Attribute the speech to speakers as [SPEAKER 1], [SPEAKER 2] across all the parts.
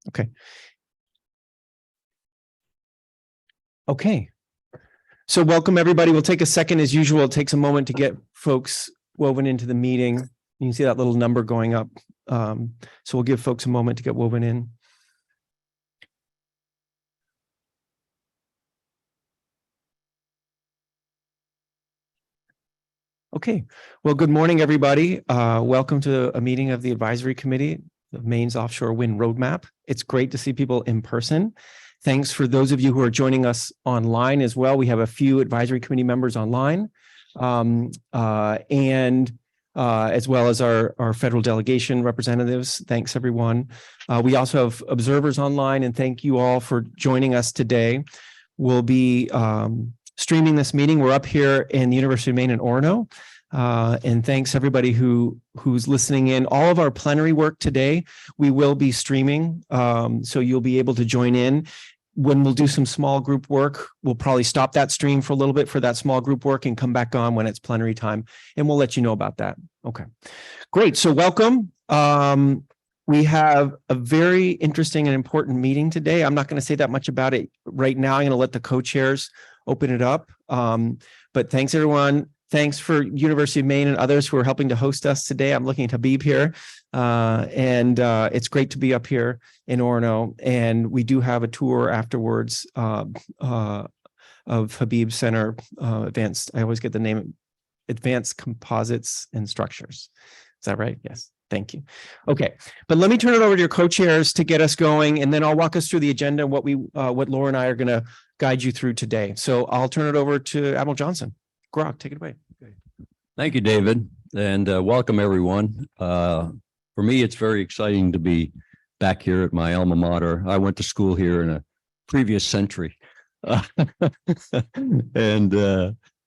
[SPEAKER 1] Okay. Okay. So welcome, everybody. We'll take a second as usual. It takes a moment to get folks woven into the meeting. You can see that little number going up. So we'll give folks a moment to get woven in. Okay. Well, good morning, everybody. Welcome to a meeting of the Advisory Committee of Maine's Offshore Wind Roadmap. It's great to see people in person. Thanks for those of you who are joining us online as well. We have a few advisory committee members online, and as well as our federal delegation representatives. Thanks, everyone. We also have observers online, and thank you all for joining us today. We'll be streaming this meeting. We're up here in the University of Maine in Orono. And thanks everybody who's listening in. All of our plenary work today, we will be streaming. So you'll be able to join in. When we'll do some small group work, we'll probably stop that stream for a little bit for that small group work and come back on when it's plenary time. And we'll let you know about that. Okay, great. So welcome. We have a very interesting and important meeting today. I'm not going to say that much about it right now. I'm going to let the co-chairs open it up. But thanks, everyone. Thanks for University of Maine and others who are helping to host us today. I'm looking at Habib here. And it's great to be up here in Orono. And we do have a tour afterwards of Habib Center Advanced. I always get the name, Advanced Composites and Structures. Is that right? Yes. Thank you. Okay, but let me turn it over to your co-chairs to get us going, and then I'll walk us through the agenda and what Laura and I are going to guide you through today. So I'll turn it over to Admiral Johnson. Grog, take it away.
[SPEAKER 2] Okay. Thank you, David, and welcome everyone. For me, it's very exciting to be back here at my alma mater. I went to school here in a previous century,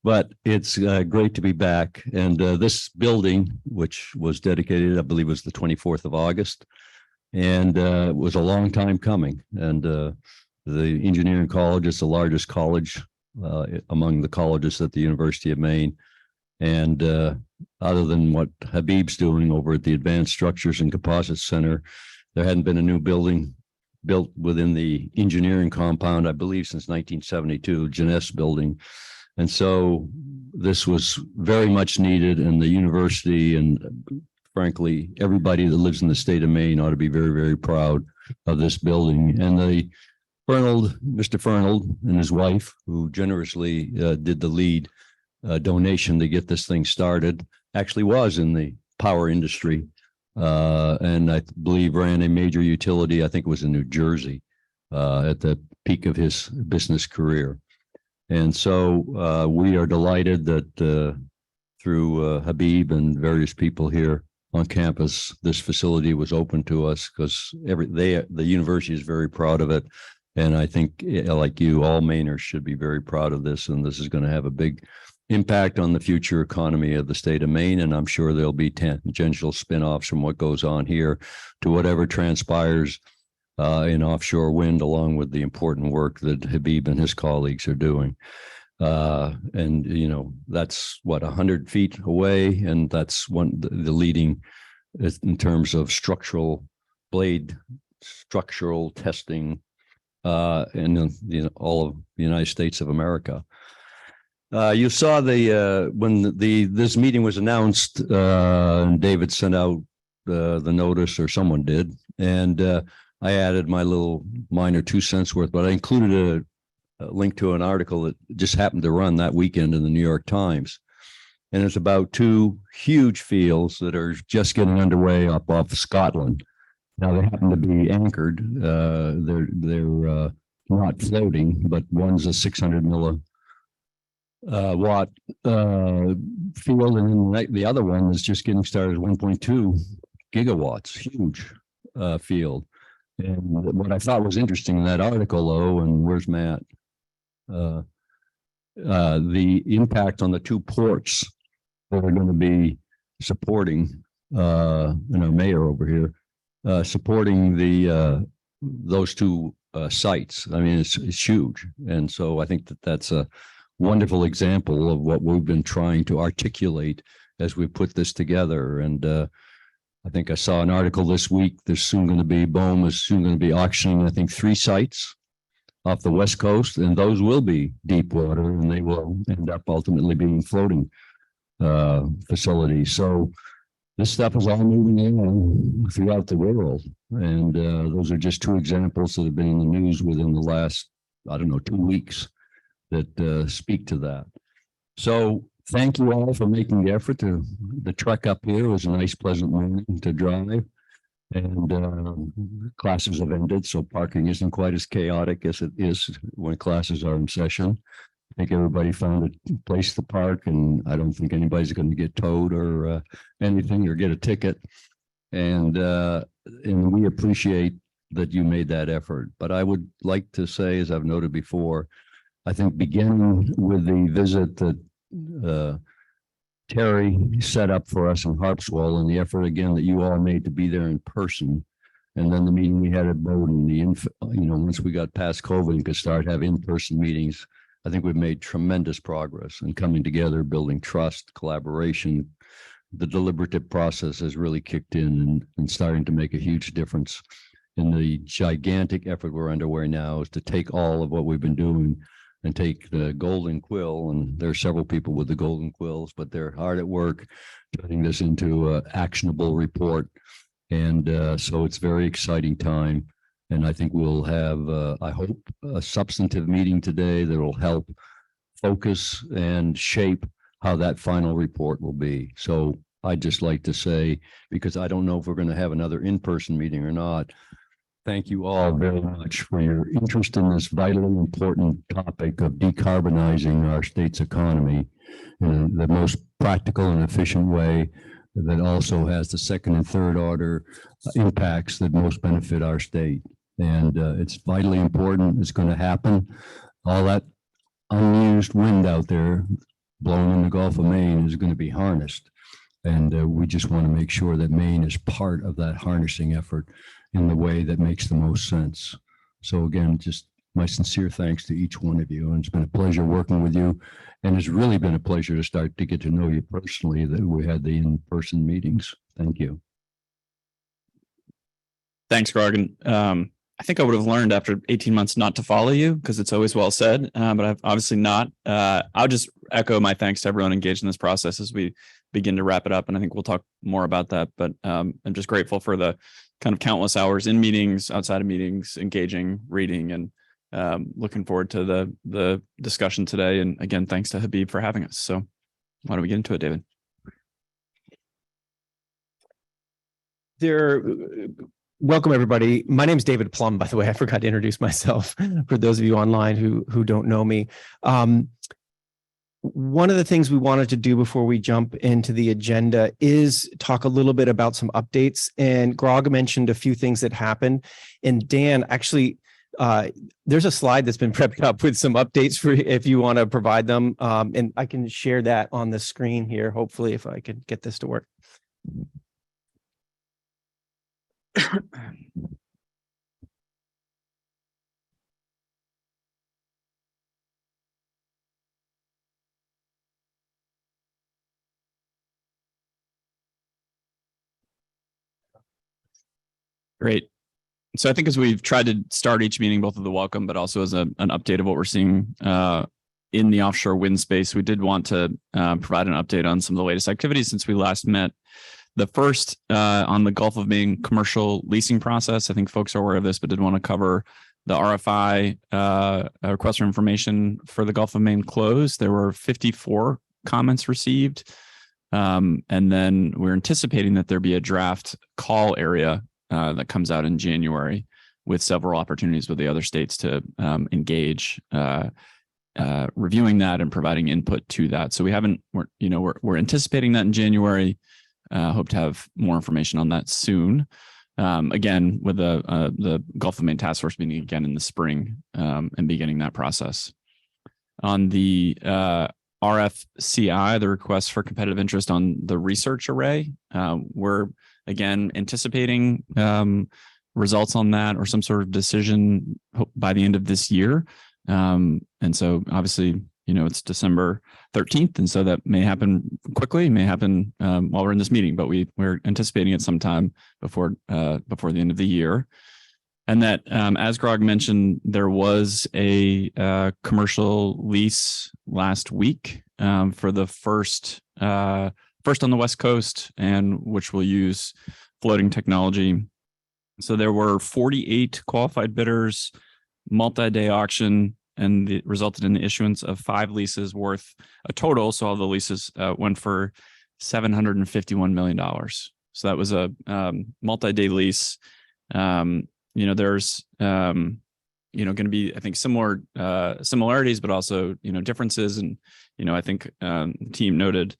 [SPEAKER 2] but it's great to be back. And this building, which was dedicated, I believe, was the 24th of August, and it was a long time coming. And the engineering college is the largest college among the colleges at the University of Maine. And other than what Habib's doing over at the Advanced Structures and Composites Center, there hadn't been a new building built within the engineering compound, I believe, since 1972, Jeunesse building. And so this was very much needed, and the university and frankly, everybody that lives in the state of Maine ought to be very, very proud of this building. And Mr. Fernald and his wife, who generously did the lead donation to get this thing started, actually was in the power industry. And I believe ran a major utility, I think it was in New Jersey, at the peak of his business career. And so we are delighted that through Habib and various people here on campus, this facility was open to us, because the university is very proud of it. And I think, like you, all Mainers should be very proud of this. And this is going to have a big impact on the future economy of the state of Maine. And I'm sure there'll be tangential spinoffs from what goes on here to whatever transpires in offshore wind, along with the important work that Habib and his colleagues are doing. And, you know, that's what, 100 feet away. And that's the leading in terms of structural testing in all of the United States of America. You saw when this meeting was announced, and David sent out the notice, or someone did, and I added my little minor 2 cents worth, but I included a link to an article that just happened to run that weekend in the New York Times. And it's about two huge fields that are just getting underway up off Scotland. Now they happen to be anchored. They're not floating, but one's a 600 milliwatt field, and then the other one is just getting started, 1.2 gigawatts, huge field. And what I thought was interesting in that article, though, and where's Matt? The impact on the two ports that are going to be supporting, and our mayor over here, supporting those two sites. I mean, it's huge. And so I think that's a wonderful example of what we've been trying to articulate as we put this together. And I think I saw an article this week. There's soon going to be, BOEM is soon going to be auctioning, I think, 3 sites off the West Coast, and those will be deep water, and they will end up ultimately being floating facilities. So this stuff is all moving on throughout the world. And those are just 2 examples that have been in the news within the last, I don't know, 2 weeks that speak to that. So thank you all for making the effort. The trek up here was a nice, pleasant morning to drive. And classes have ended, so parking isn't quite as chaotic as it is when classes are in session. I think everybody found a place to park, and I don't think anybody's going to get towed or anything or get a ticket. And we appreciate that you made that effort. But I would like to say, as I've noted before, I think beginning with the visit that Terry set up for us in Harpswell, and the effort again that you all made to be there in person, and then the meeting we had at Bowdoin, once we got past COVID and could start having in-person meetings, I think we've made tremendous progress in coming together, building trust, collaboration. The deliberative process has really kicked in and starting to make a huge difference. And the gigantic effort we're underway now is to take all of what we've been doing and take the golden quill, and there are several people with the golden quills, but they're hard at work turning this into an actionable report. And so it's a very exciting time. And I think we'll have, I hope, a substantive meeting today that will help focus and shape how that final report will be. So I'd just like to say, because I don't know if we're going to have another in-person meeting or not, thank you all very much for your interest in this vitally important topic of decarbonizing our state's economy in the most practical and efficient way that also has the second and third order impacts that most benefit our state. And it's vitally important. It's going to happen. All that unused wind out there blowing in the Gulf of Maine is going to be harnessed. And we just want to make sure that Maine is part of that harnessing effort in the way that makes the most sense. So again, just my sincere thanks to each one of you. And it's been a pleasure working with you. And it's really been a pleasure to start to get to know you personally, that we had the in-person meetings. Thank you.
[SPEAKER 3] Thanks, Grogan. I think I would have learned after 18 months not to follow you, because it's always well said, but I've obviously not. I'll just echo my thanks to everyone engaged in this process as we begin to wrap it up. And I think we'll talk more about that, but I'm just grateful for the kind of countless hours in meetings, outside of meetings, engaging, reading, and looking forward to the discussion today. And again, thanks to Habib for having us. So why don't we get into it, David?
[SPEAKER 1] Welcome, everybody. My name is David Plum, by the way. I forgot to introduce myself for those of you online who don't know me. One of the things we wanted to do before we jump into the agenda is talk a little bit about some updates. And Grog mentioned a few things that happened. And Dan, actually, there's a slide that's been prepped up with some updates for if you want to provide them. And I can share that on the screen here, hopefully, if I could get this to work.
[SPEAKER 3] Great. So I think as we've tried to start each meeting, both of the welcome, but also as an update of what we're seeing in the offshore wind space, we did want to provide an update on some of the latest activities since we last met. The first on the Gulf of Maine commercial leasing process. I think folks are aware of this, but did want to cover the RFI request for information for the Gulf of Maine close. There were 54 comments received. And then we're anticipating that there be a draft call area that comes out in January with several opportunities with the other states to engage, reviewing that and providing input to that. So we're anticipating that in January. Hope to have more information on that soon. Again, with the Gulf of Maine Task Force meeting again in the spring and beginning that process. On the RFCI, the request for competitive interest on the research array, we're again anticipating results on that or some sort of decision by the end of this year. And so obviously, it's December 13th. And so that may happen quickly, may happen while we're in this meeting, but we're anticipating it sometime before the end of the year. And that, as Grog mentioned, there was a commercial lease last week for the first on the West Coast, and which will use floating technology. So there were 48 qualified bidders, multi-day auction, and it resulted in the issuance of 5 leases worth a total. So all the leases went for $751 million. So that was a multi-day lease. There's going to be, I think, similar similarities, but also differences. And I think the team noted,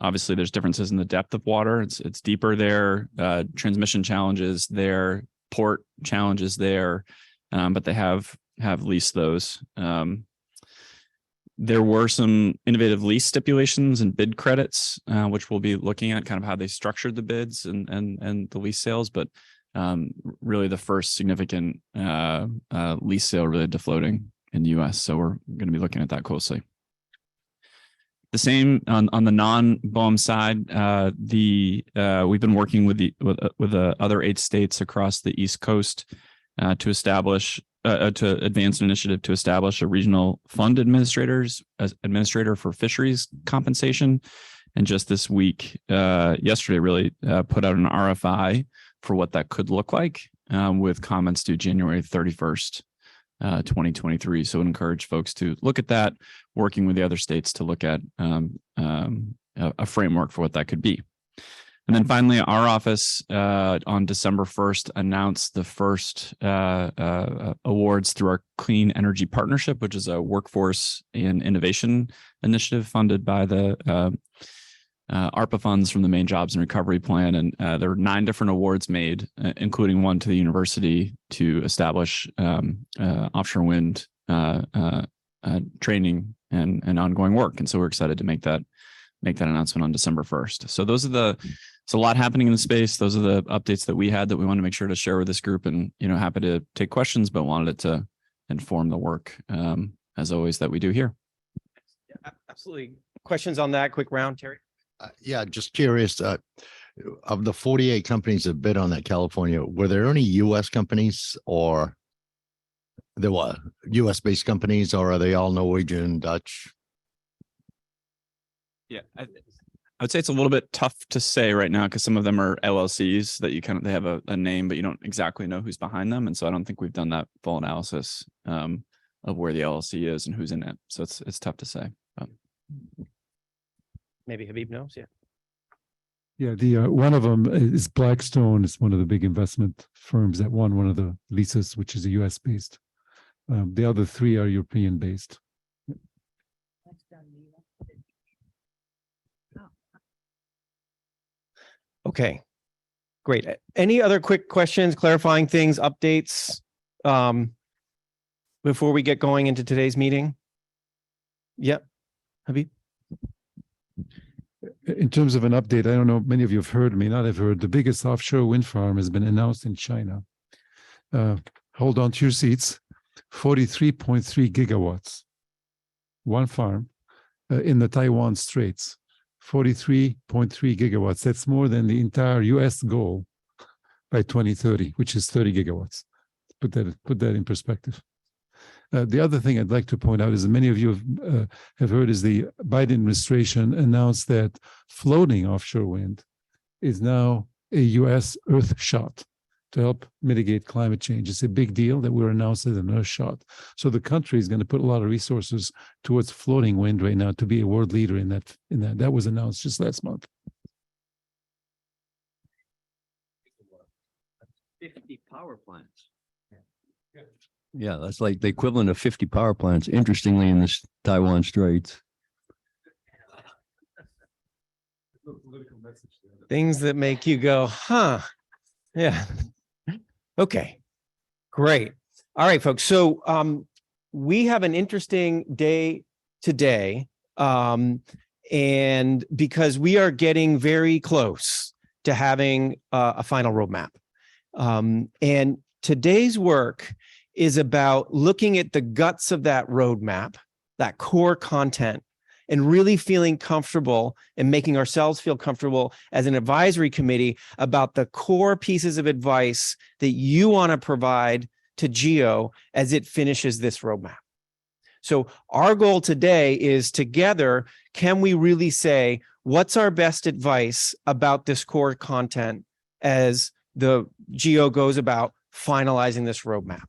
[SPEAKER 3] obviously there's differences in the depth of water. It's deeper there. Transmission challenges there, port challenges there, but they have leased those. There were some innovative lease stipulations and bid credits, which we'll be looking at, kind of how they structured the bids and the lease sales, but really the first significant lease sale related to floating in the U.S. So we're going to be looking at that closely. The same on the non-BOEM side. We've been working with the other 8 states across the East Coast to advance an initiative to establish a regional fund administrator for fisheries compensation. And just this week, yesterday, really put out an RFI for what that could look like, with comments due January 31st, 2023. So I would encourage folks to look at that, working with the other states to look at a framework for what that could be. And then finally, our office on December 1st announced the first awards through our Clean Energy Partnership, which is a workforce and innovation initiative funded by the ARPA funds from the Maine Jobs and Recovery Plan. And there were 9 different awards made, including one to the university to establish offshore wind training and ongoing work. And so we're excited to make that announcement on December 1st. So it's a lot happening in the space. Those are the updates that we had that we want to make sure to share with this group, and happy to take questions, but wanted it to inform the work as always that we do here.
[SPEAKER 1] Yeah, absolutely. Questions on that? Quick round, Terry.
[SPEAKER 4] Yeah, just curious. Of the 48 companies that bid on that California, were there any U.S. companies, or there were U.S.-based companies, or are they all Norwegian, Dutch?
[SPEAKER 3] Yeah, I would say it's a little bit tough to say right now because some of them are LLCs that they have a name, but you don't exactly know who's behind them. And so I don't think we've done that full analysis of where the LLC is and who's in it. So it's tough to say.
[SPEAKER 1] Maybe Habib knows. Yeah.
[SPEAKER 5] Yeah, the one of them is Blackstone. It's one of the big investment firms that won one of the leases, which is a U.S. based. The other 3 are European based.
[SPEAKER 1] Okay, great. Any other quick questions, clarifying things, updates before we get going into today's meeting? Yep, Habib.
[SPEAKER 5] In terms of an update, I don't know, many of you have heard, may not have heard, the biggest offshore wind farm has been announced in China. Hold on to your seats, 43.3 gigawatts. One farm in the Taiwan Straits, 43.3 gigawatts. That's more than the entire US goal by 2030, which is 30 gigawatts. Put that in perspective. The other thing I'd like to point out is that many of you have heard is the Biden administration announced that floating offshore wind is now a U.S. Earth shot to help mitigate climate change. It's a big deal that we're announced as an Earth shot. So the country is going to put a lot of resources towards floating wind right now to be a world leader in that. That was announced just last month.
[SPEAKER 2] 50 power plants. Yeah, that's like the equivalent of 50 power plants, interestingly, in the Taiwan Straits.
[SPEAKER 1] Things that make you go, huh? Yeah. Okay, great. All right, folks. So we have an interesting day today. And because we are getting very close to having a final roadmap. And today's work is about looking at the guts of that roadmap that core content, and really feeling comfortable and making ourselves feel comfortable as an advisory committee about the core pieces of advice that you want to provide to GEO as it finishes this roadmap. So our goal today is together, can we really say, what's our best advice about this core content as the GEO goes about finalizing this roadmap?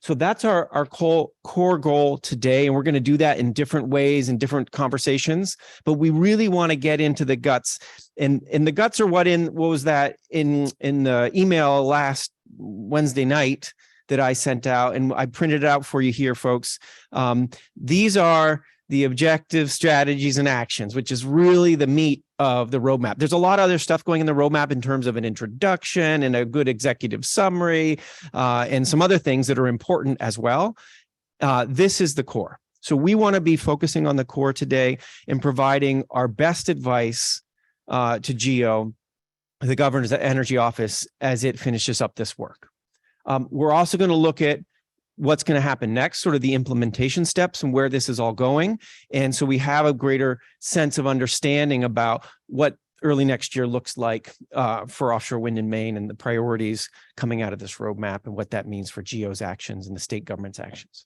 [SPEAKER 1] So that's our core goal today. And we're going to do that in different ways and different conversations, but we really want to get into the guts, and the guts are what was that in the email last Wednesday night that I sent out, and I printed it out for you here, folks. These are the objectives, strategies, and actions, which is really the meat of the roadmap. There's a lot of other stuff going in the roadmap in terms of an introduction and a good executive summary, and some other things that are important as well. This is the core. So we want to be focusing on the core today and providing our best advice to GEO, the Governor's Energy Office, as it finishes up this work. We're also going to look at what's going to happen next, sort of the implementation steps and where this is all going. And so we have a greater sense of understanding about what early next year looks like for offshore wind in Maine and the priorities coming out of this roadmap and what that means for GEO's actions and the state government's actions.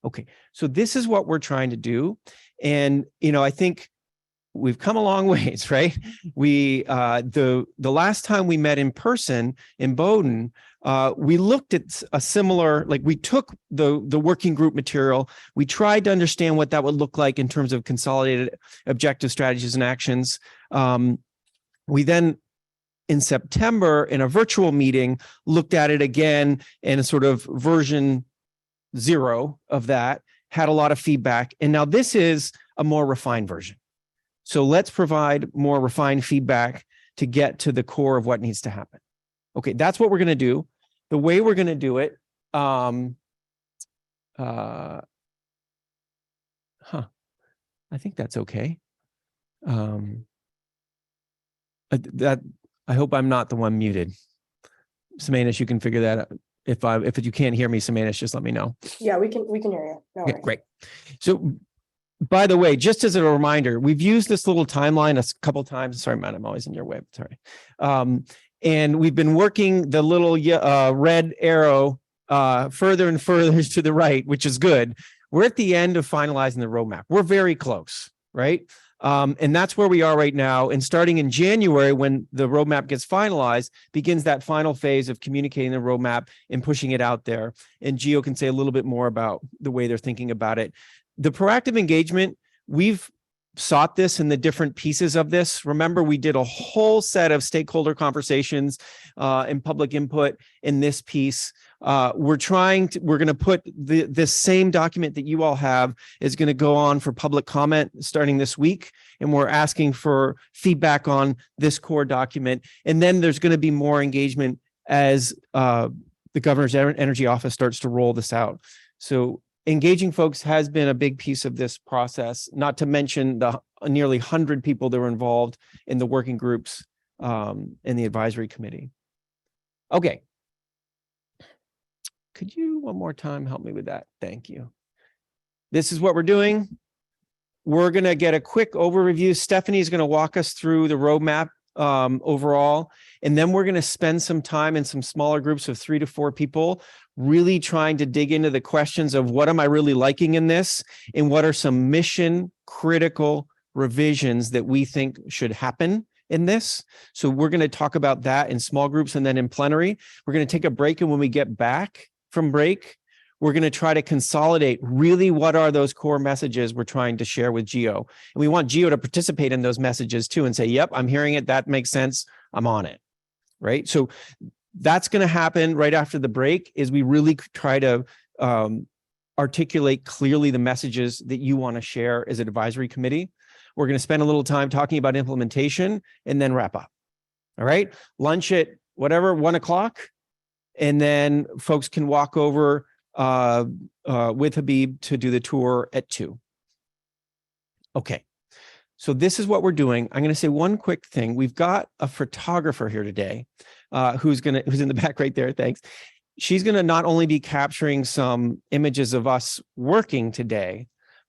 [SPEAKER 1] Okay, so this is what we're trying to do. And, I think we've come a long ways, right? We the last time we met in person in Bowdoin, we looked at a similar, we took the working group material. We tried to understand what that would look like in terms of consolidated objective strategies and actions. We then, in September, in a virtual meeting, looked at it again in a sort of version 0 of that, had a lot of feedback. And now this is a more refined version. So let's provide more refined feedback to get to the core of what needs to happen. Okay, that's what we're going to do. The way we're going to do it, I think that's okay. I hope I'm not the one muted. Semanis, you can figure that out. If you can't hear me, Semanis, just let me know.
[SPEAKER 6] Yeah, we can hear you. No
[SPEAKER 1] Okay,
[SPEAKER 6] worries.
[SPEAKER 1] great. So, by the way, just as a reminder, we've used this little timeline a couple times. Sorry, man, I'm always in your way. Sorry. And we've been working the little red arrow further and further to the right, which is good. We're at the end of finalizing the roadmap. We're very close, right? And that's where we are right now. And starting in January, when the roadmap gets finalized, begins that final phase of communicating the roadmap and pushing it out there. And GEO can say a little bit more about the way they're thinking about it. The proactive engagement, we've sought this in the different pieces of this. Remember, we did a whole set of stakeholder conversations and public input in this piece. We're going to put this same document that you all have is going to go on for public comment starting this week. And we're asking for feedback on this core document. And then there's going to be more engagement as the Governor's Energy Office starts to roll this out. So engaging folks has been a big piece of this process, not to mention the nearly 100 people that were involved in the working groups in the advisory committee. Okay. Could you one more time help me with that? Thank you. This is what we're doing. We're going to get a quick overview. Stephanie is going to walk us through the roadmap overall, and then we're going to spend some time in some smaller groups of 3 to 4 people really trying to dig into the questions of what am I really liking in this and what are some mission critical revisions that we think should happen in this. So we're going to talk about that in small groups and then in plenary. We're going to take a break, and when we get back from break, we're going to try to consolidate really what are those core messages we're trying to share with GEO. And we want GEO to participate in those messages too and say, yep, I'm hearing it. That makes sense. I'm on it. Right. So that's going to happen right after the break, is we really try to articulate clearly the messages that you want to share as an advisory committee. We're going to spend a little time talking about implementation and then wrap up. All right. Lunch at whatever, 1 o'clock. And then folks can walk over with Habib to do the tour at 2. Okay. So this is what we're doing. I'm going to say one quick thing. We've got a photographer here today who's in the back right there. Thanks. she's going to not only be capturing some images of us working today,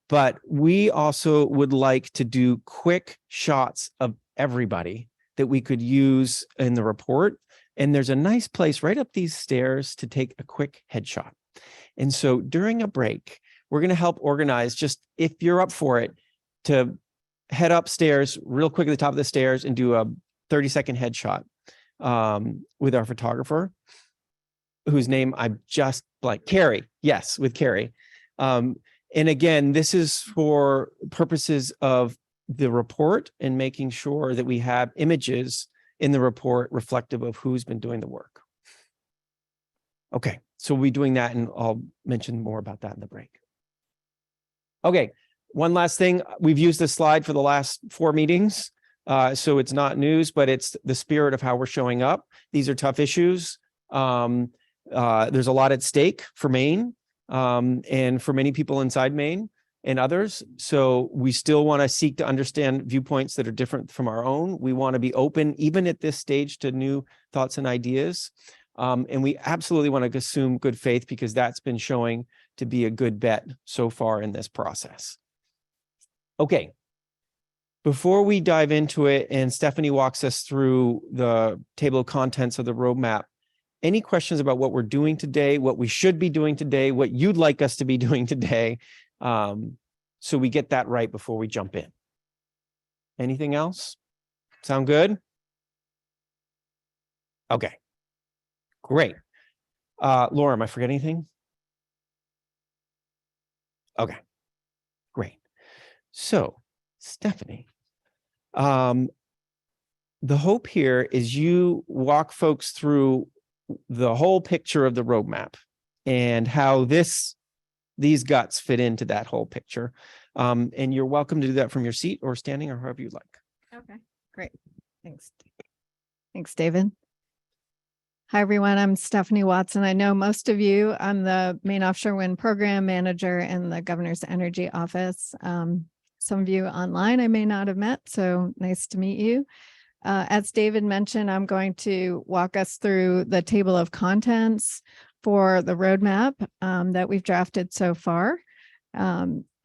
[SPEAKER 1] but we also would like to do quick shots of everybody that we could use in the report. And there's a nice place right up these stairs to take a quick headshot. And so during a break, we're going to help organize, just if you're up for it, to head upstairs real quick at the top of the stairs and do a 30-second headshot with our photographer, whose name I'm just like Carrie. Yes, with Carrie. And again, this is for purposes of the report and making sure that we have images in the report reflective of who's been doing the work. Okay, so we'll be doing that, and I'll mention more about that in the break. Okay, one last thing. We've used this slide for the last 4 meetings, so it's not news, but it's the spirit of how we're showing up. These are tough issues. There's a lot at stake for Maine and for many people inside Maine and others. So we still want to seek to understand viewpoints that are different from our own. We want to be open, even at this stage, to new thoughts and ideas. And we absolutely want to assume good faith, because that's been showing to be a good bet so far in this process. Okay. Before we dive into it and Stephanie walks us through the table of contents of the roadmap, any questions about what we're doing today, what we should be doing today, what you'd like us to be doing today, so we get that right before we jump in? Anything else? Sound good? Okay, great. Laura, am I forgetting anything? Okay, great. So, Stephanie, the hope here is you walk folks through the whole picture of the roadmap and how these guts fit into that whole picture. And you're welcome to do that from your seat or standing or however you'd like.
[SPEAKER 6] Okay, great. Thanks. Thanks, David. Hi, everyone. I'm Stephanie Watson. I know most of you. I'm the Maine Offshore Wind Program Manager in the Governor's Energy Office. Some of you online I may not have met, so nice to meet you. As David mentioned, I'm going to walk us through the table of contents for the roadmap that we've drafted so far.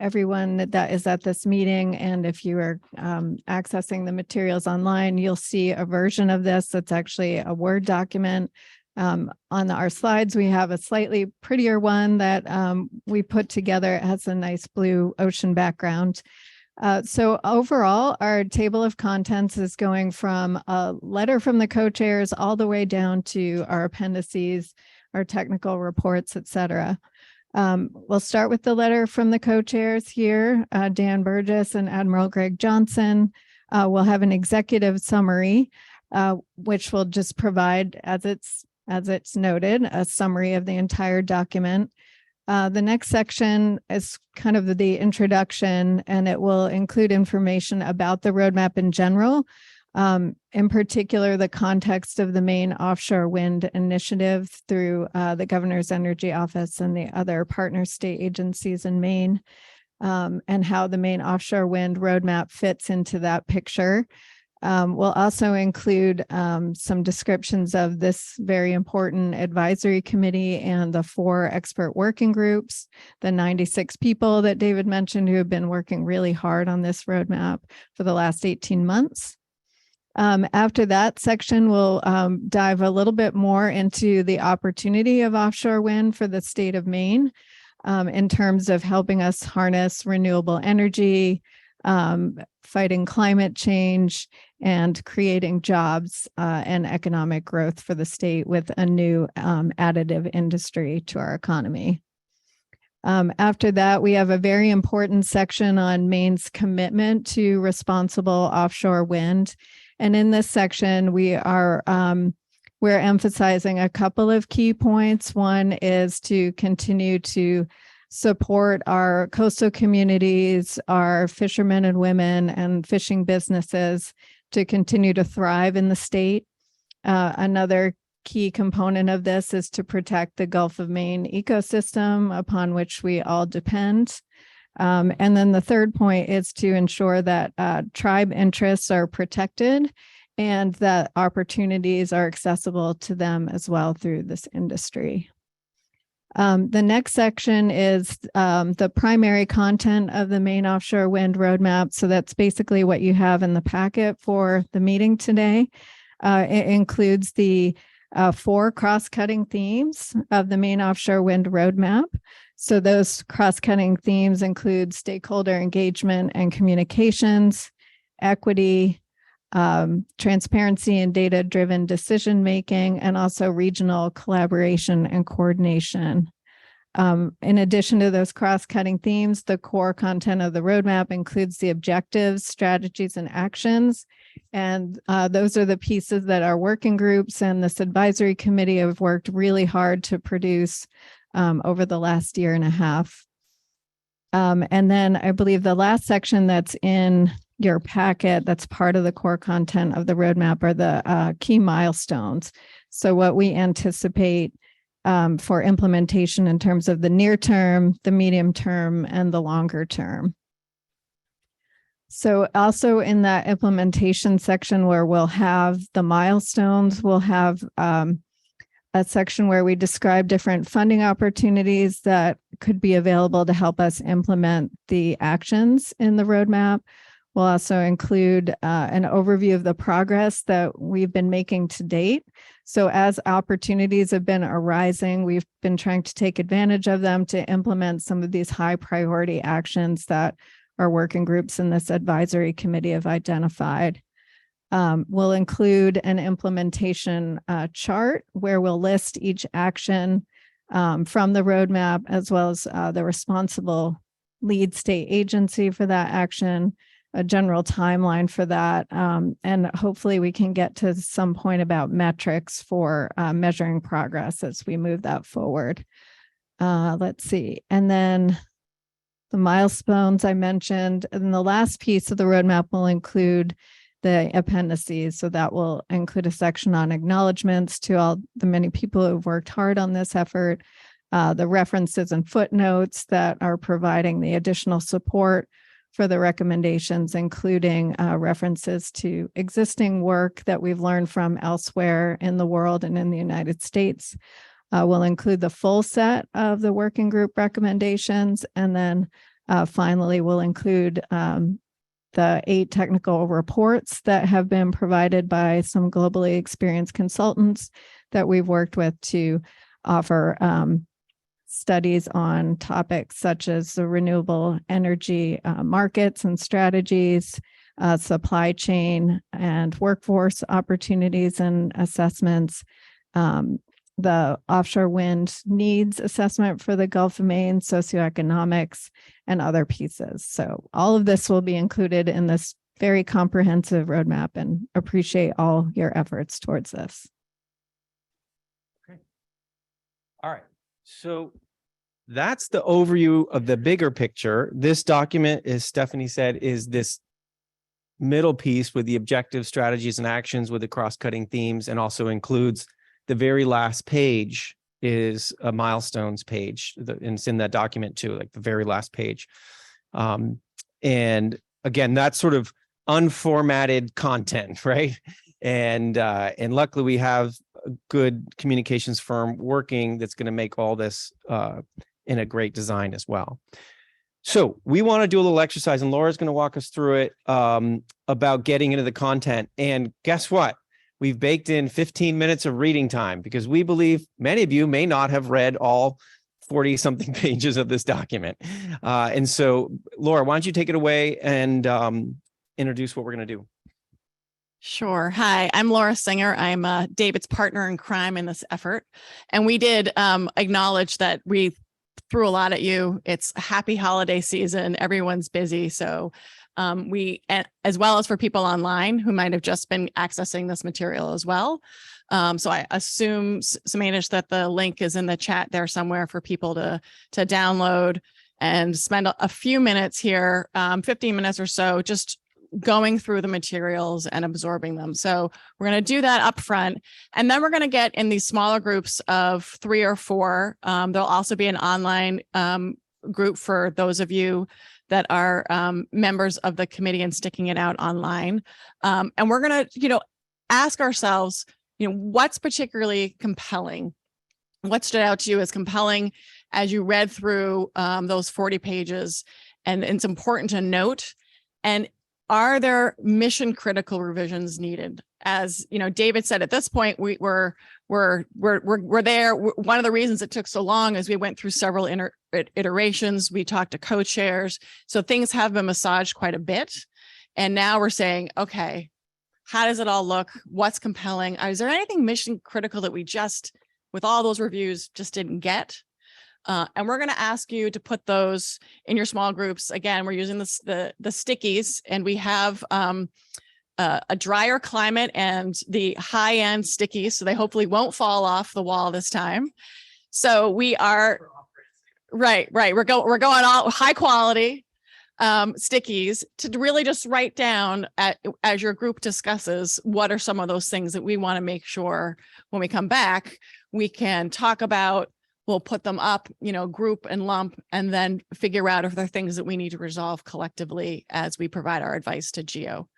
[SPEAKER 6] Everyone that is at this meeting, and if you are accessing the materials online, you'll see a version of this that's actually a Word document. On our slides, we have a slightly prettier one that we put together. It has a nice blue ocean background. So overall, our table of contents is going from a letter from the co-chairs all the way down to our appendices, our technical reports, et cetera. We'll start with the letter from the co-chairs here, Dan Burgess and Admiral Greg Johnson. We'll have an executive summary, which will just provide, as it's noted, a summary of the entire document. The next section is kind of the introduction, and it will include information about the roadmap in general, in particular, the context of the Maine Offshore Wind Initiative through the Governor's Energy Office and the other partner state agencies in Maine, and how the Maine Offshore Wind Roadmap fits into that picture. We'll also include some descriptions of this very important advisory committee and the 4 expert working groups, the 96 people that David mentioned who have been working really hard on this roadmap for the last 18 months. After that section, we'll dive a little bit more into the opportunity of offshore wind for the state of Maine in terms of helping us harness renewable energy, fighting climate change, and creating jobs and economic growth for the state with a new additive industry to our economy. After that, we have a very important section on Maine's commitment to responsible offshore wind. And in this section, we're emphasizing a couple of key points. One is to continue to support our coastal communities, our fishermen and women, and fishing businesses to continue to thrive in the state. Another key component of this is to protect the Gulf of Maine ecosystem upon which we all depend. And then the third point is to ensure that tribe interests are protected and that opportunities are accessible to them as well through this industry. The next section is the primary content of the Maine Offshore Wind Roadmap. So that's basically what you have in the packet for the meeting today. It includes the 4 cross-cutting themes of the Maine Offshore Wind Roadmap. So those cross-cutting themes include stakeholder engagement and communications, equity, transparency and data-driven decision-making, and also regional collaboration and coordination. In addition to those cross-cutting themes, the core content of the roadmap includes the objectives, strategies, and actions. And those are the pieces that our working groups and this advisory committee have worked really hard to produce over the last year and a half. And then I believe the last section that's in your packet that's part of the core content of the roadmap are the key milestones. So what we anticipate for implementation in terms of the near term, the medium term, and the longer term. So also in that implementation section where we'll have the milestones, we'll have a section where we describe different funding opportunities that could be available to help us implement the actions in the roadmap. We'll also include an overview of the progress that we've been making to date. So as opportunities have been arising, we've been trying to take advantage of them to implement some of these high priority actions that our working groups in this advisory committee have identified. We'll include an implementation chart where we'll list each action from the roadmap, as well as the responsible lead state agency for that action, a general timeline for that, and hopefully we can get to some point about metrics for measuring progress as we move that forward. Let's see. And then the milestones I mentioned, and the last piece of the roadmap will include the appendices. So that will include a section on acknowledgements to all the many people who have worked hard on this effort, the references and footnotes that are providing the additional support for the recommendations, including references to existing work that we've learned from elsewhere in the world and in the United States. We'll include the full set of the working group recommendations. And then finally, we'll include the 8 technical reports that have been provided by some globally experienced consultants that we've worked with to offer studies on topics such as the renewable energy markets and strategies, supply chain and workforce opportunities and assessments, the offshore wind needs assessment for the Gulf of Maine, socioeconomics, and other pieces. So all of this will be included in this very comprehensive roadmap, and appreciate all your efforts towards this.
[SPEAKER 1] Okay. All right. So that's the overview of the bigger picture. This document, as Stephanie said, is this middle piece with the objectives, strategies, and actions with the cross-cutting themes, and also includes the very last page is a milestones page, and it's in that document too, like the very last page. And again, that's sort of unformatted content, right? And luckily we have a good communications firm working that's going to make all this in a great design as well. So we want to do a little exercise, and Laura's going to walk us through it about getting into the content. And guess what? We've baked in 15 minutes of reading time because we believe many of you may not have read all 40 something pages of this document. And so Laura, why don't you take it away and introduce what we're going to do?
[SPEAKER 7] Sure. Hi, I'm Laura Singer. I'm David's partner in crime in this effort. And we did acknowledge that we threw a lot at you. It's a happy holiday season. Everyone's busy. So as well as for people online who might have just been accessing this material as well. So I assume, Samanish, that the link is in the chat there somewhere for people to download and spend a few minutes here, 15 minutes or so, just going through the materials and absorbing them. So we're going to do that up front. And then we're going to get in these smaller groups of 3 or 4. There'll also be an online group for those of you that are members of the committee and sticking it out online. And we're going to, ask ourselves, what's particularly compelling? What stood out to you as compelling as you read through those 40 pages? And it's important to note, and are there mission critical revisions needed? As David said, at this point, we're there. One of the reasons it took so long is we went through several iterations. We talked to co-chairs. So things have been massaged quite a bit. And now we're saying, okay, how does it all look? What's compelling? Is there anything mission critical that we just, with all those reviews, just didn't get? And we're going to ask you to put those in your small groups. Again, we're using the stickies, and we have a drier climate and the high end stickies, so they hopefully won't fall off the wall this time. So we are right. We're going all high quality stickies to really just write down as your group discusses what are some of those things that we want to make sure when we come back we can talk about. We'll put them up, group and lump, and then figure out if there are things that we need to resolve collectively as we provide our advice to GEO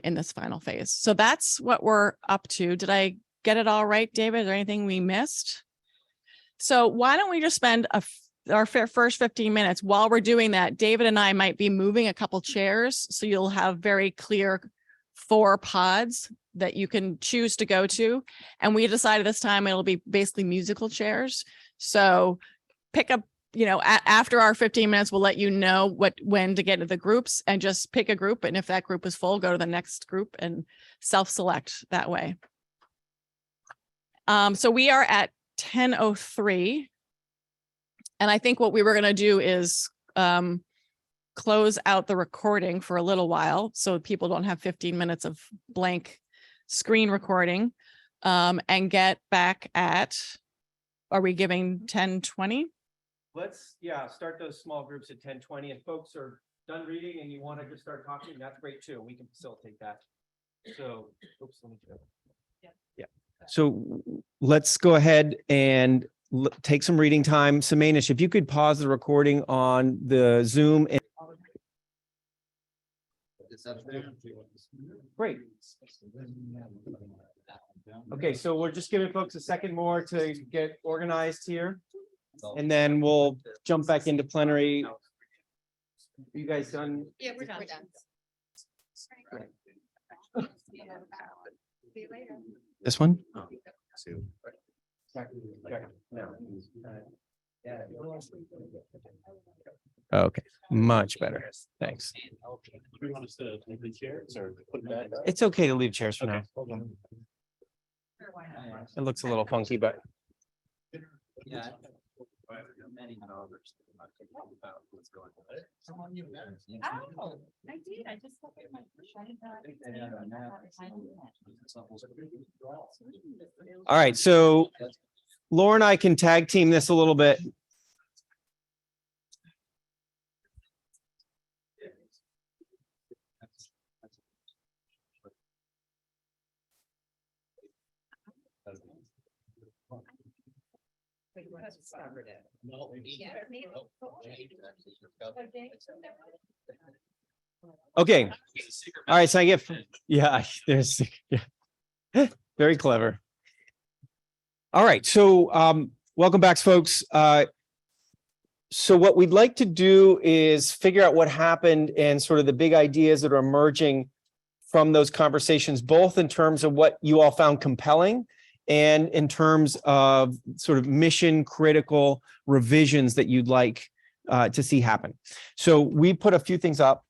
[SPEAKER 7] in this final phase. So that's what we're up to. Did I get it all right, David? Is there anything we missed? So why don't we just spend our first 15 minutes while we're doing that? David and I might be moving a couple chairs, so you'll have very clear 4 pods that you can choose to go to. And we decided this time it'll be basically musical chairs. So pick up, after our 15 minutes, we'll let you know when to get to the groups, and just pick a group. And if that group is full, go to the next group and self-select that way. So we are at 10:03. And I think what we were going to do is close out the recording for a little while so people don't have 15 minutes of blank screen recording, and get back at, are we giving 10:20?
[SPEAKER 1] Let's, start those small groups at 10:20. And folks are done reading and you want to just start talking, that's great too. We can facilitate that. So, oops, let me go. Yeah. So let's go ahead and take some reading time. So Mainish, if you could pause the recording on the Zoom. And great. Okay, so we're just giving folks a second more to get organized here, and then we'll jump back into plenary. Are you guys done?
[SPEAKER 6] Yeah, we're done.
[SPEAKER 1] This one? Okay, much better. Thanks. It's okay to leave chairs for now. It looks a little funky, but.
[SPEAKER 8] Yeah. Many others about what's going on.
[SPEAKER 9] Oh, I did. I just looked at my.
[SPEAKER 1] All right, so Laura and I can tag team this a little bit. Okay. All right. So I get, there's, very clever. All right. So, welcome back, folks. So what we'd like to do is figure out what happened and sort of the big ideas that are emerging from those conversations, both in terms of what you all found compelling and in terms of sort of mission critical revisions that you'd like to see happen. So we put a few things up,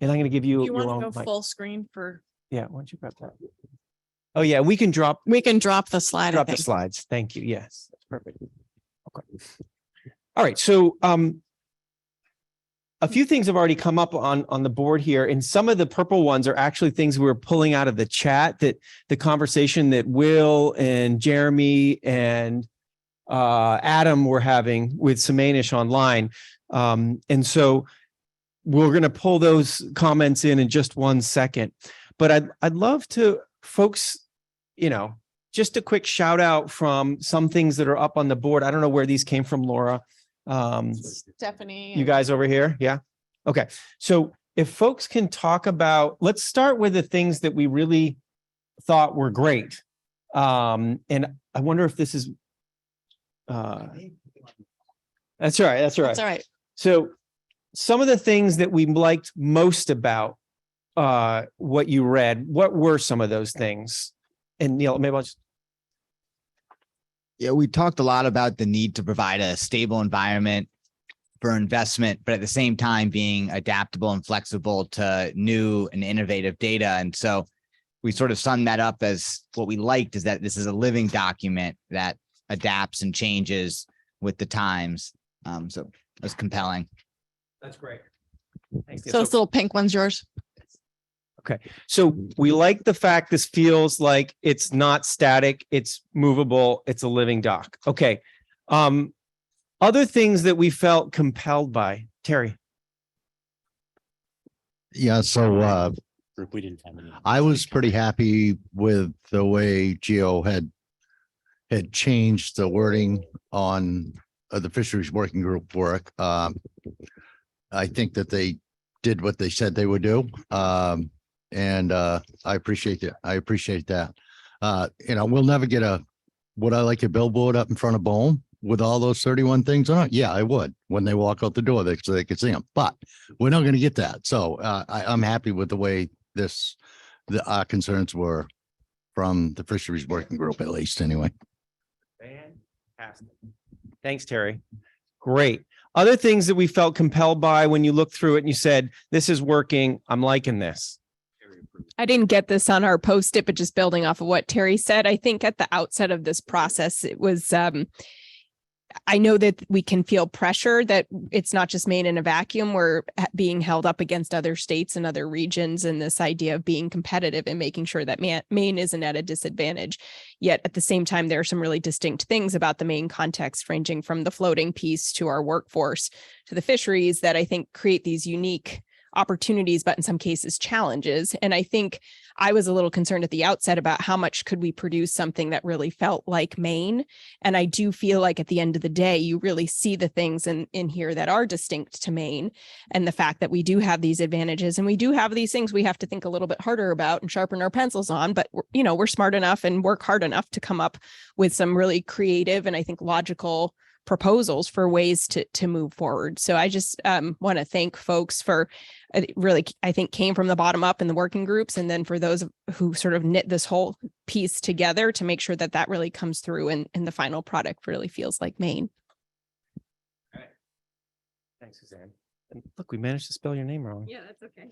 [SPEAKER 1] and I'm going to give you.
[SPEAKER 7] You
[SPEAKER 1] your
[SPEAKER 7] want
[SPEAKER 1] own
[SPEAKER 7] to go
[SPEAKER 1] mic.
[SPEAKER 7] full screen for?
[SPEAKER 1] Yeah, why don't you grab that? Oh yeah, we can drop
[SPEAKER 7] the slide.
[SPEAKER 1] drop the slides. Thank you. Yes, that's perfect. Okay. All right. So a few things have already come up on the board here, and some of the purple ones are actually things we were pulling out of the chat, that the conversation that Will and Jeremy and Adam were having with Mainish online. And so we're going to pull those comments in just 1 second, but I'd love to, folks, just a quick shout out from some things that are up on the board. I don't know where these came from, Laura.
[SPEAKER 7] Stephanie.
[SPEAKER 1] You guys over here? Yeah. Okay. So if folks can talk about, let's start with the things that we really thought were great. And I wonder if this is, that's right. That's right.
[SPEAKER 7] That's all right.
[SPEAKER 1] So some of the things that we liked most about what you read, what were some of those things? And Neil, maybe I'll just.
[SPEAKER 10] Yeah, we talked a lot about the need to provide a stable environment for investment, but at the same time being adaptable and flexible to new and innovative data. And so we sort of summed that up as what we liked is that this is a living document that adapts and changes with the times. So it was compelling.
[SPEAKER 1] That's great. Thanks.
[SPEAKER 7] So this little pink one's yours.
[SPEAKER 1] So we like the fact this feels like it's not static, it's movable, it's a living doc. Okay. Other things that we felt compelled by, Terry.
[SPEAKER 4] Yeah, so
[SPEAKER 8] Group, we didn't have any.
[SPEAKER 4] I was pretty happy with the way Geo had changed the wording on the fisheries working group work. I think that they did what they said they would do. And I appreciate it. I appreciate that. We'll never get would I like a billboard up in front of Bohm with all those 31 things on it? Yeah, I would. When they walk out the door, so they could see them, but we're not going to get that. So I'm happy with the way our concerns were from the fisheries working group, at least anyway.
[SPEAKER 1] Fantastic. Thanks, Terry. Great. Other things that we felt compelled by when you looked through it and you said, this is working, I'm liking this.
[SPEAKER 11] I didn't get this on our post-it, but just building off of what Terry said, I think at the outset of this process, it was, I know that we can feel pressure that it's not just Maine in a vacuum. We're being held up against other states and other regions, and this idea of being competitive and making sure that Maine isn't at a disadvantage. Yet at the same time, there are some really distinct things about the Maine context, ranging from the floating piece to our workforce to the fisheries, that I think create these unique opportunities, but in some cases challenges. And I think I was a little concerned at the outset about how much could we produce something that really felt like Maine. And I do feel like at the end of the day, you really see the things in here that are distinct to Maine, and the fact that we do have these advantages and we do have these things we have to think a little bit harder about and sharpen our pencils on. But we're smart enough and work hard enough to come up with some really creative and I think logical proposals for ways to move forward. So I just want to thank folks for really, I think, came from the bottom up in the working groups, and then for those who sort of knit this whole piece together to make sure that that really comes through and the final product really feels like Maine.
[SPEAKER 1] Okay. Thanks, Suzanne. And look, we managed to spell your name wrong.
[SPEAKER 11] Yeah, that's okay.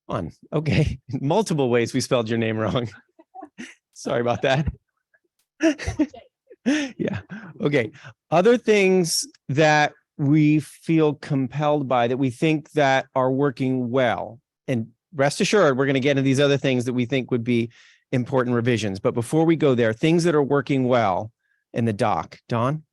[SPEAKER 1] Fun. Okay. Multiple ways we spelled your name wrong. Sorry about that. Yeah. Okay. Other things that we feel compelled by that we think that are working well, and rest assured, we're going to get into these other things that we think would be important revisions. But before we go there, things that are working well in the doc. Don?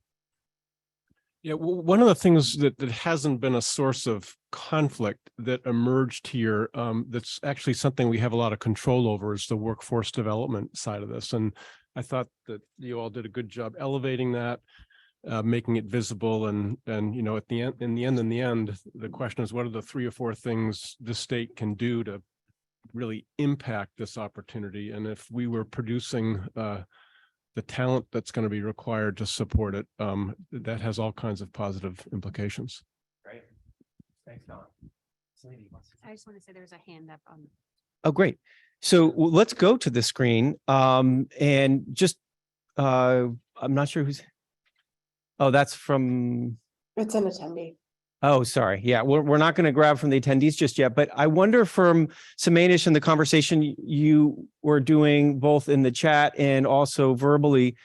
[SPEAKER 12] Yeah, well, one of the things that hasn't been a source of conflict that emerged here, that's actually something we have a lot of control over, is the workforce development side of this. And I thought that you all did a good job elevating that, making it visible, and at the end, in the end, the question is, what are the 3 or 4 things the state can do to really impact this opportunity? And if we were producing the talent that's going to be required to support it, that has all kinds of positive implications.
[SPEAKER 1] Right. Thanks, Don.
[SPEAKER 9] I just want to say there's a hand up on.
[SPEAKER 1] Oh, great. So let's go to the screen and just, I'm not sure who's, oh, that's from.
[SPEAKER 9] It's an attendee.
[SPEAKER 1] Oh, sorry. Yeah, we're not going to grab from the attendees just yet, but I wonder from Samanish and the conversation you were doing both in the chat and also verbally,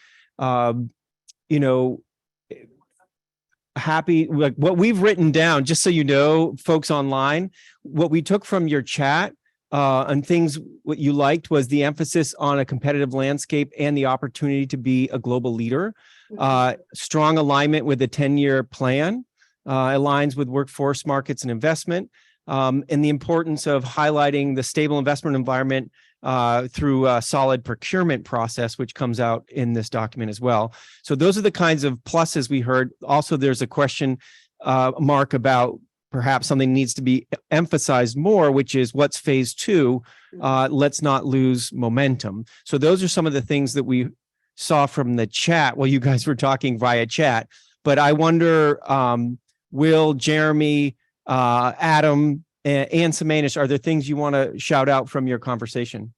[SPEAKER 1] happy, like what we've written down, just so you know, folks online, what we took from your chat and things what you liked was the emphasis on a competitive landscape and the opportunity to be a global leader, strong alignment with the 10-year plan, aligns with workforce markets and investment, and the importance of highlighting the stable investment environment through a solid procurement process, which comes out in this document as well. So those are the kinds of pluses we heard. Also, there's a question mark about perhaps something needs to be emphasized more, which is what's phase two. Let's not lose momentum. So those are some of the things that we saw from the chat while you guys were talking via chat. But I wonder, Will, Jeremy, Adam, and Semanish, are there things you want to shout out from your conversation?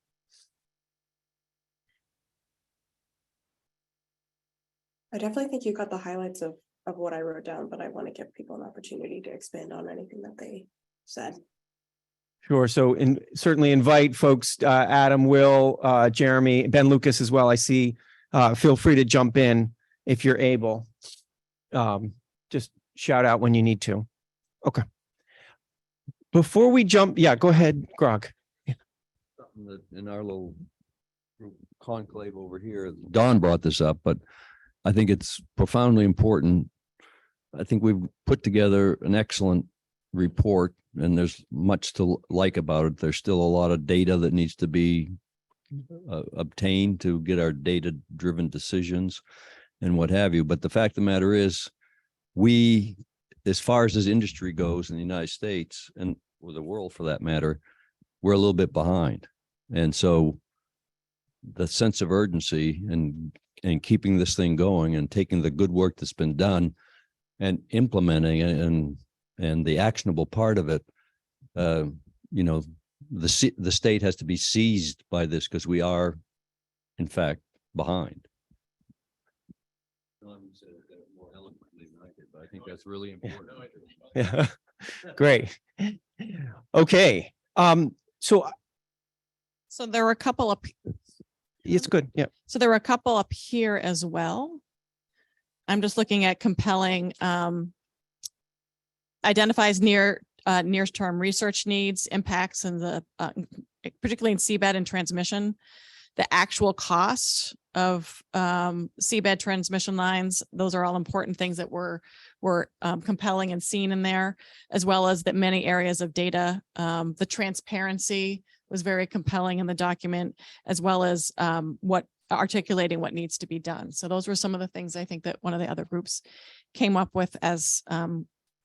[SPEAKER 9] I definitely think you got the highlights of what I wrote down, but I want to give people an opportunity to expand on anything that they said.
[SPEAKER 1] Sure. So certainly invite folks, Adam, Will, Jeremy, Ben Lucas as well. I see. Feel free to jump in if you're able. Just shout out when you need to. Okay. Before we jump, yeah, go ahead, Grog.
[SPEAKER 2] In our little conclave over here, Don brought this up, but I think it's profoundly important. I think we've put together an excellent report, and there's much to like about it. There's still a lot of data that needs to be obtained to get our data-driven decisions and what have you. But the fact of the matter is, we, as far as this industry goes in the United States and or the world for that matter, we're a little bit behind. And so the sense of urgency and keeping this thing going and taking the good work that's been done and implementing it and the actionable part of it, you know, the state has to be seized by this because we are, in fact, behind. More eloquently than I did, but I think that's really important.
[SPEAKER 1] Yeah, great. Okay. So
[SPEAKER 7] there were a couple of.
[SPEAKER 1] It's good. Yeah.
[SPEAKER 7] So there were a couple up here as well. I'm just looking at compelling, identifies near-term research needs, impacts, and the particularly in seabed and transmission, the actual cost of seabed transmission lines. Those are all important things that were compelling and seen in there, as well as that many areas of data. The transparency was very compelling in the document, as well as articulating what needs to be done. So those were some of the things I think that one of the other groups came up with as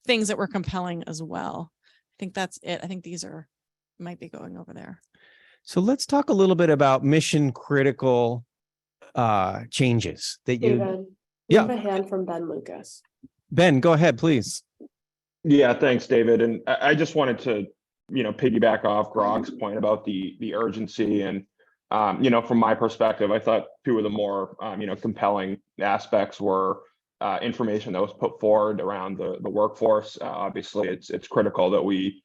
[SPEAKER 7] things that were compelling as well. I think that's it. I think these might be going over there.
[SPEAKER 1] So let's talk a little bit about mission critical changes that
[SPEAKER 9] David, you have a hand from Ben Lucas.
[SPEAKER 1] Ben, go ahead, please.
[SPEAKER 13] Yeah, thanks, David. And I just wanted to, piggyback off Grog's point about the urgency. And, from my perspective, I thought two of the more, compelling aspects were information that was put forward around the workforce. Obviously, it's critical that we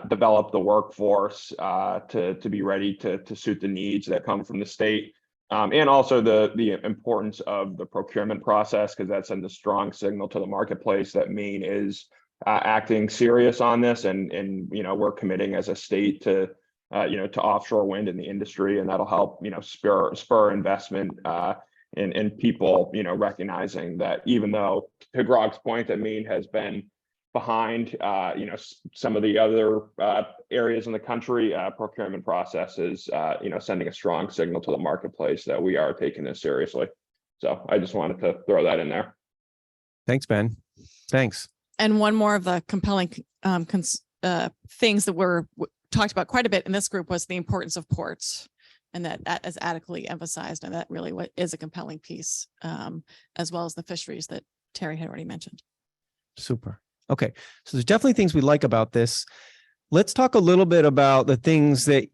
[SPEAKER 13] develop the workforce to be ready to suit the needs that come from the state. And also the importance of the procurement process, because that sends a strong signal to the marketplace that Maine is acting serious on this, and we're committing as a state to to offshore wind in the industry, and that'll help spur investment in people recognizing that even though, to Grog's point, that Maine has been behind some of the other areas in the country, procurement processes sending a strong signal to the marketplace that we are taking this seriously. So I just wanted to throw that in there.
[SPEAKER 1] Thanks, Ben. Thanks.
[SPEAKER 7] And one more of the compelling things that were talked about quite a bit in this group was the importance of ports, and that is adequately emphasized, and that really what is a compelling piece, as well as the fisheries that Terry had already mentioned.
[SPEAKER 1] Super. Okay. So there's definitely things we like about this. Let's talk a little bit about the things that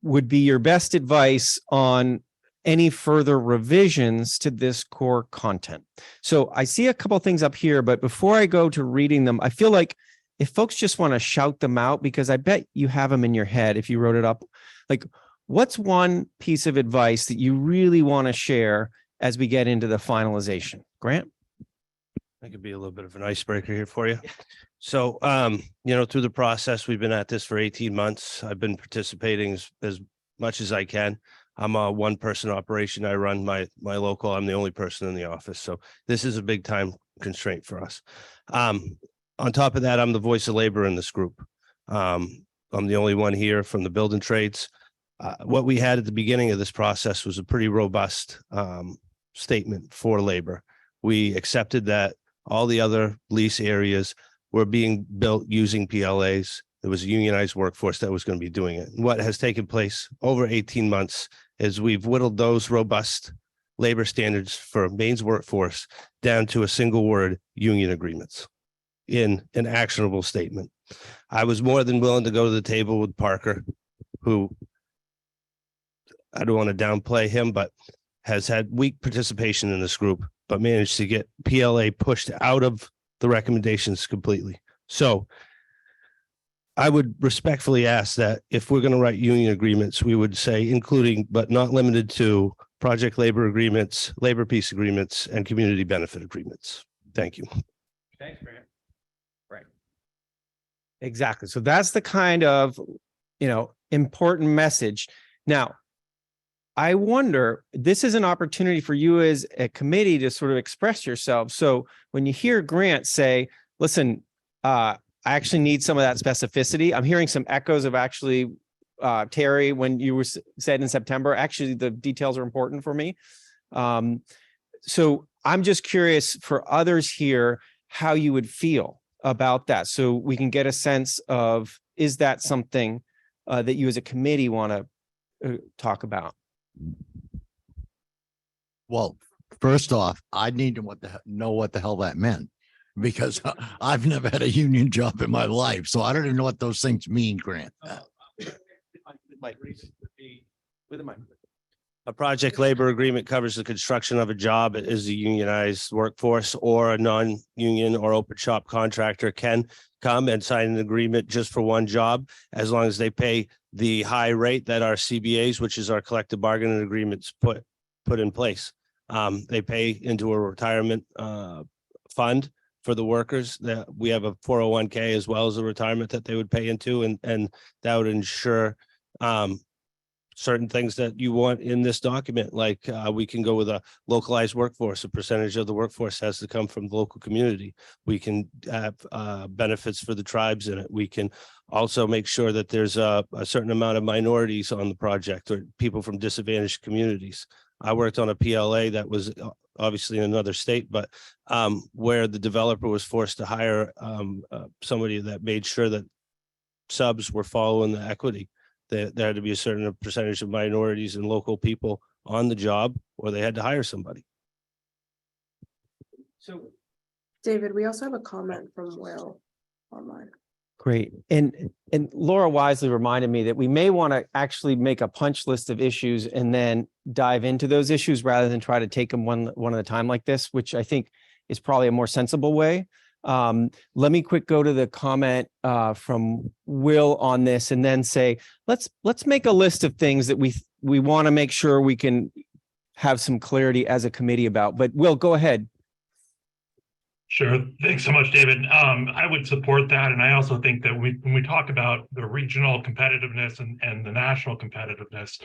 [SPEAKER 1] would be your best advice on any further revisions to this core content. So I see a couple of things up here, but before I go to reading them, I feel like if folks just want to shout them out, because I bet you have them in your head if you wrote it up, like what's one piece of advice that you really want to share as we get into the finalization? Grant?
[SPEAKER 14] I could be a little bit of an icebreaker here for you. So, through the process, we've been at this for 18 months. I've been participating as much as I can. I'm a one-person operation. I run my local. I'm the only person in the office. So this is a big time constraint for us. On top of that, I'm the voice of labor in this group. I'm the only one here from the building trades. What we had at the beginning of this process was a pretty robust statement for labor. We accepted that all the other lease areas were being built using PLAs. There was a unionized workforce that was going to be doing it. And what has taken place over 18 months is we've whittled those robust labor standards for Maine's workforce down to a single word: union agreements, in an actionable statement. I was more than willing to go to the table with Parker, who, I don't want to downplay him, but has had weak participation in this group, but managed to get PLA pushed out of the recommendations completely. So I would respectfully ask that if we're going to write union agreements, we would say including but not limited to project labor agreements, labor peace agreements, and community benefit agreements. Thank you.
[SPEAKER 1] Thanks, Grant. Right. Exactly. So that's the kind of, important message. Now, I wonder, this is an opportunity for you as a committee to sort of express yourself. So when you hear Grant say, listen, I actually need some of that specificity. I'm hearing some echoes of actually, Terry, when you were said in September, actually the details are important for me. So I'm just curious for others here, how you would feel about that. So we can get a sense of, is that something that you as a committee want to talk about?
[SPEAKER 4] Well, first off, I need to know what the hell that meant, because I've never had a union job in my life, so I don't even know what those things mean, Grant.
[SPEAKER 14] A project labor agreement covers the construction of a job. It is a unionized workforce, or a non-union or open shop contractor can come and sign an agreement just for one job, as long as they pay the high rate that our CBAs, which is our collective bargaining agreements, put in place. They pay into a retirement fund for the workers. That we have a 401k as well as a retirement that they would pay into, and that would ensure certain things that you want in this document, like we can go with a localized workforce. A percentage of the workforce has to come from the local community. We can have benefits for the tribes in it. We can also make sure that there's a certain amount of minorities on the project, or people from disadvantaged communities. I worked on a PLA that was obviously in another state, but where the developer was forced to hire somebody that made sure that subs were following the equity. There had to be a certain percentage of minorities and local people on the job, or they had to hire somebody.
[SPEAKER 1] So,
[SPEAKER 9] David, we also have a comment from Will online.
[SPEAKER 1] great. And Laura wisely reminded me that we may want to actually make a punch list of issues and then dive into those issues rather than try to take them one at a time like this, which I think is probably a more sensible way. Let me go to the comment from Will on this, and then say, let's make a list of things that we want to make sure we can have some clarity as a committee about. But Will, go ahead.
[SPEAKER 15] Sure. Thanks so much, David. I would support that. And I also think that when we talk about the regional competitiveness and the national competitiveness,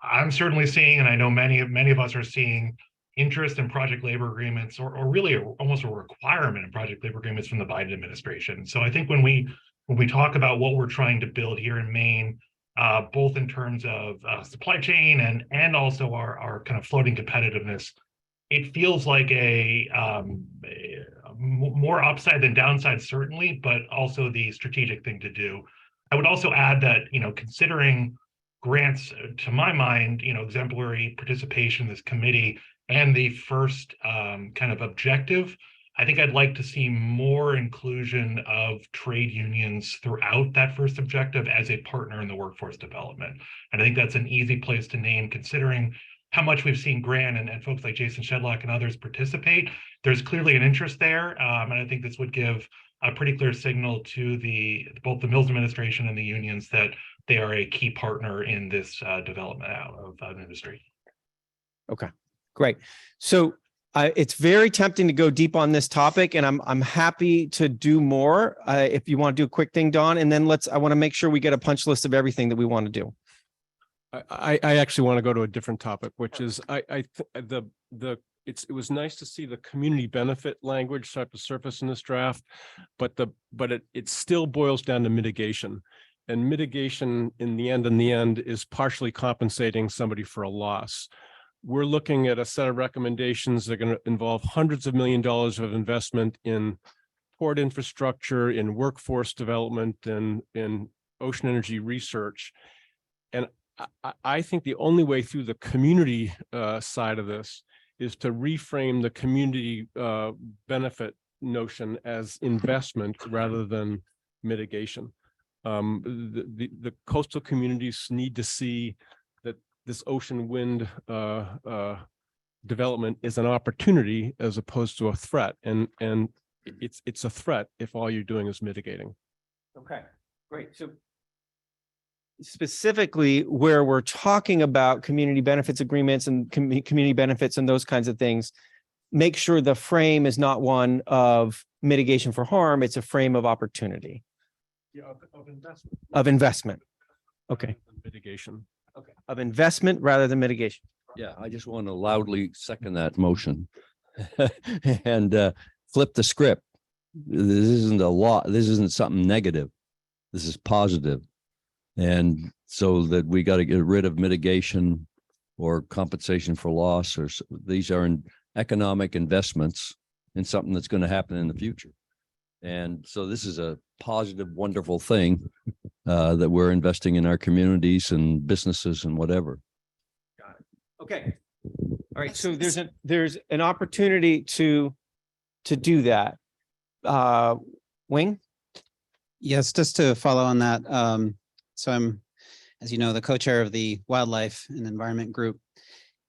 [SPEAKER 15] I'm certainly seeing, and I know many of us are seeing, interest in project labor agreements, or really almost a requirement in project labor agreements from the Biden administration. So I think when we talk about what we're trying to build here in Maine, both in terms of supply chain and also our kind of floating competitiveness, it feels like a more upside than downside, certainly, but also the strategic thing to do. I would also add that, considering Grant's, to my mind, exemplary participation in this committee and the first kind of objective, I think I'd like to see more inclusion of trade unions throughout that first objective as a partner in the workforce development. And I think that's an easy place to name, considering how much we've seen Grant and folks like Jason Shedlock and others participate. There's clearly an interest there. And I think this would give a pretty clear signal to both the Mills administration and the unions that they are a key partner in this development out of an industry.
[SPEAKER 1] Okay, great. So it's very tempting to go deep on this topic, and I'm happy to do more. If you want to do a quick thing, Don, and then I want to make sure we get a punch list of everything that we want to do.
[SPEAKER 12] I actually want to go to a different topic, which is it was nice to see the community benefit language start to surface in this draft, but it still boils down to mitigation, and mitigation in the end is partially compensating somebody for a loss. We're looking at a set of recommendations that are going to involve hundreds of $millions of investment in port infrastructure, in workforce development, and in ocean energy research. And I think the only way through the community side of this is to reframe the community benefit notion as investment rather than mitigation. The coastal communities need to see that this ocean wind development is an opportunity as opposed to a threat, and it's a threat if all you're doing is mitigating.
[SPEAKER 1] Okay, great. So specifically where we're talking about community benefits agreements and community benefits and those kinds of things, make sure the frame is not one of mitigation for harm, it's a frame of opportunity.
[SPEAKER 12] Yeah, of investment.
[SPEAKER 1] Of investment. Okay.
[SPEAKER 12] Mitigation.
[SPEAKER 1] Okay. Of investment rather than mitigation.
[SPEAKER 2] Yeah, I just want to loudly second that motion and flip the script. This isn't a law. This isn't something negative. This is positive. And so that we got to get rid of mitigation or compensation for loss, or these are economic investments in something that's going to happen in the future. And so this is a positive, wonderful thing that we're investing in our communities and businesses and whatever.
[SPEAKER 1] Got it. Okay. All right. So there's an opportunity to do that. Wing?
[SPEAKER 8] Yes, just to follow on that. So I'm, as you know, the co-chair of the Wildlife and Environment Group.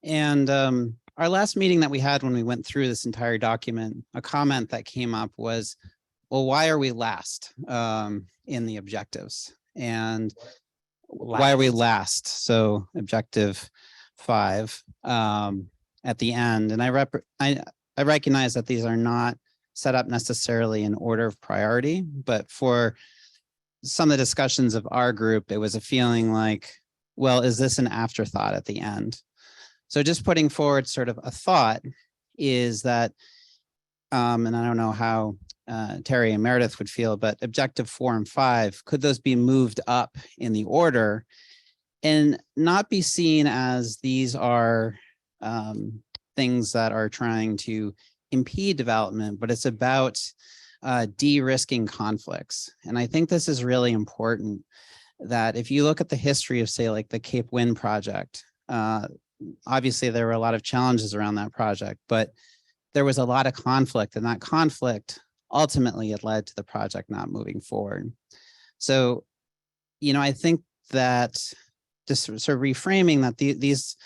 [SPEAKER 8] And our last meeting that we had when we went through this entire document, a comment that came up was, well, why are we last in the objectives? And why are we last? So objective 5 at the end. And I recognize that these are not set up necessarily in order of priority, but for some of the discussions of our group, it was a feeling like, well, is this an afterthought at the end? So just putting forward sort of a thought is that, and I don't know how Terry and Meredith would feel, but objective 4 and 5, could those be moved up in the order and not be seen as these are things that are trying to impede development, but it's about de-risking conflicts. And I think this is really important, that if you look at the history of, say, like the Cape Wind project, obviously there were a lot of challenges around that project, but there was a lot of conflict, and that conflict ultimately had led to the project not moving forward. So, you know, I think that just sort of reframing that these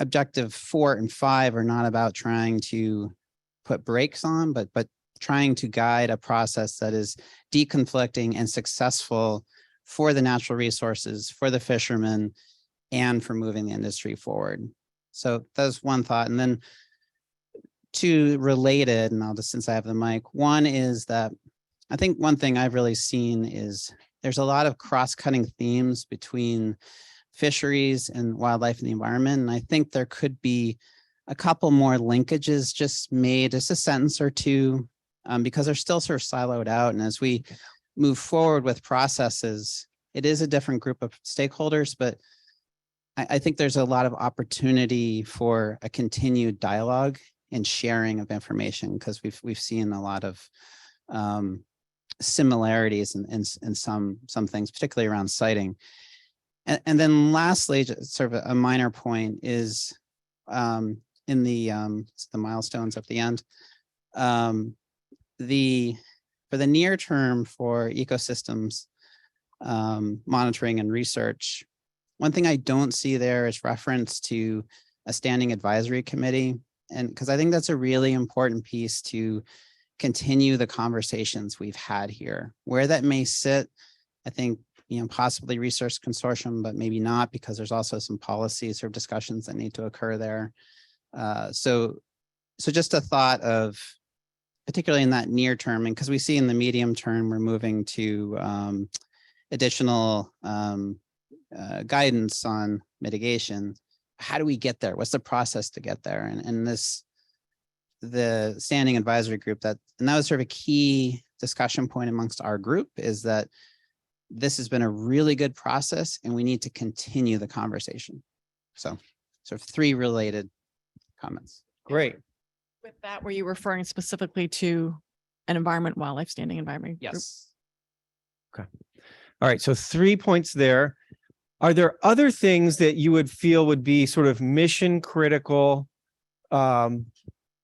[SPEAKER 8] objective 4 and 5 are not about trying to put brakes on, but trying to guide a process that is deconflicting and successful for the natural resources, for the fishermen, and for moving the industry forward. So that's one thought. And then 2 related, and I'll just, since I have the mic, one is that I think one thing I've really seen is there's a lot of cross-cutting themes between fisheries and wildlife and the environment. And I think there could be a couple more linkages just made, just a sentence or 2, because they're still sort of siloed out. And as we move forward with processes, it is a different group of stakeholders, but I think there's a lot of opportunity for a continued dialogue and sharing of information, because we've seen a lot of similarities in some things, particularly around siting. And then lastly, just sort of a minor point is in the milestones at the end. For the near term for ecosystems monitoring and research, one thing I don't see there is reference to a standing advisory committee. And because I think that's a really important piece to continue the conversations we've had here. Where that may sit, I think, you know, possibly research consortium, but maybe not, because there's also some policies or discussions that need to occur there. So just a thought of, particularly in that near term, and because we see in the medium term, we're moving to additional guidance on mitigation. How do we get there? What's the process to get there? And the standing advisory group, and that was sort of a key discussion point amongst our group, is that this has been a really good process and we need to continue the conversation. So sort of 3 related comments.
[SPEAKER 1] Great.
[SPEAKER 7] With that, were you referring specifically to wildlife standing environment. Group.
[SPEAKER 1] Yes. Okay. All right. So 3 points there. Are there other things that you would feel would be sort of mission critical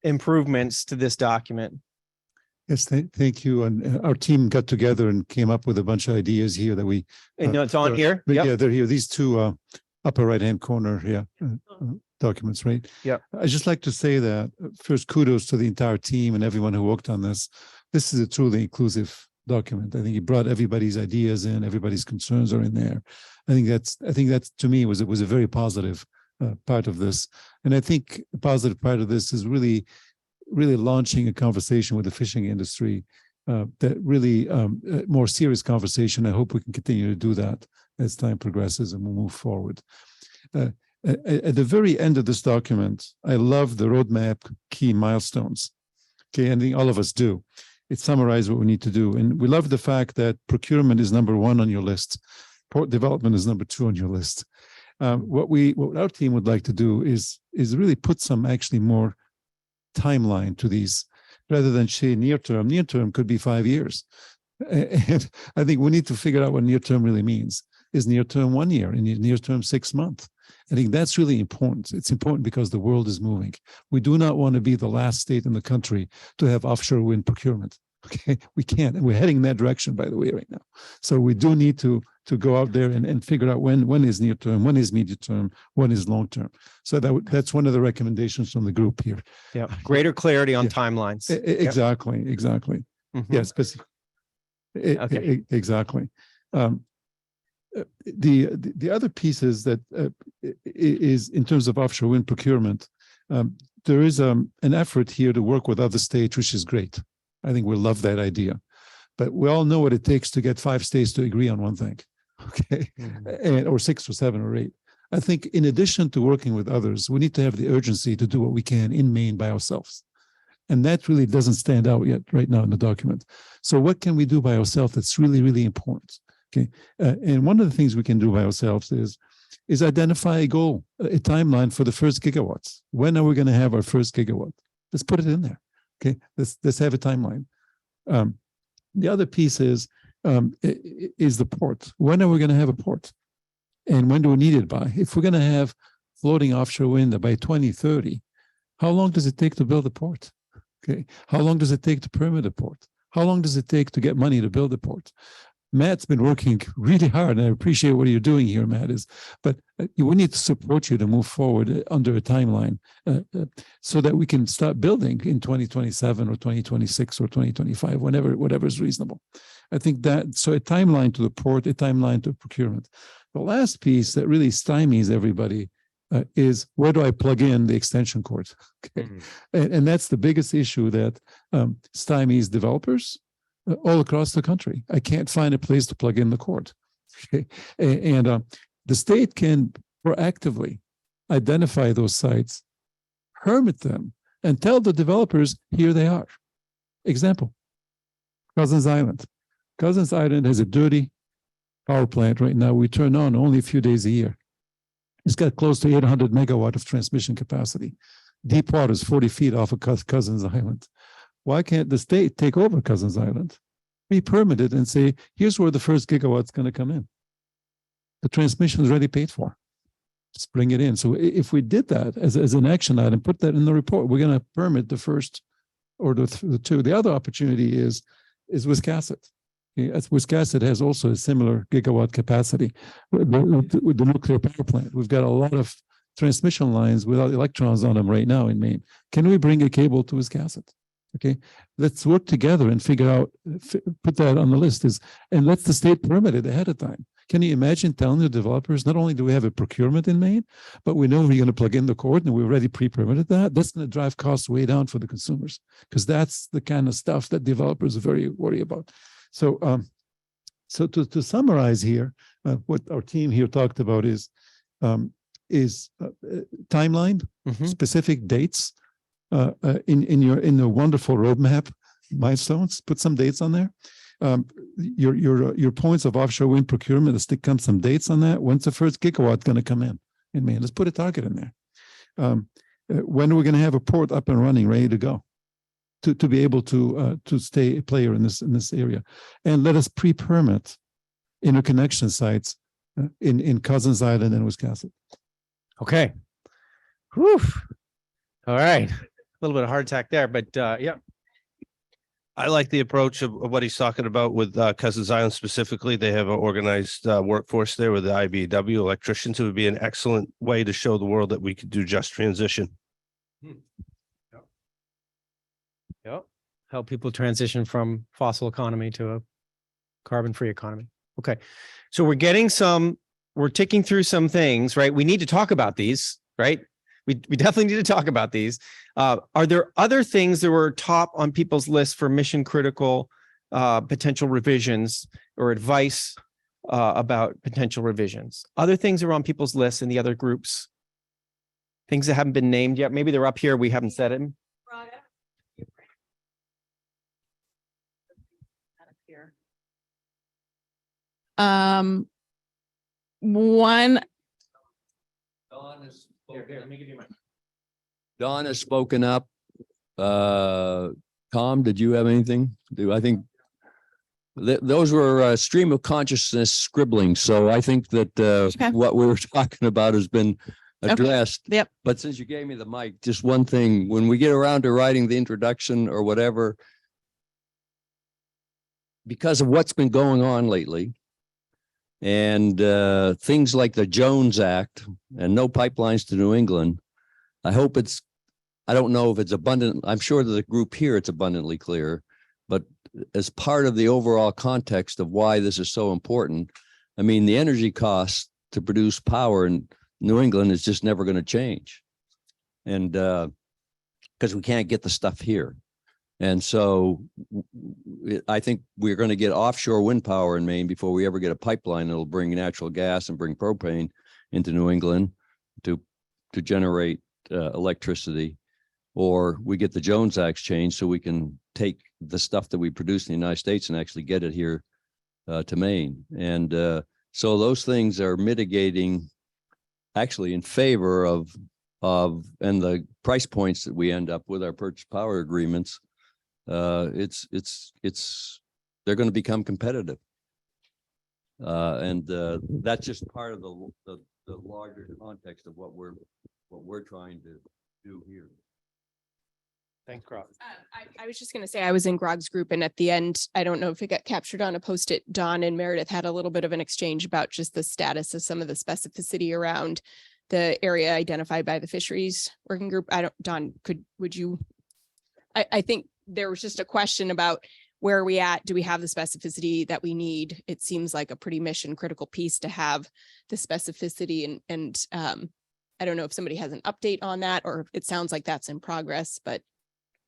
[SPEAKER 1] improvements to this document?
[SPEAKER 5] Yes, thank you. And our team got together and came up with a bunch of ideas here that we.
[SPEAKER 1] And it's on here?
[SPEAKER 5] Yeah,
[SPEAKER 1] Yep.
[SPEAKER 5] they're here. These two upper right-hand corner, documents, right?
[SPEAKER 1] Yep.
[SPEAKER 5] I just like to say that first, kudos to the entire team and everyone who worked on this. This is a truly inclusive document. I think it brought everybody's ideas in, everybody's concerns are in there. I think that's to me was a very positive part of this. And I think the positive part of this is really launching a conversation with the fishing industry, that really more serious conversation. I hope we can continue to do that as time progresses and we'll move forward. At the very end of this document, I love the roadmap key milestones. Okay, I think all of us do. It summarizes what we need to do. And we love the fact that procurement is number 1 on your list. Port development is number 2 on your list. What our team would like to do is really put some actually more timeline to these rather than say near term. Near term could be 5 years. And I think we need to figure out what near term really means. Is near term 1 year and near term 6 months? I think that's really important. It's important because the world is moving. We do not want to be the last state in the country to have offshore wind procurement. Okay, we can't, and we're heading in that direction, by the way, right now. So we do need to go out there and figure out when is near term, when is medium term, when is long term. So that's one of the recommendations from the group here.
[SPEAKER 1] Yeah, greater clarity on timelines.
[SPEAKER 5] Exactly.
[SPEAKER 1] Mhm.
[SPEAKER 5] Yes,
[SPEAKER 1] Okay.
[SPEAKER 5] Exactly. The other piece is that is in terms of offshore wind procurement, there is an effort here to work with other states, which is great. I think we love that idea, but we all know what it takes to get 5 states to agree on one thing, okay, and or 6 or 7 or 8. I think in addition to working with others, we need to have the urgency to do what we can in Maine by ourselves. And that really doesn't stand out yet right now in the document. So what can we do by ourselves that's really, really important? Okay. And one of the things we can do by ourselves is identify a goal, a timeline for the first gigawatts. When are we going to have our first gigawatt? Let's put it in there. Okay. Let's have a timeline. The other piece is the port. When are we going to have a port? And when do we need it by? If we're going to have floating offshore wind by 2030, how long does it take to build a port? Okay. How long does it take to permit a port? How long does it take to get money to build a port? Matt's been working really hard, and I appreciate what you're doing here, Matt. But we need to support you to move forward under a timeline so that we can start building in 2027 or 2026 or 2025, whatever is reasonable. I think that so a timeline to the port, a timeline to procurement. The last piece that really stymies everybody is where do I plug in the extension cord? Okay, and that's the biggest issue that stymies developers all across the country. I can't find a place to plug in the cord. Okay, and the state can proactively identify those sites, permit them, and tell the developers here they are. Example: Cousins Island. Cousins Island has a dirty power plant right now. We turn on only a few days a year. It's got close to 800 megawatt of transmission capacity. Deep water is 40 feet off of Cousins Island. Why can't the state take over Cousins Island, re-permit it, and say, here's where the first gigawatt's going to come in? The transmission is already paid for. Just bring it in. So if we did that as an action item, put that in the report, we're going to permit the first or the two. The other opportunity is Wiscasset. Wiscasset has also a similar gigawatt capacity with the nuclear power plant. We've got a lot of transmission lines without electrons on them right now in Maine. Can we bring a cable to Wiscasset? Okay, let's work together and figure out, put that on the list and let the state permit it ahead of time. Can you imagine telling the developers, not only do we have a procurement in Maine, but we know we're going to plug in the cord and we already pre-permitted that. That's going to drive costs way down for the consumers because that's the kind of stuff that developers are very worried about. So, to summarize here, what our team here talked about is timeline, specific dates in the wonderful roadmap milestones. Put some dates on there. Your points of offshore wind procurement. Let's stick some dates on that. When's the first gigawatt going to come in Maine? Let's put a target in there. When are we going to have a port up and running, ready to go? to be able to stay a player in this area, and let us pre-permit interconnection sites in Cousins Island and Wisconsin.
[SPEAKER 1] Okay. Whew. All right. A little bit of hard tack there, but yeah.
[SPEAKER 14] I like the approach of what he's talking about with Cousins Island specifically. They have an organized workforce there with the IBEW electricians. It would be an excellent way to show the world that we could do just transition.
[SPEAKER 1] Yep. Help people transition from fossil economy to a carbon-free economy. Okay. So we're ticking through some things, right? We need to talk about these, right? We definitely need to talk about these. Are there other things that were top on people's list for mission critical potential revisions or advice about potential revisions? Other things that are on people's lists in the other groups? Things that haven't been named yet. Maybe they're up here. We haven't said it.
[SPEAKER 7] One.
[SPEAKER 2] Dawn has spoken up. Tom, did you have anything? I think those were stream of consciousness scribbling. So I think that what we were talking about has been addressed.
[SPEAKER 7] Okay. Yep.
[SPEAKER 2] But since you gave me the mic, just one thing, when we get around to writing the introduction or whatever, because of what's been going on lately, and things like the Jones Act and no pipelines to New England, I don't know if it's abundant. I'm sure that the group here, it's abundantly clear, but as part of the overall context of why this is so important, I mean, the energy costs to produce power in New England is just never going to change. And because we can't get the stuff here. And so I think we're going to get offshore wind power in Maine before we ever get a pipeline that'll bring natural gas and bring propane into New England to generate electricity, or we get the Jones Act changed so we can take the stuff that we produce in the United States and actually get it here to Maine. And so those things are mitigating actually in favor of and the price points that we end up with our purchase power agreements. They're going to become competitive. And that's just part of the larger context of what we're trying to do here.
[SPEAKER 1] Thanks, Grog.
[SPEAKER 11] I was just going to say I was in Grog's group, and at the end, I don't know if it got captured on a post-it. Don and Meredith had a little bit of an exchange about just the status of some of the specificity around the area identified by the fisheries working group. I think there was just a question about where are we at? Do we have the specificity that we need? It seems like a pretty mission critical piece to have the specificity, and I don't know if somebody has an update on that, or it sounds like that's in progress, but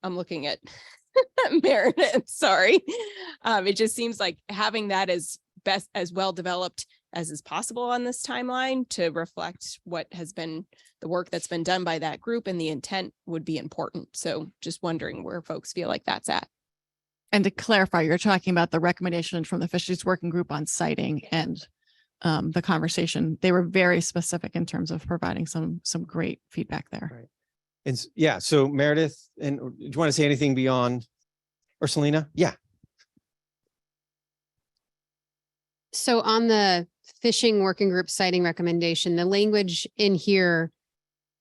[SPEAKER 11] I'm looking at Meredith, sorry. It just seems like having that as well developed as is possible on this timeline to reflect what has been the work that's been done by that group and the intent would be important. So just wondering where folks feel like that's at.
[SPEAKER 7] And to clarify, you're talking about the recommendation from the fisheries working group on siting and the conversation. They were very specific in terms of providing some great feedback there.
[SPEAKER 1] Right. And yeah, so Meredith, and do you want to say anything beyond Ursulina? Yeah.
[SPEAKER 16] So on the fishing working group siting recommendation, the language in here,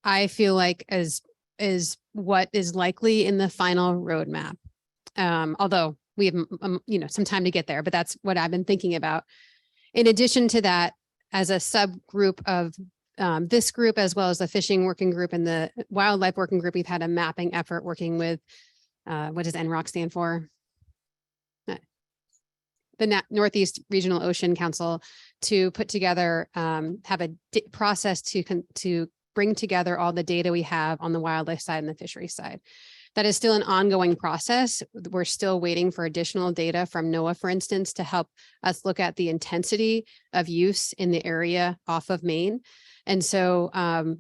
[SPEAKER 16] I feel like is what is likely in the final roadmap. Although we have, some time to get there, but that's what I've been thinking about. In addition to that, as a subgroup of this group, as well as the fishing working group and the wildlife working group, we've had a mapping effort working with, what does NROC stand for? The Northeast Regional Ocean Council, to put together, have a process to bring together all the data we have on the wildlife side and the fishery side. That is still an ongoing process. We're still waiting for additional data from NOAA, for instance, to help us look at the intensity of use in the area off of Maine. And so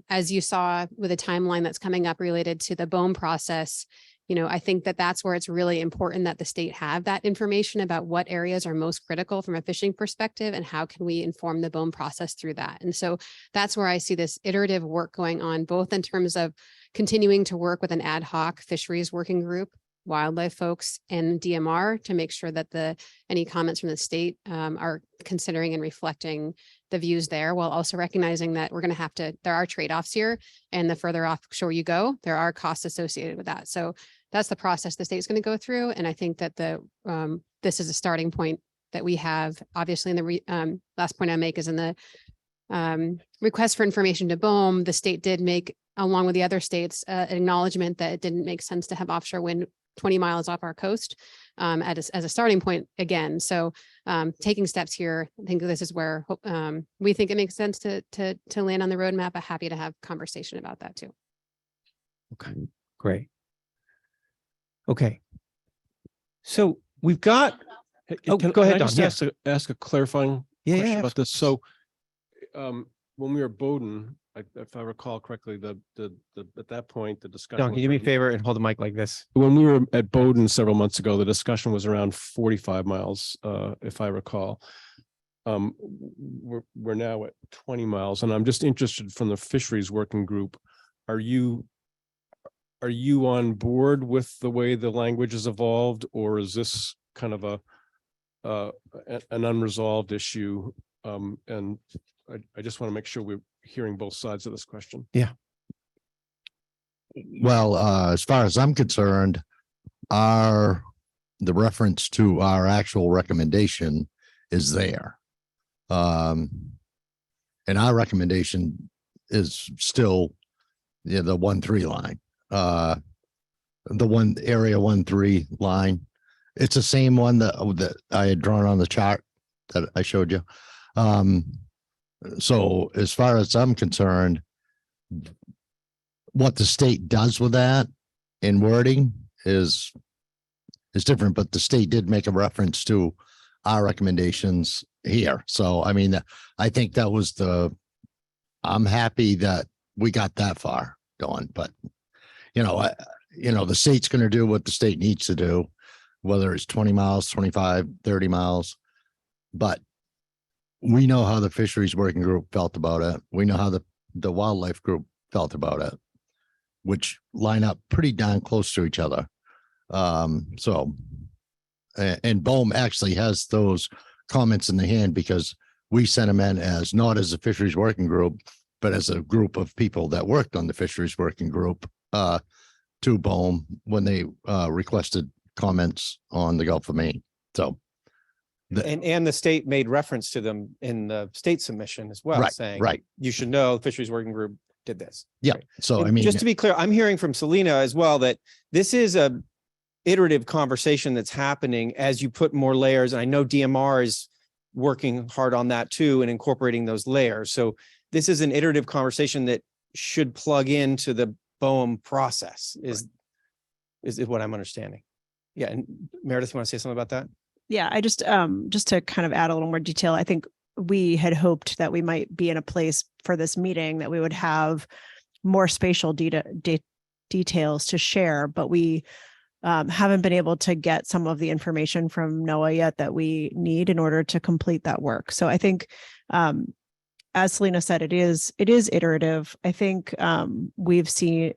[SPEAKER 16] as you saw with a timeline that's coming up related to the BOEM process, I think that that's where it's really important that the state have that information about what areas are most critical from a fishing perspective and how can we inform the BOEM process through that. And so that's where I see this iterative work going on, both in terms of continuing to work with an ad hoc fisheries working group wildlife folks and DMR to make sure that any comments from the state are considering and reflecting the views there, while also recognizing that there are trade-offs here, and the further offshore you go, there are costs associated with that. So that's the process the state's going to go through. And I think that this is a starting point that we have. Obviously, in the last point I make is in the request for information to BOEM, the state did make, along with the other states, an acknowledgement that it didn't make sense to have offshore wind 20 miles off our coast as a starting point again. So taking steps here, I think this is where we think it makes sense to land on the roadmap. I'm happy to have conversation about that too.
[SPEAKER 1] Okay, great. Okay. So we've got, go ahead,
[SPEAKER 12] Can I
[SPEAKER 1] Don.
[SPEAKER 12] just ask a clarifying question
[SPEAKER 1] Yeah.
[SPEAKER 12] about this? So when we were at Bowdoin, if I recall correctly, at that point, the discussion.
[SPEAKER 1] Don, can you do me a favor and hold the mic like this?
[SPEAKER 12] When we were at Bowdoin several months ago, the discussion was around 45 miles, if I recall. We're now at 20 miles, and I'm just interested from the fisheries working group. Are you on board with the way the language has evolved, or is this kind of an unresolved issue? And I just want to make sure we're hearing both sides of this question.
[SPEAKER 1] Yeah.
[SPEAKER 4] Well, as far as I'm concerned, the reference to our actual recommendation is there. And our recommendation is still the 1-3 line, the area 1-3 line. It's the same one that I had drawn on the chart that I showed you. So as far as I'm concerned, what the state does with that in wording is different, but the state did make a reference to our recommendations here. So, I mean, I think that was I'm happy that we got that far going, but the state's going to do what the state needs to do, whether it's 20 miles, 25, 30 miles, but we know how the fisheries working group felt about it. We know how the wildlife group felt about it, which line up pretty darn close to each other. And BOEM actually has those comments in the hand because we sent them in not as a fisheries working group, but as a group of people that worked on the fisheries working group to BOEM when they requested comments on the Gulf of Maine. So.
[SPEAKER 1] And the state made reference to them in the state submission as well, saying, you should know the fisheries working group did this.
[SPEAKER 4] Yeah. So,
[SPEAKER 1] And
[SPEAKER 4] I mean,
[SPEAKER 1] just to be clear, I'm hearing from Selena as well that this is a iterative conversation that's happening as you put more layers. And I know DMR is working hard on that too and incorporating those layers. So this is an iterative conversation that should plug into the BOEM process is what I'm understanding. Yeah. And Meredith, you want to say something about that?
[SPEAKER 17] Yeah, I just to kind of add a little more detail, I think we had hoped that we might be in a place for this meeting that we would have more spatial details to share, but we haven't been able to get some of the information from NOAA yet that we need in order to complete that work. So I think, as Selena said, it is iterative. I think we've seen,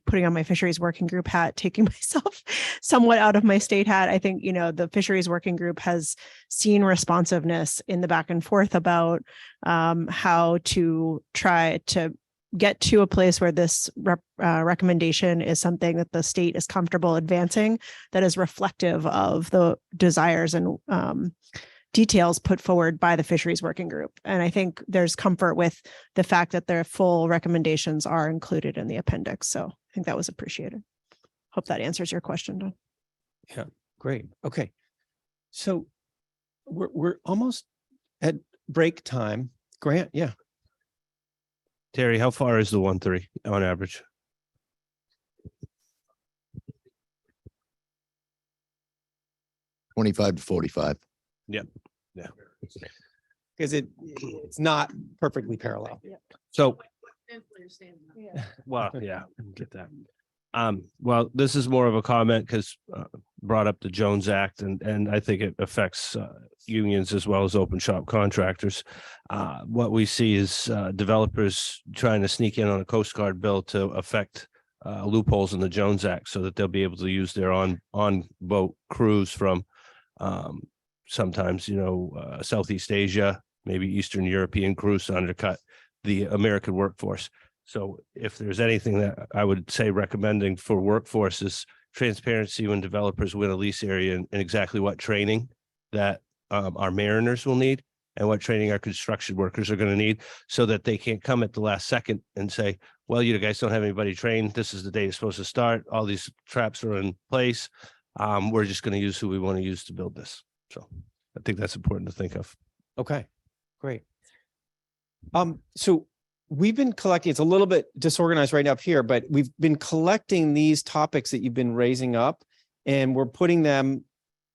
[SPEAKER 17] putting on my fisheries working group hat, taking myself somewhat out of my state hat. I think, the fisheries working group has seen responsiveness in the back and forth about how to try to get to a place where this recommendation is something that the state is comfortable advancing, that is reflective of the desires and details put forward by the fisheries working group. And I think there's comfort with the fact that their full recommendations are included in the appendix. So I think that was appreciated. Hope that answers your question, Don.
[SPEAKER 1] Yeah, great. Okay. So we're almost at break time. Grant, yeah.
[SPEAKER 14] Terry, how far is the 1-3 on average?
[SPEAKER 4] $25 to $45.
[SPEAKER 14] Yep. Yeah.
[SPEAKER 1] Because it's not perfectly parallel.
[SPEAKER 14] So, well, yeah, get that. Well, this is more of a comment because brought up the Jones Act, and I think it affects unions as well as open shop contractors. What we see is developers trying to sneak in on a Coast Guard bill to affect loopholes in the Jones Act so that they'll be able to use their on boat crews from sometimes, Southeast Asia, maybe Eastern European crews to undercut the American workforce. So if there's anything that I would say recommending for workforce is transparency when developers win a lease area and exactly what training that our mariners will need and what training our construction workers are going to need so that they can't come at the last second and say, well, you guys don't have anybody trained. This is the day it's supposed to start. All these traps are in place. We're just going to use who we want to use to build this. So I think that's important to think of.
[SPEAKER 1] Okay, great. So we've been collecting, it's a little bit disorganized right up here, but we've been collecting these topics that you've been raising up and we're putting them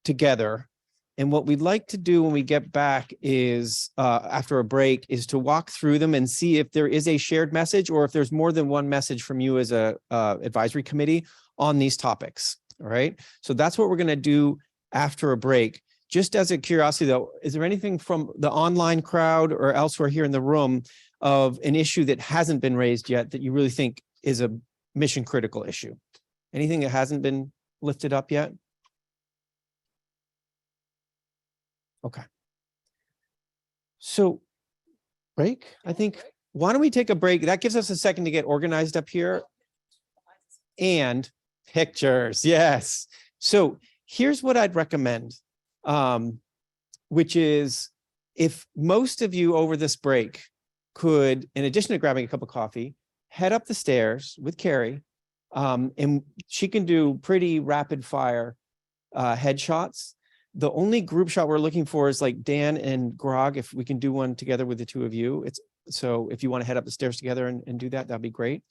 [SPEAKER 1] together. And what we'd like to do when we get back is after a break is to walk through them and see if there is a shared message or if there's more than one message from you as a advisory committee on these topics. All right. So that's what we're going to do after a break. Just as a curiosity though, is there anything from the online crowd or elsewhere here in the room of an issue that hasn't been raised yet that you really think is a mission critical issue? Anything that hasn't been lifted up yet? Okay. So break, I think, why don't we take a break? That gives us a second to get organized up here. And pictures, yes. So here's what I'd recommend, which is if most of you over this break could, in addition to grabbing a cup of coffee, head up the stairs with Carrie, and she can do pretty rapid fire headshots. The only group shot we're looking for is like Dan and Grog. If we can do one together with the two of you, so if you want to head up the stairs together and do that, that'd be great.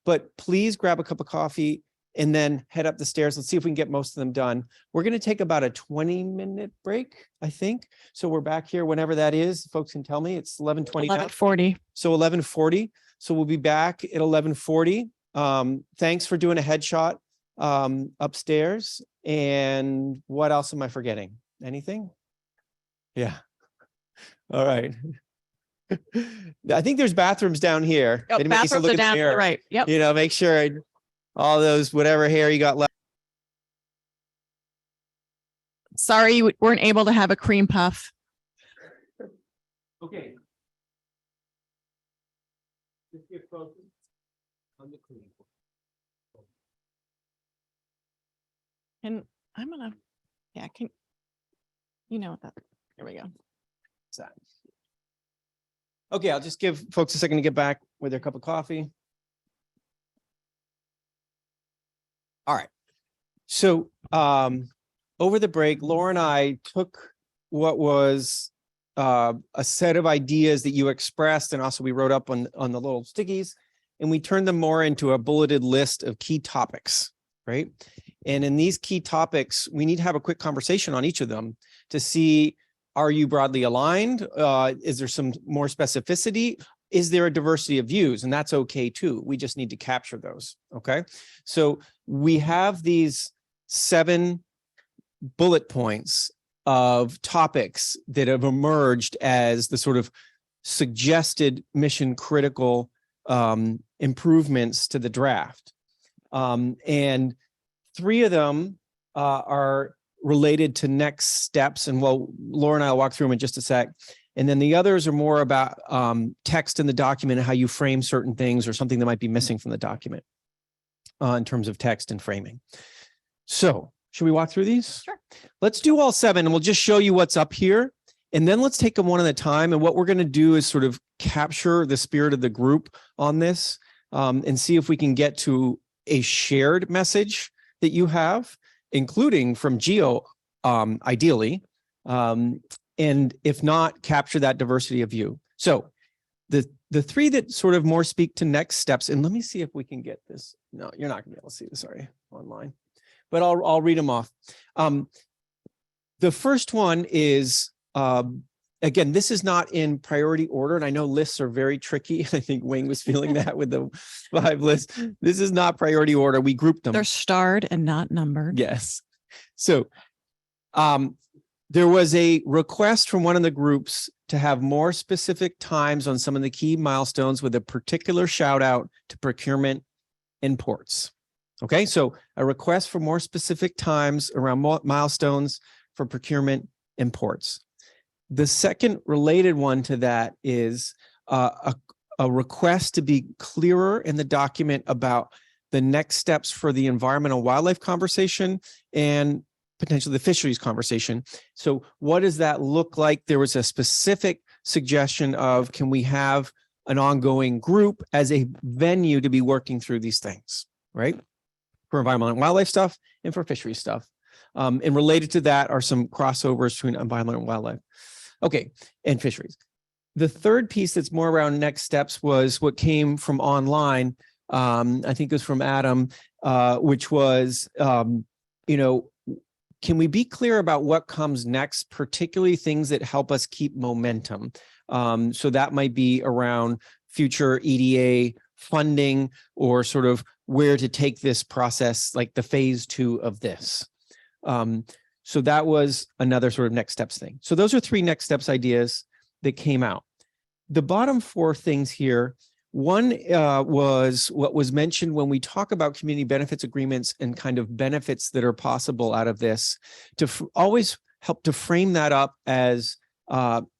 [SPEAKER 1] But please grab a cup of coffee and then head up the stairs. Let's see if we can get most of them done. We're going to take about a 20-minute break, I think. So we're back here whenever that is. Folks can tell me it's 11:20.
[SPEAKER 7] 11:40.
[SPEAKER 1] So 11:40. So we'll be back at 11:40. Thanks for doing a headshot upstairs. And what else am I forgetting? Anything? Yeah. All right. I think there's bathrooms down here.
[SPEAKER 7] Oh,
[SPEAKER 1] Anybody needs to
[SPEAKER 7] bathrooms
[SPEAKER 1] look
[SPEAKER 7] are
[SPEAKER 1] at the
[SPEAKER 7] down to the
[SPEAKER 1] mirror,
[SPEAKER 7] right. Yep.
[SPEAKER 1] make sure all those, whatever hair you got left.
[SPEAKER 7] Sorry, you weren't able to have a cream puff.
[SPEAKER 1] Okay. Just get focused on the cream.
[SPEAKER 7] And I'm gonna, what that, here we go.
[SPEAKER 1] Okay, I'll just give folks a second to get back with their cup of coffee. All right. So over the break, Laura and I took what was a set of ideas that you expressed, and also we wrote up on the little stickies, and we turned them more into a bulleted list of key topics, right? And in these key topics, we need to have a quick conversation on each of them to see, are you broadly aligned? Is there some more specificity? Is there a diversity of views? And that's okay too. We just need to capture those, okay? So we have these 7 bullet points of topics that have emerged as the sort of suggested mission critical improvements to the draft. And 3 of them are related to next steps. And Laura and I will walk through them in just a sec. And then the others are more about text in the document and how you frame certain things or something that might be missing from the document in terms of text and framing. So should we walk through these?
[SPEAKER 7] Sure.
[SPEAKER 1] Let's do all 7 and we'll just show you what's up here. And then let's take them one at a time. And what we're going to do is sort of capture the spirit of the group on this and see if we can get to a shared message that you have, including from Geo, ideally. And if not, capture that diversity of view. So the 3 that sort of more speak to next steps, and let me see if we can get this. No, you're not gonna be able to see this, sorry, online, but I'll read them off. The first one is, again, this is not in priority order, and I know lists are very tricky. I think Wayne was feeling that with the 5 lists. This is not priority order. We grouped them.
[SPEAKER 7] They're starred and not numbered.
[SPEAKER 1] Yes. So there was a request from one of the groups to have more specific times on some of the key milestones with a particular shout out to procurement imports. Okay, so a request for more specific times around milestones for procurement imports. The second related one to that is a request to be clearer in the document about the next steps for the environmental wildlife conversation and potentially the fisheries conversation. So what does that look like? There was a specific suggestion of, can we have an ongoing group as a venue to be working through these things, right? For environmental and wildlife stuff and for fisheries stuff. And related to that are some crossovers between environmental and wildlife. Okay, and fisheries. The third piece that's more around next steps was what came from online. I think it was from Adam, which was, you know, can we be clear about what comes next, particularly things that help us keep momentum? So that might be around future EDA funding or sort of where to take this process, like the phase 2 of this. So that was another sort of next steps thing. So those are 3 next steps ideas that came out. The bottom 4 things here, one was what was mentioned when we talk about community benefits agreements and kind of benefits that are possible out of this, to always help to frame that up as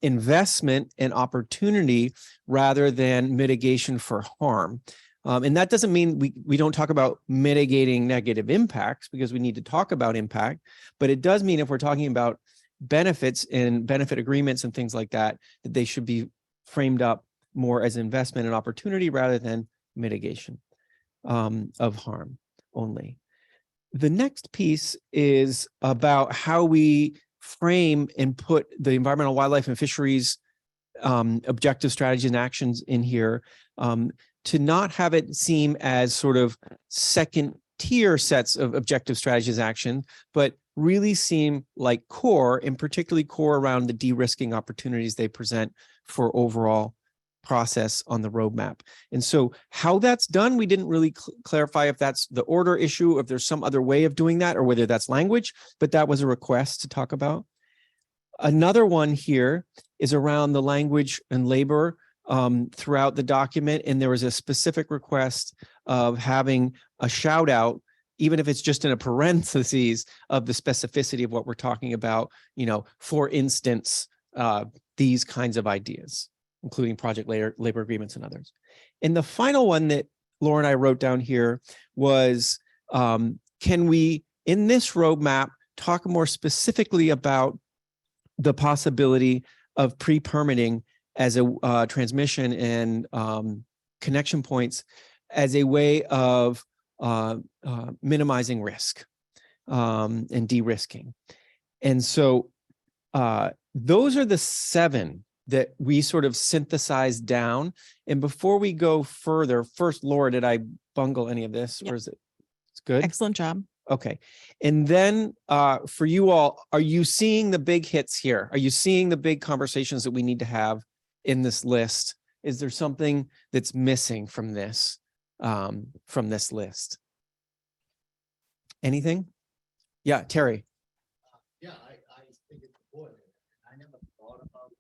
[SPEAKER 1] investment and opportunity rather than mitigation for harm. And that doesn't mean we don't talk about mitigating negative impacts, because we need to talk about impact, but it does mean if we're talking about benefits and benefit agreements and things like that, that they should be framed up more as investment and opportunity rather than mitigation of harm only. The next piece is about how we frame and put the environmental, wildlife, and fisheries objective strategies and actions in here, to not have it seem as sort of second tier sets of objective strategies action, but really seem like core, and particularly core around the de-risking opportunities they present for overall process on the roadmap. And so how that's done, we didn't really clarify if that's the order issue, if there's some other way of doing that, or whether that's language, but that was a request to talk about. Another one here is around the language and labor throughout the document. And there was a specific request of having a shout out, even if it's just in a parentheses, of the specificity of what we're talking about, you know, for instance, these kinds of ideas, including project labor agreements and others. And the final one that Laura and I wrote down here was, can we, in this roadmap, talk more specifically about the possibility of pre-permitting as a transmission and connection points as a way of minimizing risk and de-risking. And so those are the 7 that we sort of synthesized down. And before we go further, first, Laura, did I bungle any of this? Yep. Or is it's good?
[SPEAKER 7] Excellent job.
[SPEAKER 1] Okay. And then for you all, are you seeing the big hits here? Are you seeing the big conversations that we need to have in this list? Is there something that's missing from this list? Anything? Yeah, Terry.
[SPEAKER 4] Yeah, I think it's important. I never thought about.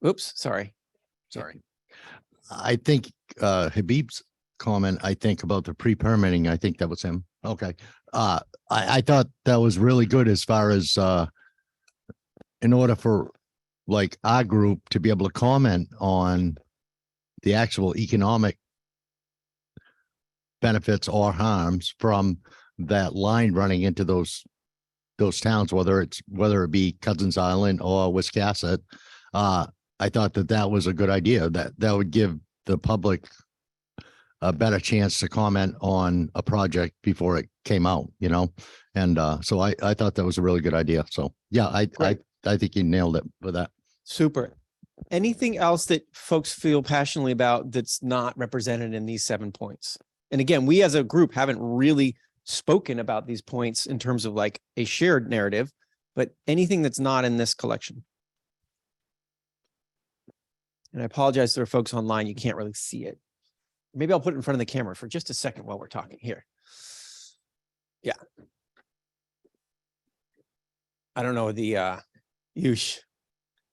[SPEAKER 1] Oops, sorry.
[SPEAKER 4] I think Habib's comment, I think about the pre-permitting, I think that was him. Okay. I thought that was really good as far as in order for like our group to be able to comment on the actual economic benefits or harms from that line running into those towns, whether it be Cousins Island or Wiscasset. I thought that was a good idea, that would give the public a better chance to comment on a project before it came out, you know? And so I thought that was a really good idea. So yeah, I think you nailed it with that.
[SPEAKER 1] Super. Anything else that folks feel passionately about that's not represented in these 7 points? And again, we as a group haven't really spoken about these points in terms of like a shared narrative, but anything that's not in this collection. And I apologize to our folks online, you can't really see it. Maybe I'll put it in front of the camera for just a second while we're talking here. Yeah. I don't know the Yush.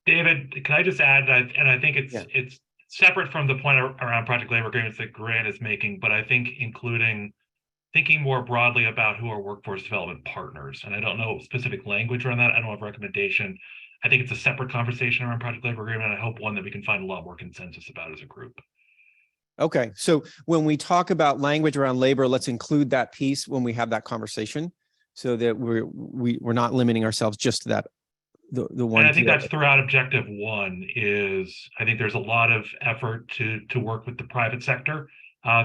[SPEAKER 15] David, can I just add that, and I think it's separate from the point around project labor agreements that Grant is making, but I think thinking more broadly about who are workforce development partners. And I don't know specific language around that. I don't have a recommendation. I think it's a separate conversation around project labor agreement. I hope one that we can find a lot more consensus about as a group.
[SPEAKER 1] Okay, so when we talk about language around labor, let's include that piece when we have that conversation, so that we're not limiting ourselves just to that. The one.
[SPEAKER 15] And I think that's throughout objective one. Is I think there's a lot of effort to work with the private sector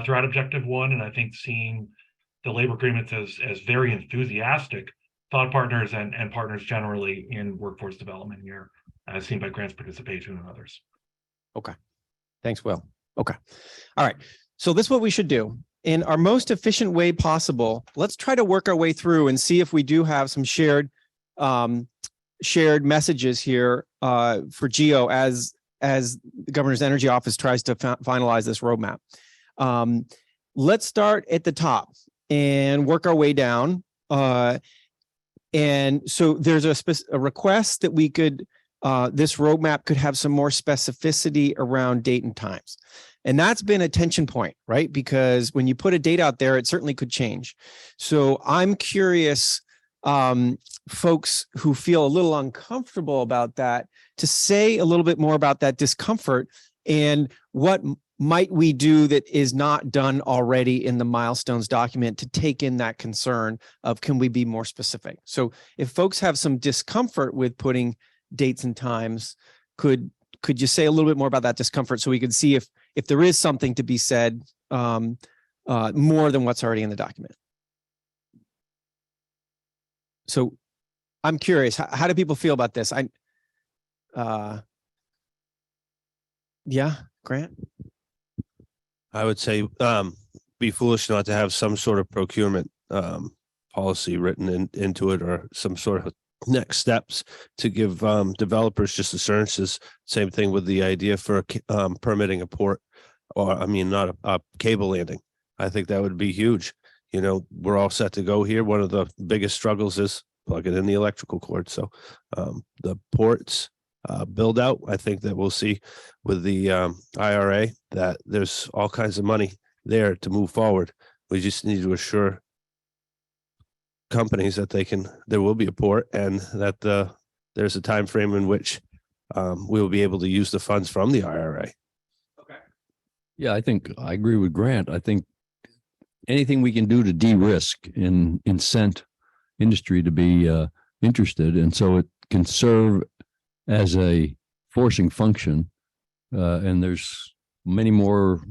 [SPEAKER 15] throughout objective one, and I think seeing the labor agreements as very enthusiastic thought partners and partners generally in workforce development here, as seen by Grant's participation and others.
[SPEAKER 1] Okay, thanks, Will. Okay. All right. So this is what we should do. In our most efficient way possible, let's try to work our way through and see if we do have some shared messages here for GEO as the Governor's Energy Office tries to finalize this roadmap. Let's start at the top and work our way down. And so there's a request that we could this roadmap could have some more specificity around date and times. And that's been a tension point, right? Because when you put a date out there, it certainly could change. So I'm curious, folks who feel a little uncomfortable about that, to say a little bit more about that discomfort and what might we do that is not done already in the milestones document to take in that concern of, can we be more specific? So if folks have some discomfort with putting dates and times, could you say a little bit more about that discomfort so we could see if there is something to be said more than what's already in the document? So I'm curious, how do people feel about this? Yeah, Grant?
[SPEAKER 14] I would say be foolish not to have some sort of procurement policy written into it, or some sort of next steps to give developers just assurances. Same thing with the idea for permitting a port, or I mean, not a cable landing. I think that would be huge. You know, we're all set to go here. One of the biggest struggles is plugging in the electrical cord. So the ports build out, I think that we'll see with the IRA that there's all kinds of money there to move forward. We just need to assure companies that there will be a port, and that there's a time frame in which we will be able to use the funds from the IRA.
[SPEAKER 1] Okay.
[SPEAKER 2] Yeah, I think I agree with Grant. I think anything we can do to de-risk and incent industry to be interested, and so it can serve as a forcing function. And there's many more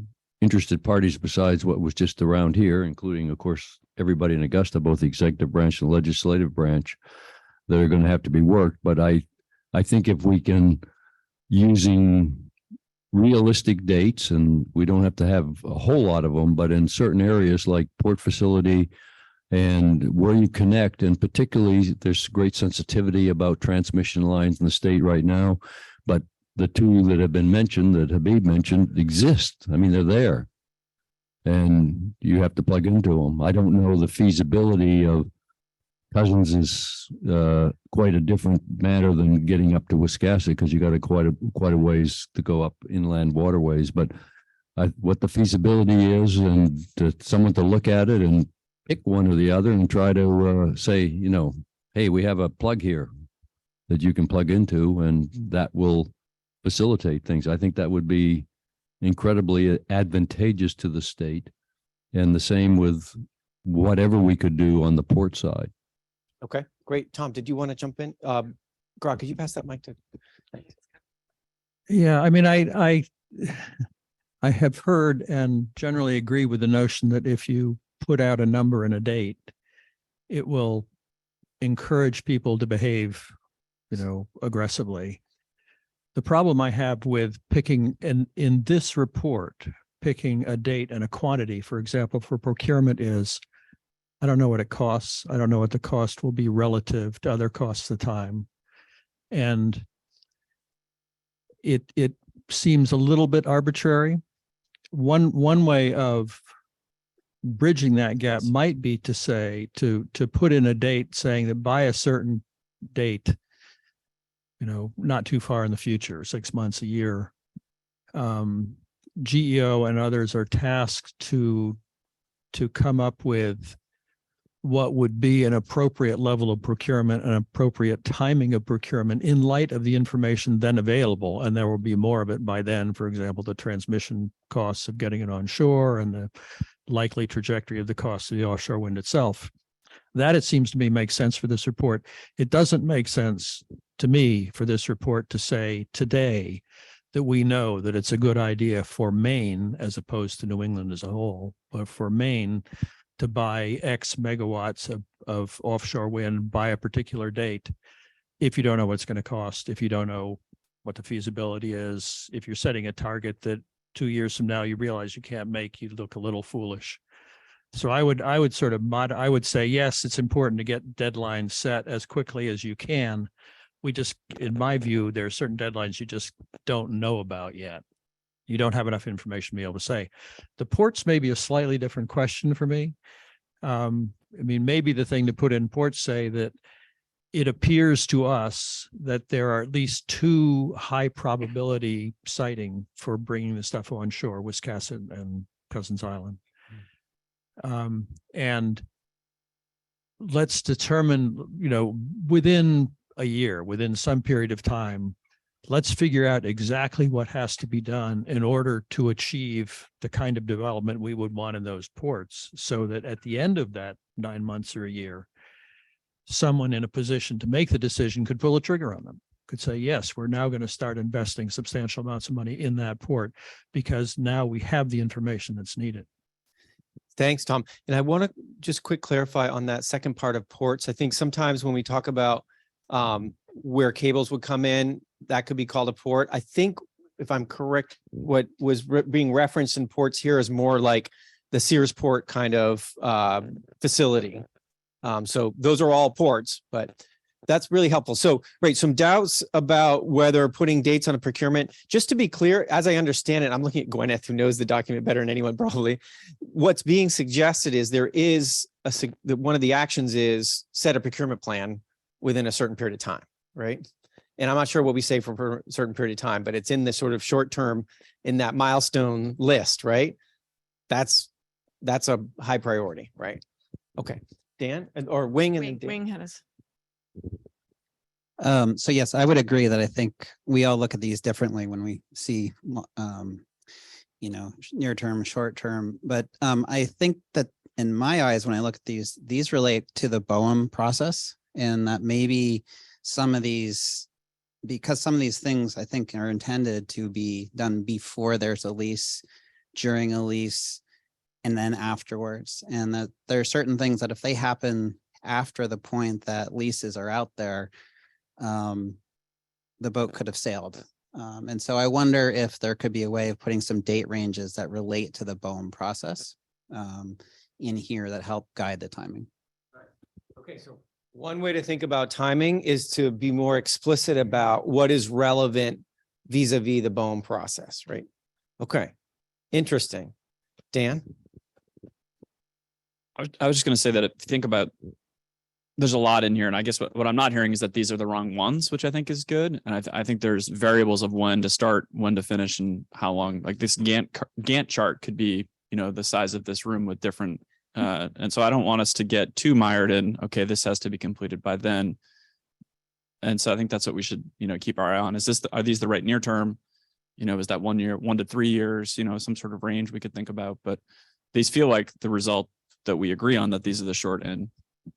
[SPEAKER 2] interested parties besides what was just around here, including, of course, everybody in Augusta, both the executive branch and the legislative branch, that are going to have to be worked. But I think if we can, using realistic dates, and we don't have to have a whole lot of them, but in certain areas like port facility and where you connect, and particularly there's great sensitivity about transmission lines in the state right now, but the two that have been mentioned, that Habib mentioned, exist. I mean, they're there, and you have to plug into them. I don't know the feasibility of Cousins is quite a different matter than getting up to Wiscasset, because you got quite a ways to go up inland waterways. But what the feasibility is, and someone to look at it and pick one or the other and try to say, you know, hey, we have a plug here that you can plug into, and that will facilitate things. I think that would be incredibly advantageous to the state, and the same with whatever we could do on the port side.
[SPEAKER 1] Okay, great. Tom, did you want to jump in? Grok, could you pass that mic to?
[SPEAKER 18] Yeah, I mean, I have heard and generally agree with the notion that if you put out a number and a date, it will encourage people to behave, you know, aggressively. The problem I have with picking in this report, picking a date and a quantity, for example, for procurement, is I don't know what it costs. I don't know what the cost will be relative to other costs of time. And it seems a little bit arbitrary. One way of bridging that gap might be to say, to put in a date saying that by a certain date, you know, not too far in the future, 6 months, a year, GEO and others are tasked to come up with what would be an appropriate level of procurement and appropriate timing of procurement in light of the information then available. And there will be more of it by then, for example, the transmission costs of getting it on shore and the likely trajectory of the cost of the offshore wind itself. That, it seems to me, makes sense for this report. It doesn't make sense to me for this report to say today that we know that it's a good idea for Maine, as opposed to New England as a whole, but for Maine to buy X megawatts of offshore wind by a particular date, if you don't know what's going to cost, if you don't know what the feasibility is, if you're setting a target that 2 years from now you realize you can't make, you look a little foolish. So I would sort of I would say, yes, it's important to get deadlines set as quickly as you can. We just, in my view, there are certain deadlines you just don't know about yet. You don't have enough information to be able to say. The ports may be a slightly different question for me. I mean, maybe the thing to put in ports say that it appears to us that there are at least 2 high probability siting for bringing the stuff on shore, Wiscasset and Cousins Island. And let's determine, within a year, within some period of time, let's figure out exactly what has to be done in order to achieve the kind of development we would want in those ports, so that at the end of that 9 months or a year, someone in a position to make the decision could pull a trigger on them, could say, yes, we're now going to start investing substantial amounts of money in that port because now we have the information that's needed.
[SPEAKER 1] Thanks, Tom. And I want to just quick clarify on that second part of ports. I think sometimes when we talk about where cables would come in, that could be called a port. I think, if I'm correct, what was being referenced in ports here is more like the Sears port kind of facility. So those are all ports, but that's really helpful. So, right, some doubts about whether putting dates on a procurement. Just to be clear, as I understand it, I'm looking at Gwyneth, who knows the document better than anyone probably. What's being suggested is there is one of the actions is set a procurement plan within a certain period of time, right? And I'm not sure what we say for a certain period of time, but it's in the sort of short term in that milestone list, right? That's a high priority, right? Okay, Dan or Wing and then Dan.
[SPEAKER 7] Wing had us.
[SPEAKER 8] So yes, I would agree that I think we all look at these differently when we see, near term, short term. But I think that in my eyes, when I look at these relate to the BOEM process, and that maybe some of these, because some of these things I think are intended to be done before there's a lease, during a lease, and then afterwards. And that there are certain things that if they happen after the point that leases are out there, the boat could have sailed. And so I wonder if there could be a way of putting some date ranges that relate to the BOEM process in here that help guide the timing.
[SPEAKER 1] Okay, so one way to think about timing is to be more explicit about what is relevant vis-a-vis the BOEM process, right? Okay, interesting. Dan?
[SPEAKER 3] I was just going to say that if you think about, there's a lot in here, and I guess what I'm not hearing is that these are the wrong ones, which I think is good. And I think there's variables of when to start, when to finish, and how long. Like this Gantt chart could be, the size of this room with different. And so I don't want us to get too mired in, okay, this has to be completed by then. And so I think that's what we should, keep our eye on. Are these the right near term? Is that 1 year, 1 to 3 years, some sort of range we could think about, but these feel like the result that we agree on, that these are the short and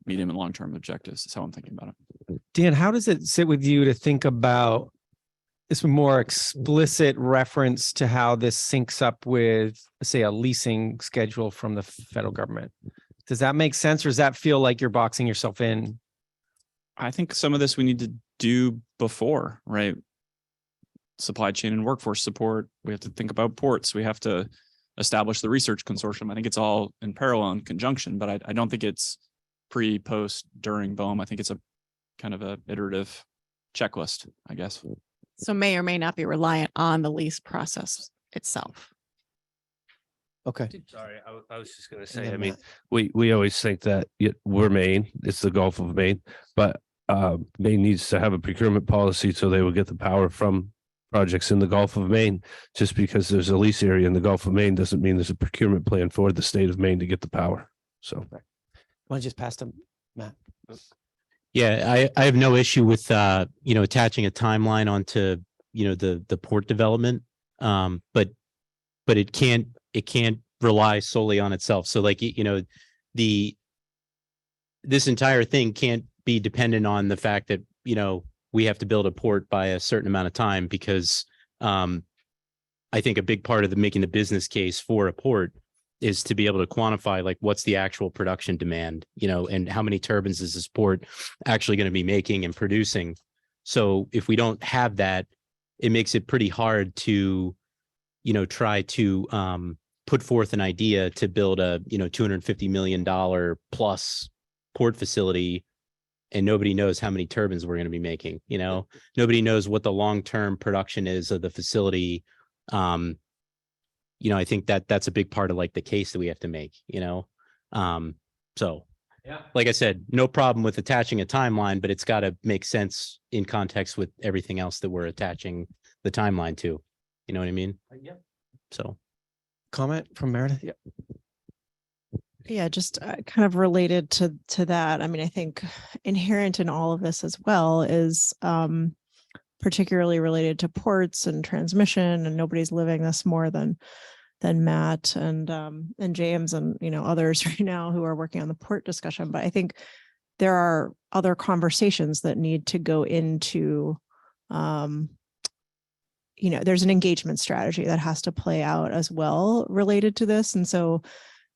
[SPEAKER 3] medium and long-term objectives. Is how I'm thinking about it.
[SPEAKER 1] Dan, how does it sit with you to think about this more explicit reference to how this syncs up with, say, a leasing schedule from the federal government? Does that make sense, or does that feel like you're boxing yourself in?
[SPEAKER 3] I think some of this we need to do before, right? Supply chain and workforce support. We have to think about ports. We have to establish the research consortium. I think it's all in parallel and conjunction, but I don't think it's pre, post, during BOEM. I think it's a kind of a iterative checklist, I guess.
[SPEAKER 7] So may or may not be reliant on the lease process itself.
[SPEAKER 1] Okay.
[SPEAKER 14] Sorry, I was just going to say, I mean, we always think that we're Maine, it's the Gulf of Maine, but Maine needs to have a procurement policy so they will get the power from projects in the Gulf of Maine. Just because there's a lease area in the Gulf of Maine doesn't mean there's a procurement plan for the state of Maine to get the power. So.
[SPEAKER 1] Want to just pass to Matt?
[SPEAKER 19] Yeah, I have no issue with attaching a timeline onto the port development. But it can't rely solely on itself. So like this entire thing can't be dependent on the fact that we have to build a port by a certain amount of time, because I think a big part of making the business case for a port is to be able to quantify like what's the actual production demand, and how many turbines is this port actually going to be making and producing. So if we don't have that, it makes it pretty hard to, try to put forth an idea to build a, $250 million plus port facility, and nobody knows how many turbines we're going to be making. Nobody knows what the long-term production is of the facility. I think that's a big part of like the case that we have to make, so yeah, like I said, no problem with attaching a timeline, but it's got to make sense in context with everything else that we're attaching the timeline to. You know what I mean?
[SPEAKER 1] Yep.
[SPEAKER 19] So
[SPEAKER 1] comment from Meredith? Yep.
[SPEAKER 17] Yeah, just kind of related to that. I mean, I think inherent in all of this as well is particularly related to ports and transmission, and nobody's living this more than Matt and James and others right now who are working on the port discussion. But I think there are other conversations that need to go into there's an engagement strategy that has to play out as well related to this. And so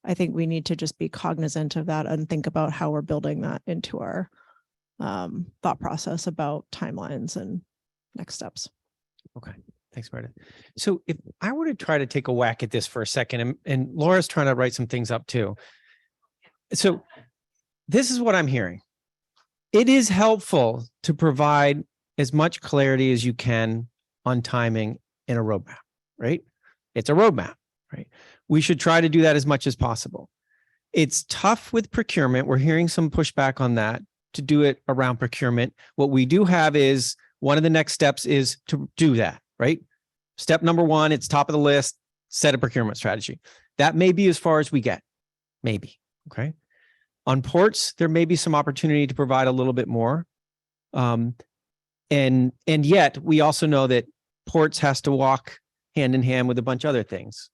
[SPEAKER 17] I think we need to just be cognizant of that and think about how we're building that into our thought process about timelines and next steps.
[SPEAKER 1] Okay. Thanks, Meredith. So if I were to try to take a whack at this for a second, and Laura's trying to write some things up too. So this is what I'm hearing. It is helpful to provide as much clarity as you can on timing in a roadmap, right? It's a roadmap, right? We should try to do that as much as possible. It's tough with procurement. We're hearing some pushback on that, to do it around procurement. What we do have is one of the next steps is to do that, right? Step number one, it's top of the list, set a procurement strategy. That may be as far as we get, maybe, okay? On ports, there may be some opportunity to provide a little bit more. And yet we also know that ports has to walk hand in hand with a bunch of other things,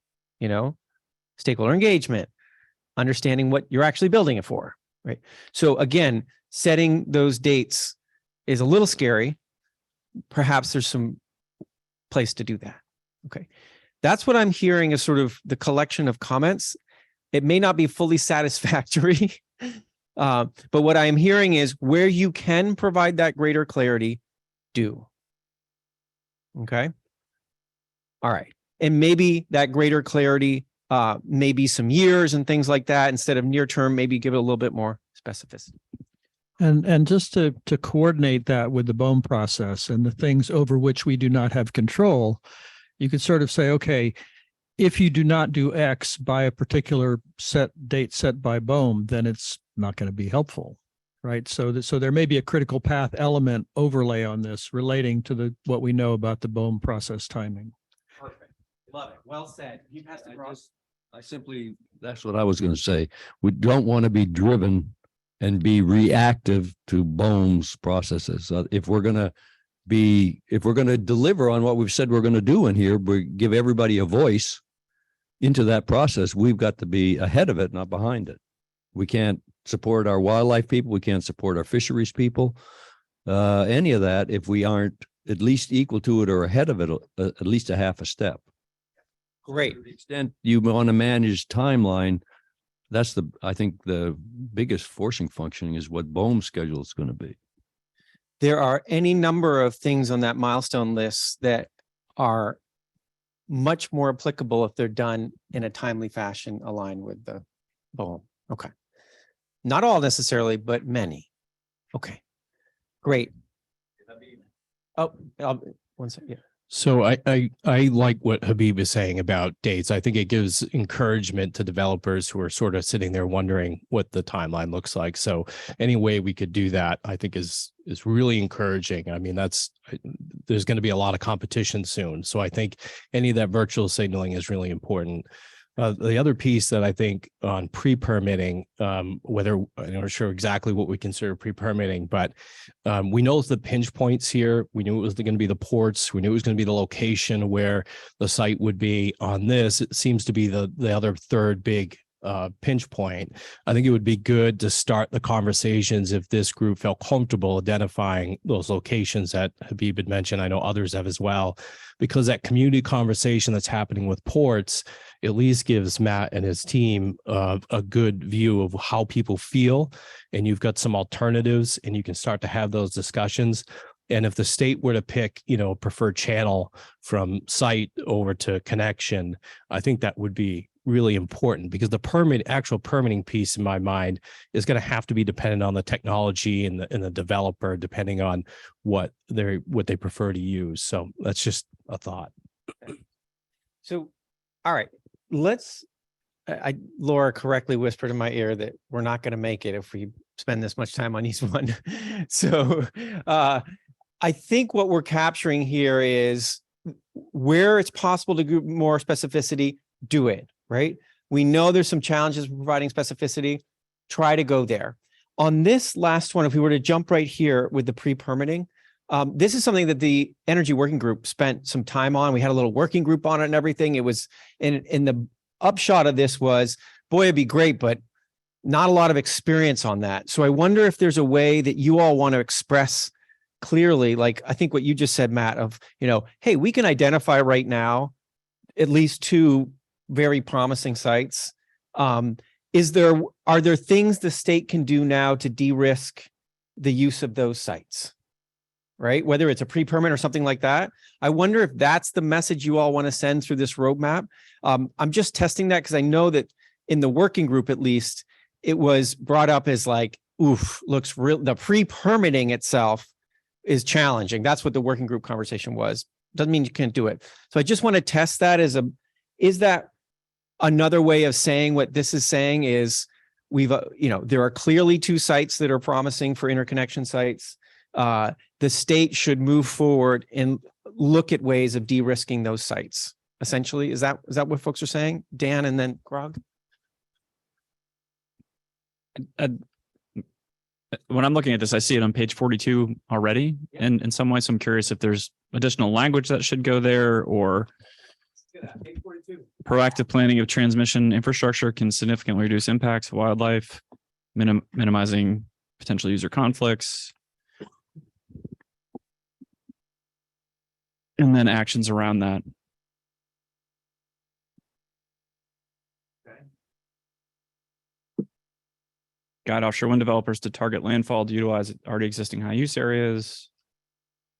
[SPEAKER 1] stakeholder engagement, understanding what you're actually building it for, right? So again, setting those dates is a little scary. Perhaps there's some place to do that. Okay. That's what I'm hearing is sort of the collection of comments. It may not be fully satisfactory, but what I'm hearing is where you can provide that greater clarity, do. Okay. All right. And maybe that greater clarity, maybe some years and things like that, instead of near term, maybe give it a little bit more specificity.
[SPEAKER 18] And just to coordinate that with the BOEM process and the things over which we do not have control, you could sort of say, okay, if you do not do X by a particular date set by BOEM, then it's not going to be helpful, right? So there may be a critical path element overlay on this relating to what we know about the BOEM process timing.
[SPEAKER 1] Perfect. Love it. Well said. You passed it, Ross.
[SPEAKER 2] That's what I was going to say. We don't want to be driven and be reactive to BOEM's processes. If we're going to deliver on what we've said we're going to do in here, we give everybody a voice into that process. We've got to be ahead of it, not behind it. We can't support our wildlife people. We can't support our fisheries people, any of that, if we aren't at least equal to it or ahead of it, at least a half a step.
[SPEAKER 1] Great.
[SPEAKER 2] To the extent you want to manage timeline, that's I think the biggest forcing function is what BOEM's schedule is going to be.
[SPEAKER 1] There are any number of things on that milestone list that are much more applicable if they're done in a timely fashion aligned with the BOEM. Okay. Not all necessarily, but many. Okay. Great. Oh, one second. Yeah.
[SPEAKER 12] So I like what Habib is saying about dates. I think it gives encouragement to developers who are sort of sitting there wondering what the timeline looks like. So any way we could do that, I think is really encouraging. I mean, there's going to be a lot of competition soon. So I think any of that virtual signaling is really important. The other piece that I think on pre-permitting, whether I'm not sure exactly what we consider pre-permitting, but we know the pinch points here. We knew it was going to be the ports. We knew it was going to be the location where the site would be on this. It seems to be the other third big pinch point. I think it would be good to start the conversations if this group felt comfortable identifying those locations that Habib had mentioned. I know others have as well, because that community conversation that's happening with ports at least gives Matt and his team a good view of how people feel, and you've got some alternatives, and you can start to have those discussions. And if the state were to pick, a preferred channel from site over to connection, I think that would be really important, because the actual permitting piece in my mind is going to have to be dependent on the technology and the developer, depending on what they prefer to use. So that's just a thought.
[SPEAKER 1] So, all right, Laura correctly whispered in my ear that we're not going to make it if we spend this much time on each one. So I think what we're capturing here is where it's possible to do more specificity, do it, right? We know there's some challenges with providing specificity. Try to go there. On this last one, if we were to jump right here with the pre-permitting, this is something that the Energy Working Group spent some time on. We had a little working group on it and everything. It was in the upshot of this was, boy, it'd be great, but not a lot of experience on that. So I wonder if there's a way that you all want to express clearly, like I think what you just said, Matt, of, hey, we can identify right now at least 2 very promising sites. Are there things the state can do now to de-risk the use of those sites? Right? Whether it's a pre-permit or something like that. I wonder if that's the message you all want to send through this roadmap. I'm just testing that because I know that in the working group, at least, it was brought up as like, oof, looks real. The pre-permitting itself is challenging. That's what the working group conversation was. Doesn't mean you can't do it. So I just want to test that is that another way of saying what this is saying is there are clearly 2 sites that are promising for interconnection sites. The state should move forward and look at ways of de-risking those sites. Essentially, is that what folks are saying? Dan and then Grog?
[SPEAKER 3] When I'm looking at this, I see it on page 42 already. And in some ways, I'm curious if there's additional language that should go there, or proactive planning of transmission infrastructure can significantly reduce impacts of wildlife, minimizing potential user conflicts. And then actions around that. Guide offshore wind developers to target landfall to utilize already existing high use areas.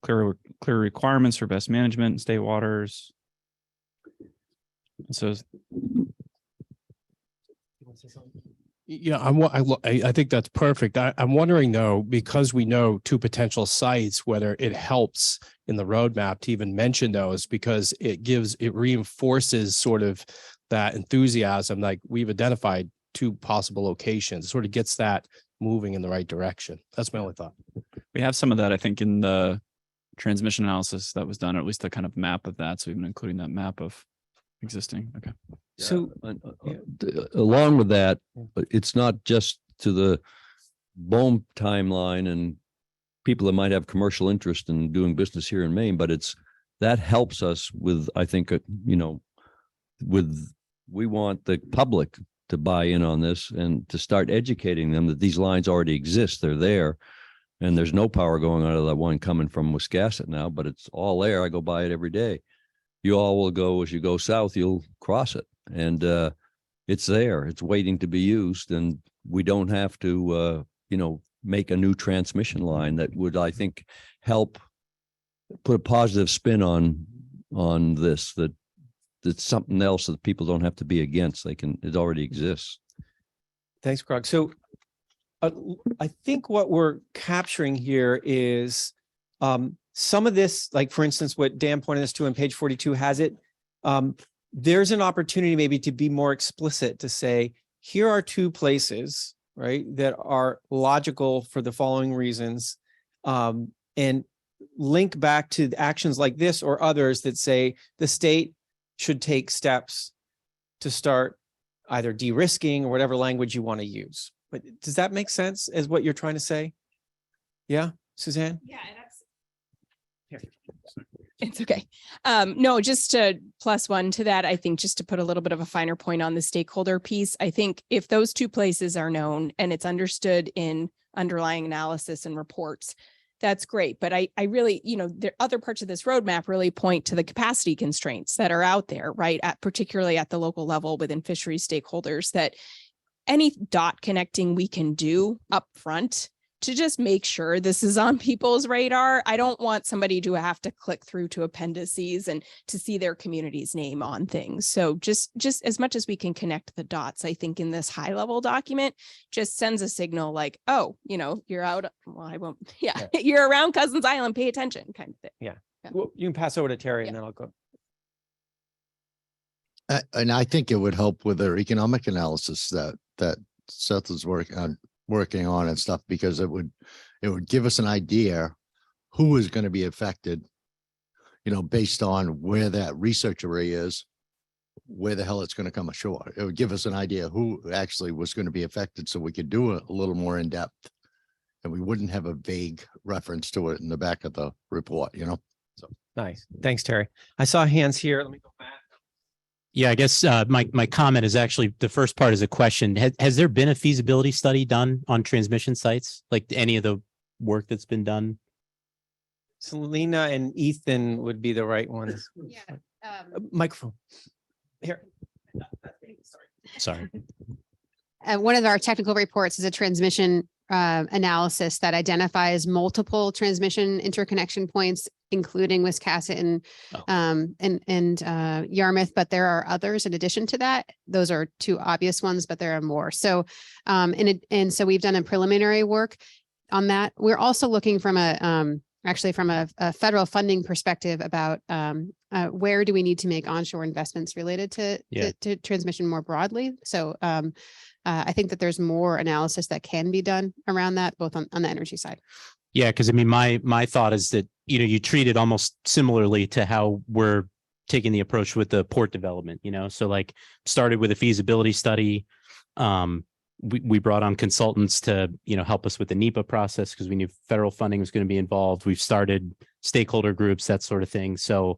[SPEAKER 3] Clear requirements for best management in state waters. So
[SPEAKER 12] yeah, I think that's perfect. I'm wondering though, because we know 2 potential sites, whether it helps in the roadmap to even mention those, because it reinforces sort of that enthusiasm. Like we've identified 2 possible locations, it sort of gets that moving in the right direction. That's my only thought.
[SPEAKER 3] we have some of that, I think, in the transmission analysis that was done, or at least the kind of map of that. So we've been including that map of existing. Okay.
[SPEAKER 2] So along with that, it's not just to the BOEM timeline and people that might have commercial interest in doing business here in Maine, but that helps us with, I think, we want the public to buy in on this and to start educating them that these lines already exist. They're there, and there's no power going out of that one coming from Wiscasset now, but it's all there. I go by it every day. You all will go, as you go south, you'll cross it, and it's there. It's waiting to be used, and we don't have to, make a new transmission line that would, I think, help put a positive spin on this, that it's something else that people don't have to be against. It already exists.
[SPEAKER 1] Thanks, Grog. So I think what we're capturing here is some of this, like for instance, what Dan pointed us to on page 42 has it. There's an opportunity maybe to be more explicit, to say, here are two places, right, that are logical for the following reasons, and link back to actions like this or others that say the state should take steps to start either de-risking or whatever language you want to use. But does that make sense as what you're trying to say? Yeah, Suzanne?
[SPEAKER 11] Yeah, it's okay. No, just to plus one to that, I think just to put a little bit of a finer point on the stakeholder piece, I think if those two places are known and it's understood in underlying analysis and reports, that's great. But I really, there other parts of this roadmap really point to the capacity constraints that are out there, right? Particularly at the local level within fisheries stakeholders, that any dot connecting we can do up front to just make sure this is on people's radar. I don't want somebody to have to click through to appendices and to see their community's name on things. So just as much as we can connect the dots, I think in this high level document just sends a signal like, oh, you're out. Well, I won't. Yeah. You're around Cousins Island. Pay attention, kind of thing.
[SPEAKER 1] Yeah. Well, you can pass over to Terry and then I'll go.
[SPEAKER 4] And I think it would help with their economic analysis that Seth is working on and stuff, because it would give us an idea who is going to be affected, based on where that research array is, where the hell it's going to come ashore. It would give us an idea who actually was going to be affected, so we could do a little more in depth, and we wouldn't have a vague reference to it in the back of the report, So
[SPEAKER 1] nice. Thanks, Terry. I saw hands here. Let me go back.
[SPEAKER 19] Yeah, I guess my comment is actually, the first part is a question. Has there been a feasibility study done on transmission sites? Like any of the work that's been done?
[SPEAKER 1] Selena and Ethan would be the right ones.
[SPEAKER 16] Yeah.
[SPEAKER 1] Microphone. Here.
[SPEAKER 19] Sorry.
[SPEAKER 16] One of our technical reports is a transmission analysis that identifies multiple transmission interconnection points, including Wiscasset and Yarmouth, but there are others in addition to that. Those are two obvious ones, but there are more. So, and so we've done a preliminary work on that. We're also looking from a federal funding perspective about where do we need to make onshore investments related to transmission more broadly. So I think that there's more analysis that can be done around that, both on the energy side.
[SPEAKER 19] Yeah, because I mean, my thought is that, you treat it almost similarly to how we're taking the approach with the port development, so like started with a feasibility study. We brought on consultants to, help us with the NEPA process because we knew federal funding was going to be involved. We've started stakeholder groups, that sort of thing. So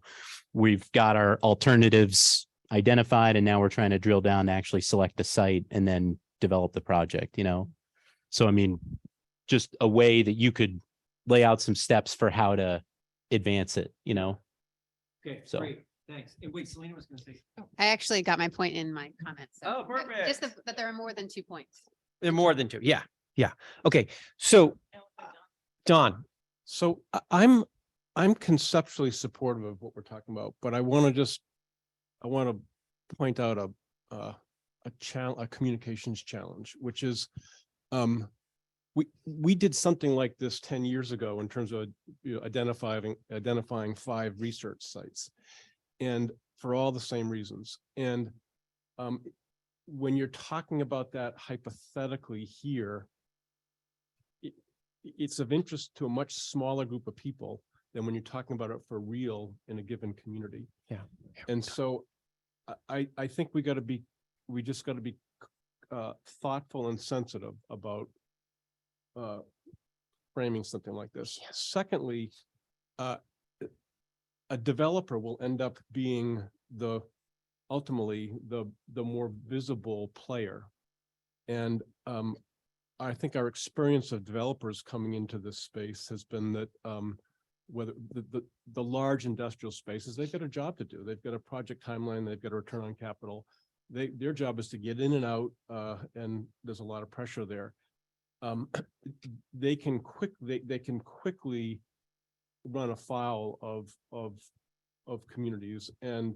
[SPEAKER 19] we've got our alternatives identified, and now we're trying to drill down to actually select the site and then develop the project, So, I mean, just a way that you could lay out some steps for how to advance it,
[SPEAKER 1] Okay,
[SPEAKER 19] So.
[SPEAKER 1] great. Thanks. And wait, Selena was going to say.
[SPEAKER 16] I actually got my point in my comments.
[SPEAKER 1] Oh, perfect.
[SPEAKER 16] Just that there are more than 2 points.
[SPEAKER 1] There are more than two. Yeah. Yeah. Okay. So, Don.
[SPEAKER 12] So I'm conceptually supportive of what we're talking about, but I want to point out a communications challenge, which is we did something like this 10 years ago in terms of identifying 5 research sites, and for all the same reasons. And when you're talking about that hypothetically here, it's of interest to a much smaller group of people than when you're talking about it for real in a given community.
[SPEAKER 1] Yeah.
[SPEAKER 12] And so I think we just got to be thoughtful and sensitive about framing something like this. Yeah. Secondly, a developer will end up being ultimately the more visible player. And I think our experience of developers coming into this space has been that whether the large industrial spaces, they've got a job to do. They've got a project timeline, they've got a return on capital. Their job is to get in and out, and there's a lot of pressure there. They can quickly run afoul of communities, and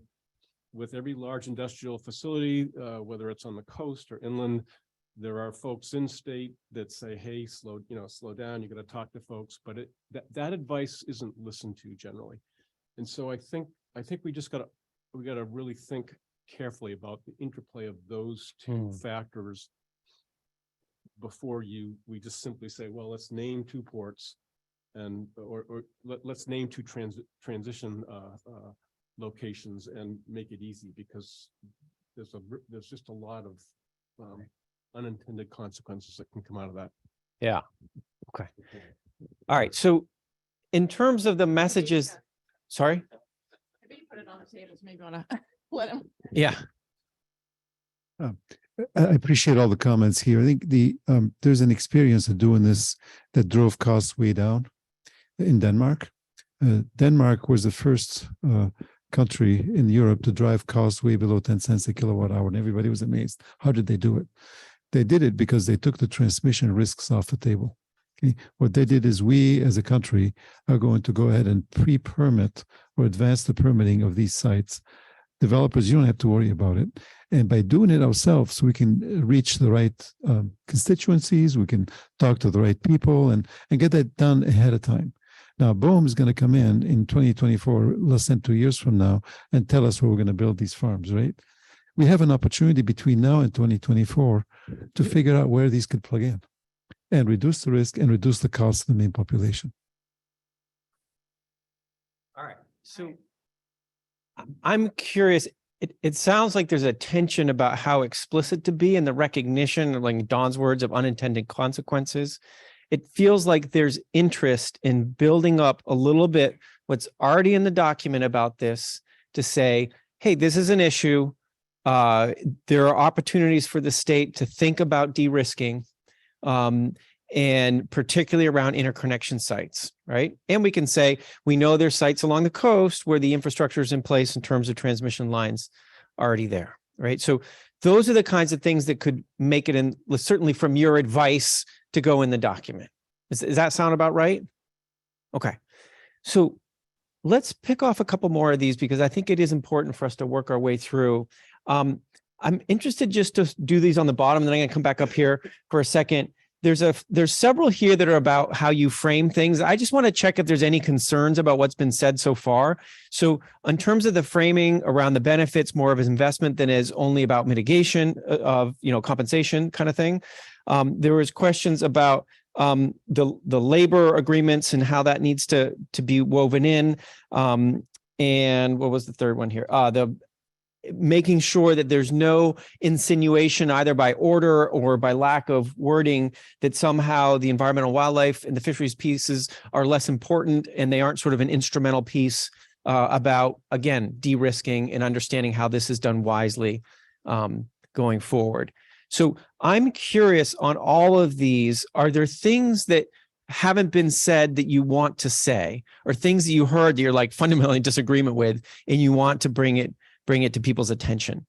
[SPEAKER 12] with every large industrial facility, whether it's on the coast or inland, There are folks in state that say, hey, slow down, you got to talk to folks, but that advice isn't listened to generally. And so I think we got to really think carefully about the interplay of those two factors before we just simply say, well, let's name two ports and or let's name two transition locations and make it easy, because there's just a lot of unintended consequences that can come out of that.
[SPEAKER 1] Yeah. Okay. All right. So in terms of the messages, sorry.
[SPEAKER 7] Put it on the table, so maybe you want to let him.
[SPEAKER 1] Yeah.
[SPEAKER 5] I appreciate all the comments here. I think there's an experience of doing this that drove costs way down in Denmark. Denmark was the first country in Europe to drive costs way below 10 cents a kilowatt hour, and everybody was amazed. How did they do it? They did it because they took the transmission risks off the table. Okay. What they did is we as a country are going to go ahead and pre-permit or advance the permitting of these sites. Developers, you don't have to worry about it. And by doing it ourselves, we can reach the right constituencies, we can talk to the right people and get that done ahead of time. Now, BOEM is going to come in 2024, less than 2 years from now, and tell us where we're going to build these farms, right? We have an opportunity between now and 2024 to figure out where these could plug in and reduce the risk and reduce the cost of the Maine population.
[SPEAKER 1] All right. So I'm curious. It sounds like there's a tension about how explicit to be in the recognition, like Don's words, of unintended consequences. It feels like there's interest in building up a little bit what's already in the document about this to say, hey, this is an issue. There are opportunities for the state to think about de-risking, and particularly around interconnection sites, right? And we can say, we know there's sites along the coast where the infrastructure is in place in terms of transmission lines already there, right? So those are the kinds of things that could make it in, certainly from your advice, to go in the document. Does that sound about right? Okay. So let's pick off a couple more of these, because I think it is important for us to work our way through. I'm interested just to do these on the bottom, and then I'm going to come back up here for a second. There's several here that are about how you frame things. I just want to check if there's any concerns about what's been said so far. So in terms of the framing around the benefits, more of an investment than is only about mitigation of, compensation kind of thing. There was questions about the labor agreements and how that needs to be woven in. And what was the third one here? Making sure that there's no insinuation either by order or by lack of wording that somehow the environmental, wildlife, and the fisheries pieces are less important and they aren't sort of an instrumental piece about, again, de-risking and understanding how this is done wisely going forward. So I'm curious on all of these, are there things that haven't been said that you want to say, or things that you heard that you're like fundamentally in disagreement with and you want to bring it to people's attention?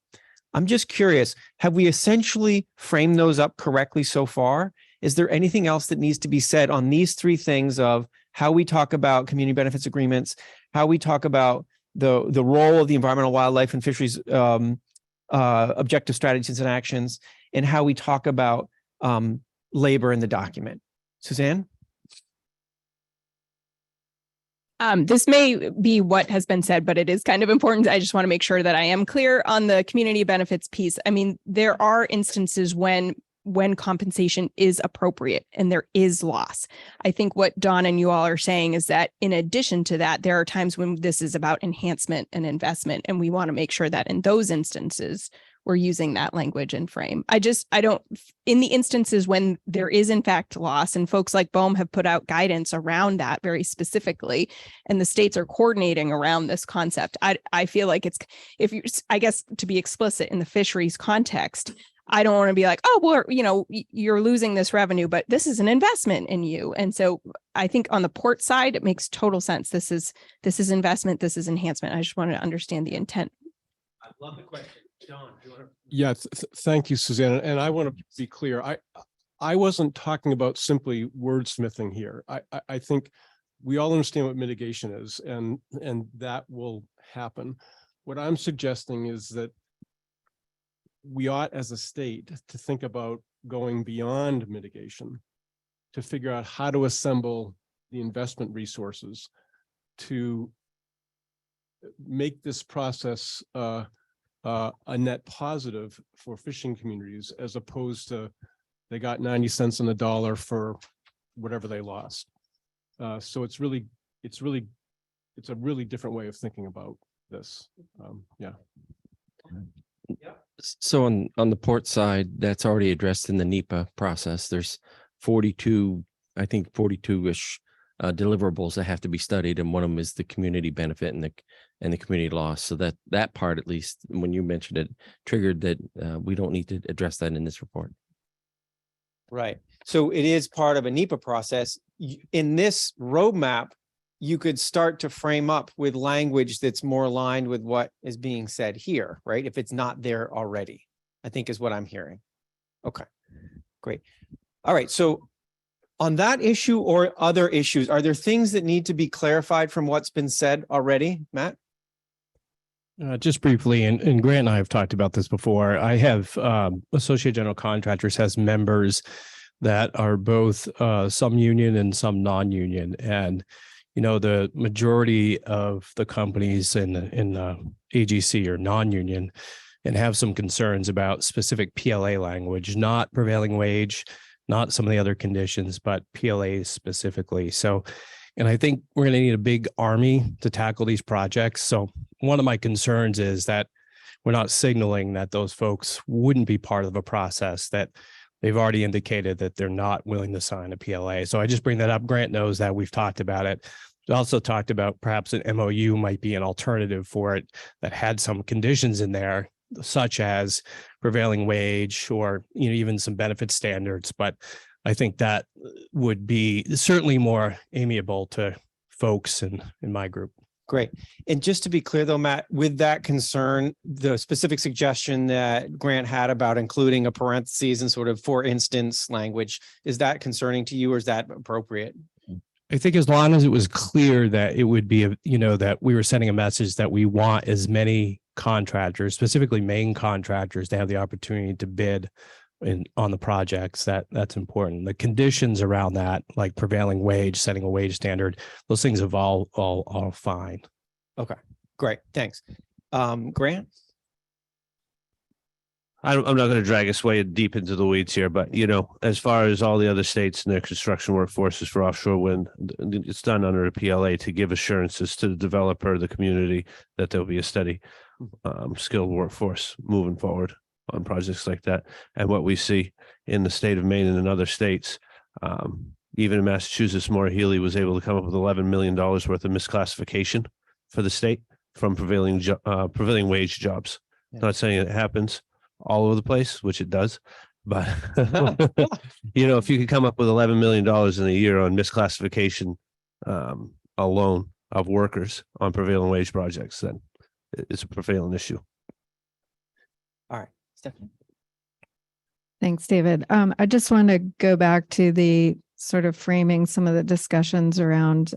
[SPEAKER 1] I'm just curious, have we essentially framed those up correctly so far? Is there anything else that needs to be said on these three things of how we talk about community benefits agreements, how we talk about the role of the environmental, wildlife, and fisheries objective strategies and actions, and how we talk about labor in the document? Suzanne?
[SPEAKER 11] This may be what has been said, but it is kind of important. I just want to make sure that I am clear on the community benefits piece. I mean, there are instances when compensation is appropriate and there is loss. I think what Don and you all are saying is that in addition to that, there are times when this is about enhancement and investment, and we want to make sure that in those instances, we're using that language and frame. I don't, in the instances when there is in fact loss, and folks like BOEM have put out guidance around that very specifically, and the states are coordinating around this concept. I feel like I guess to be explicit in the fisheries context, I don't want to be like, oh, well, you're losing this revenue, but this is an investment in you. And so I think on the port side, it makes total sense. This is investment. This is enhancement. I just wanted to understand the intent.
[SPEAKER 1] I love the question. Don, do you want to?
[SPEAKER 12] Yeah, thank you, Suzanne. And I want to be clear. I wasn't talking about simply wordsmithing here. I think we all understand what mitigation is, and that will happen. What I'm suggesting is that we ought, as a state, to think about going beyond mitigation to figure out how to assemble the investment resources to make this process a net positive for fishing communities, as opposed to they got 90 cents on the dollar for whatever they lost. So it's a really different way of thinking about this. Yeah.
[SPEAKER 1] So on the port side, that's already addressed in the NEPA process. There's 42, I think 42-ish deliverables that have to be studied, and one of them is the community benefit and the community loss. So that part, at least when you mentioned it, triggered that we don't need to address that in this report.
[SPEAKER 20] Right. So it is part of a NEPA process. In this roadmap, you could start to frame up with language that's more aligned with what is being said here, right? If it's not there already, I think is what I'm hearing. Okay, great. All right. So on that issue or other issues, are there things that need to be clarified from what's been said already, Matt?
[SPEAKER 12] Just briefly, and Grant and I have talked about this before. I have Associate General Contractors has members that are both some union and some non-union, and the majority of the companies in AGC are non-union and have some concerns about specific PLA language, not prevailing wage, not some of the other conditions, but PLA specifically. So, and I think we're going to need a big army to tackle these projects. So one of my concerns is that we're not signaling that those folks wouldn't be part of a process, that they've already indicated that they're not willing to sign a PLA. So I just bring that up. Grant knows that we've talked about it. We also talked about perhaps an MOU might be an alternative for it that had some conditions in there, such as prevailing wage or even some benefit standards. But I think that would be certainly more amiable to folks in my group.
[SPEAKER 20] Great. And just to be clear though, Matt, with that concern, the specific suggestion that Grant had about including a parentheses and sort of for instance language, is that concerning to you or is that appropriate?
[SPEAKER 12] I think as long as it was clear that it would be, that we were sending a message that we want as many contractors, specifically Maine contractors, to have the opportunity to bid on the projects, that's important. The conditions around that, like prevailing wage, setting a wage standard, those things have all fine.
[SPEAKER 20] Okay, great. Thanks. Grant?
[SPEAKER 14] I'm not going to drag us way deep into the weeds here, but as far as all the other states and their construction workforces for offshore wind, it's done under a PLA to give assurances to the developer, the community, that there'll be a steady, skilled workforce moving forward on projects like that. And what we see in the state of Maine and in other states, even in Massachusetts, Maura Healey was able to come up with $11 million worth of misclassification for the state from prevailing wage jobs.
[SPEAKER 20] Yeah.
[SPEAKER 14] Not saying it happens all over the place, which it does, but if you could come up with $11 million in a year on misclassification alone of workers on prevailing wage projects, then it's a prevailing issue.
[SPEAKER 20] All right, Stephanie.
[SPEAKER 6] Thanks, David. I just want to go back to the sort of framing some of the discussions around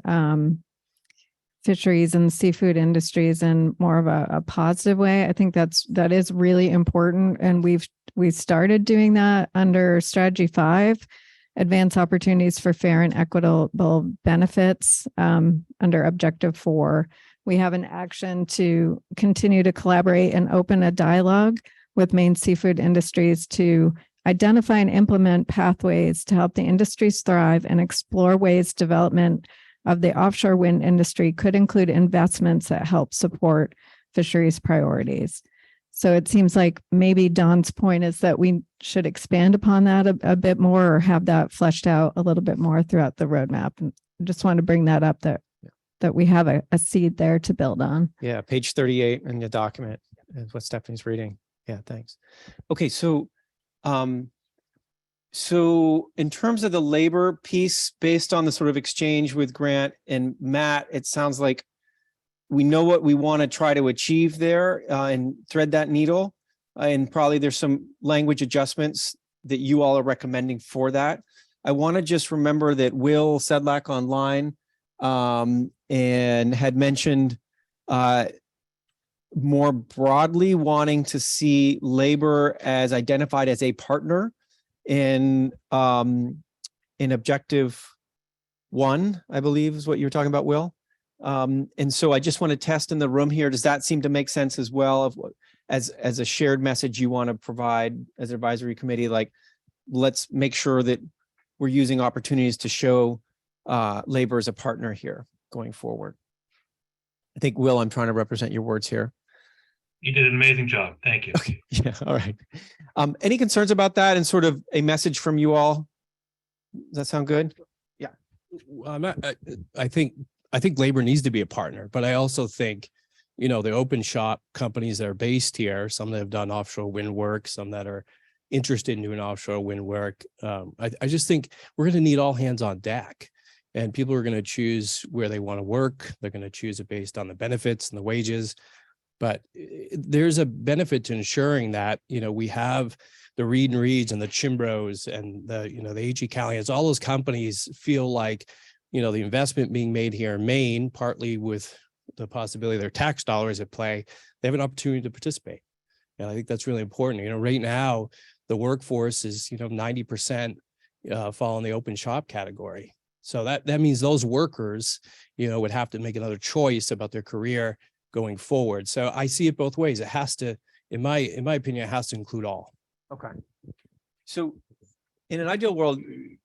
[SPEAKER 6] fisheries and seafood industries in more of a positive way. I think that is really important. And we started doing that under Strategy 5, Advance Opportunities for Fair and Equitable Benefits, under Objective 4. We have an action to continue to collaborate and open a dialogue with Maine seafood industries to identify and implement pathways to help the industries thrive and explore ways development of the offshore wind industry could include investments that help support fisheries priorities. So it seems like maybe Don's point is that we should expand upon that a bit more or have that fleshed out a little bit more throughout the roadmap. And I just want to bring that up that we have a seed there to build on.
[SPEAKER 20] Yeah, page 38 in the document is what Stephanie's reading. Yeah, thanks. Okay, so in terms of the labor piece, based on the sort of exchange with Grant and Matt, it sounds like we know what we want to try to achieve there and thread that needle. And probably there's some language adjustments that you all are recommending for that. I want to just remember that Will Sedlak online and had mentioned more broadly wanting to see labor as identified as a partner
[SPEAKER 1] in objective 1, I believe is what you were talking about, Will. And so I just want to test in the room here. Does that seem to make sense as well of what, as a shared message you want to provide as an advisory committee? Like, let's make sure that we're using opportunities to show labor as a partner here going forward. I think, Will, I'm trying to represent your words here.
[SPEAKER 15] You did an amazing job. Thank you.
[SPEAKER 1] Okay. Yeah. All right. Any concerns about that and sort of a message from you all? Does that sound good? Yeah.
[SPEAKER 12] I think labor needs to be a partner, but I also think, you know, the open shop companies that are based here, some that have done offshore wind work, some that are interested in doing offshore wind work. I just think we're going to need all hands on deck, and people are going to choose where they want to work. They're going to choose it based on the benefits and the wages. But there's a benefit to ensuring that, you know, we have the Reed and Reeds and the Chimbros and the, you know, the AG Callians, all those companies feel like, you know, the investment being made here in Maine, partly with the possibility of their tax dollars at play, they have an opportunity to participate. And I think that's really important. You know, right now, the workforce is, you know, 90% fall in the open shop category. So that means those workers, you know, would have to make another choice about their career going forward. So I see it both ways. It has to, in my opinion, it has to include all.
[SPEAKER 1] Okay. So in an ideal world,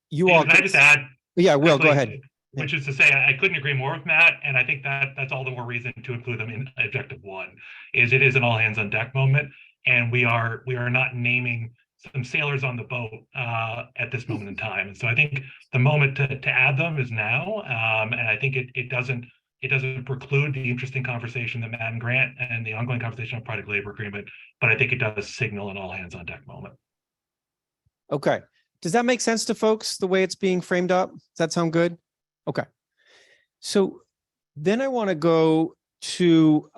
[SPEAKER 1] you
[SPEAKER 15] David,
[SPEAKER 1] all
[SPEAKER 15] can I just add?
[SPEAKER 1] Yeah, Will, go
[SPEAKER 15] quickly,
[SPEAKER 1] ahead.
[SPEAKER 15] Which is to say, I couldn't agree more with Matt, and I think that that's all the more reason to include them in objective 1. Is it is an all hands on deck moment, and we are not naming some sailors on the boat at this moment in time. And so I think the moment to add them is now, and I think it doesn't preclude the interesting conversation that Matt and Grant and the ongoing conversation on product labor agreement, but I think it does signal an all hands on deck moment.
[SPEAKER 1] Okay. Does that make sense to folks, the way it's being framed up? Does that sound good? Okay. So then I want to go to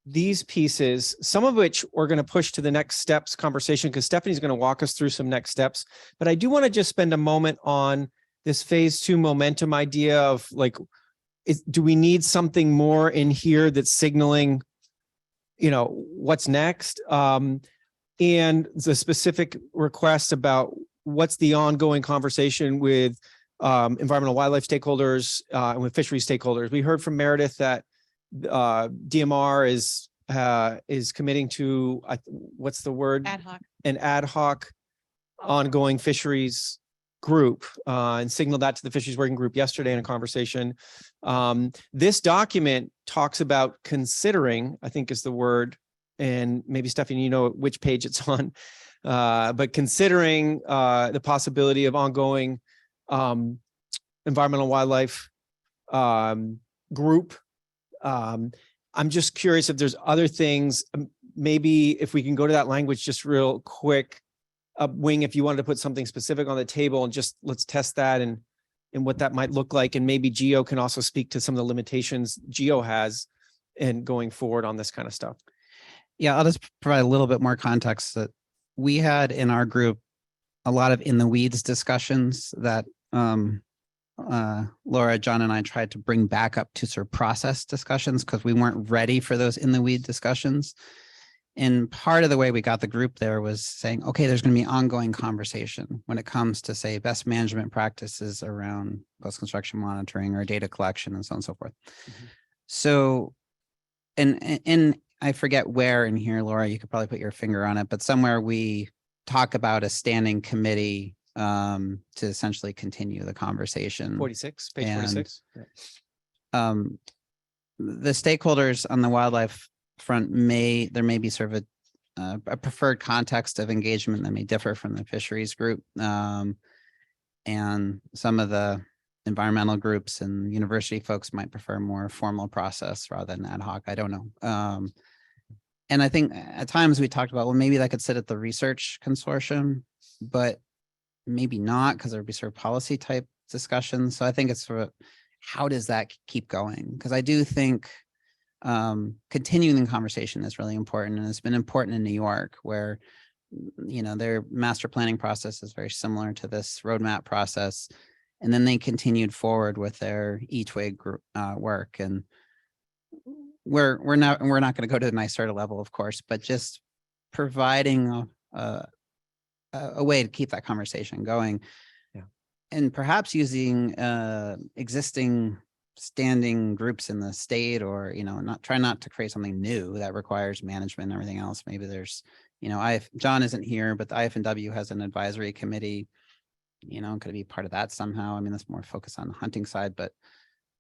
[SPEAKER 1] these pieces, some of which we're going to push to the next steps conversation, because Stephanie's going to walk us through some next steps. But I do want to just spend a moment on this phase 2 momentum idea of like, do we need something more in here that's signaling, you know, what's next? And the specific request about what's the ongoing conversation with environmental wildlife stakeholders and with fisheries stakeholders. We heard from Meredith that DMR is committing to what's the word?
[SPEAKER 7] Ad hoc.
[SPEAKER 1] An ad hoc ongoing fisheries group, and signaled that to the fisheries working group yesterday in a conversation. This document talks about considering, I think is the word, and maybe Stephanie, you know which page it's on, but considering the possibility of ongoing environmental wildlife group. I'm just curious if there's other things, maybe if we can go to that language just real quick. Wing, if you wanted to put something specific on the table and just let's test that and what that might look like. And maybe Geo can also speak to some of the limitations Geo has and going forward on this kind of stuff.
[SPEAKER 8] Yeah, I'll just provide a little bit more context that we had in our group a lot of in the weeds discussions that Laura, John, and I tried to bring back up to sort of process discussions because we weren't ready for those in the weed discussions. And part of the way we got the group there was saying, okay, there's going to be ongoing conversation when it comes to, say, best management practices around post-construction monitoring or data collection and so on and so forth. Mm-hmm. So, and I forget where in here, Laura, you could probably put your finger on it, but somewhere we talk about a standing committee to essentially continue the conversation.
[SPEAKER 1] 46, page 46.
[SPEAKER 8] The stakeholders on the wildlife front there may be sort of a preferred context of engagement that may differ from the fisheries group, and some of the environmental groups and university folks might prefer a more formal process rather than ad hoc. I don't know. And I think at times we talked about, well, maybe that could sit at the research consortium, but maybe not, because there'd be sort of policy type discussions. So I think it's sort of, how does that keep going? Because I do think continuing the conversation is really important, and it's been important in New York, where, you know, their master planning process is very similar to this roadmap process, and then they continued forward with their each way group work. And we're not going to go to the NYSERDA level, of course, but just providing a a way to keep that conversation going.
[SPEAKER 1] Yeah.
[SPEAKER 8] And perhaps using existing standing groups in the state, or, try not to create something new that requires management and everything else. Maybe there's, John isn't here, but the IFNW has an advisory committee, could it be part of that somehow? I mean, that's more focused on the hunting side, but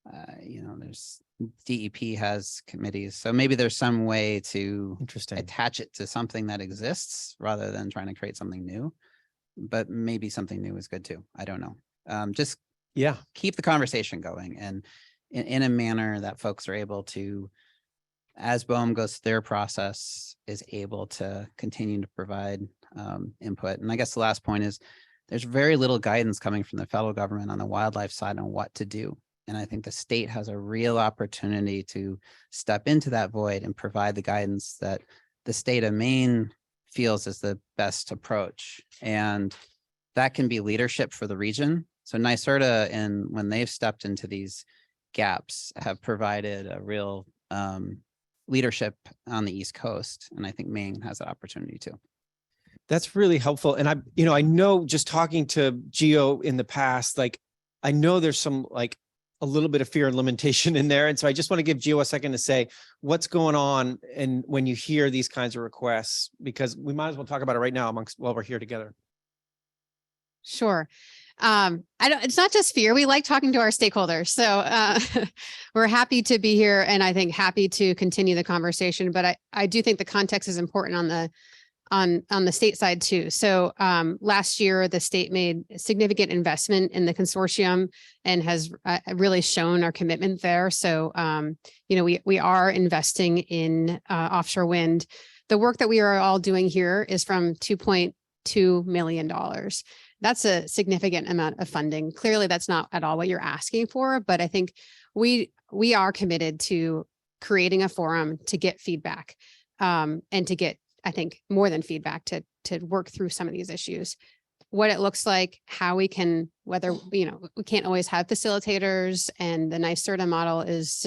[SPEAKER 8] there's DEP has committees. So maybe there's some way to attach it to something that exists rather than trying to create something new. But maybe something new is good too. I don't know. Just keep the conversation going, and in a manner that folks are able to, as BOEM goes through their process, is able to continue to provide input. And I guess the last point is there's very little guidance coming from the federal government on the wildlife side on what to do. And I think the state has a real opportunity to step into that void and provide the guidance that the state of Maine feels is the best approach. And that can be leadership for the region. So NYSERDA, and when they've stepped into these gaps, have provided a real leadership on the East Coast. And I think Maine has that opportunity too.
[SPEAKER 1] That's really helpful. And I know just talking to Geo in the past, like, I know there's some like a little bit of fear and limitation in there. And so I just want to give Geo a second to say what's going on. And when you hear these kinds of requests, because we might as well talk about it right now while we're here together.
[SPEAKER 16] Sure. It's not just fear. We like talking to our stakeholders. So we're happy to be here, and I think happy to continue the conversation. But I do think the context is important on the state side too. So last year, the state made significant investment in the consortium and has really shown our commitment there. So, we are investing in offshore wind. The work that we are all doing here is from $2.2 million. That's a significant amount of funding. Clearly, that's not at all what you're asking for, but I think we are committed to creating a forum to get feedback and to get, I think, more than feedback to work through some of these issues, what it looks like, how we can, whether, we can't always have facilitators, and the NYSERDA model is,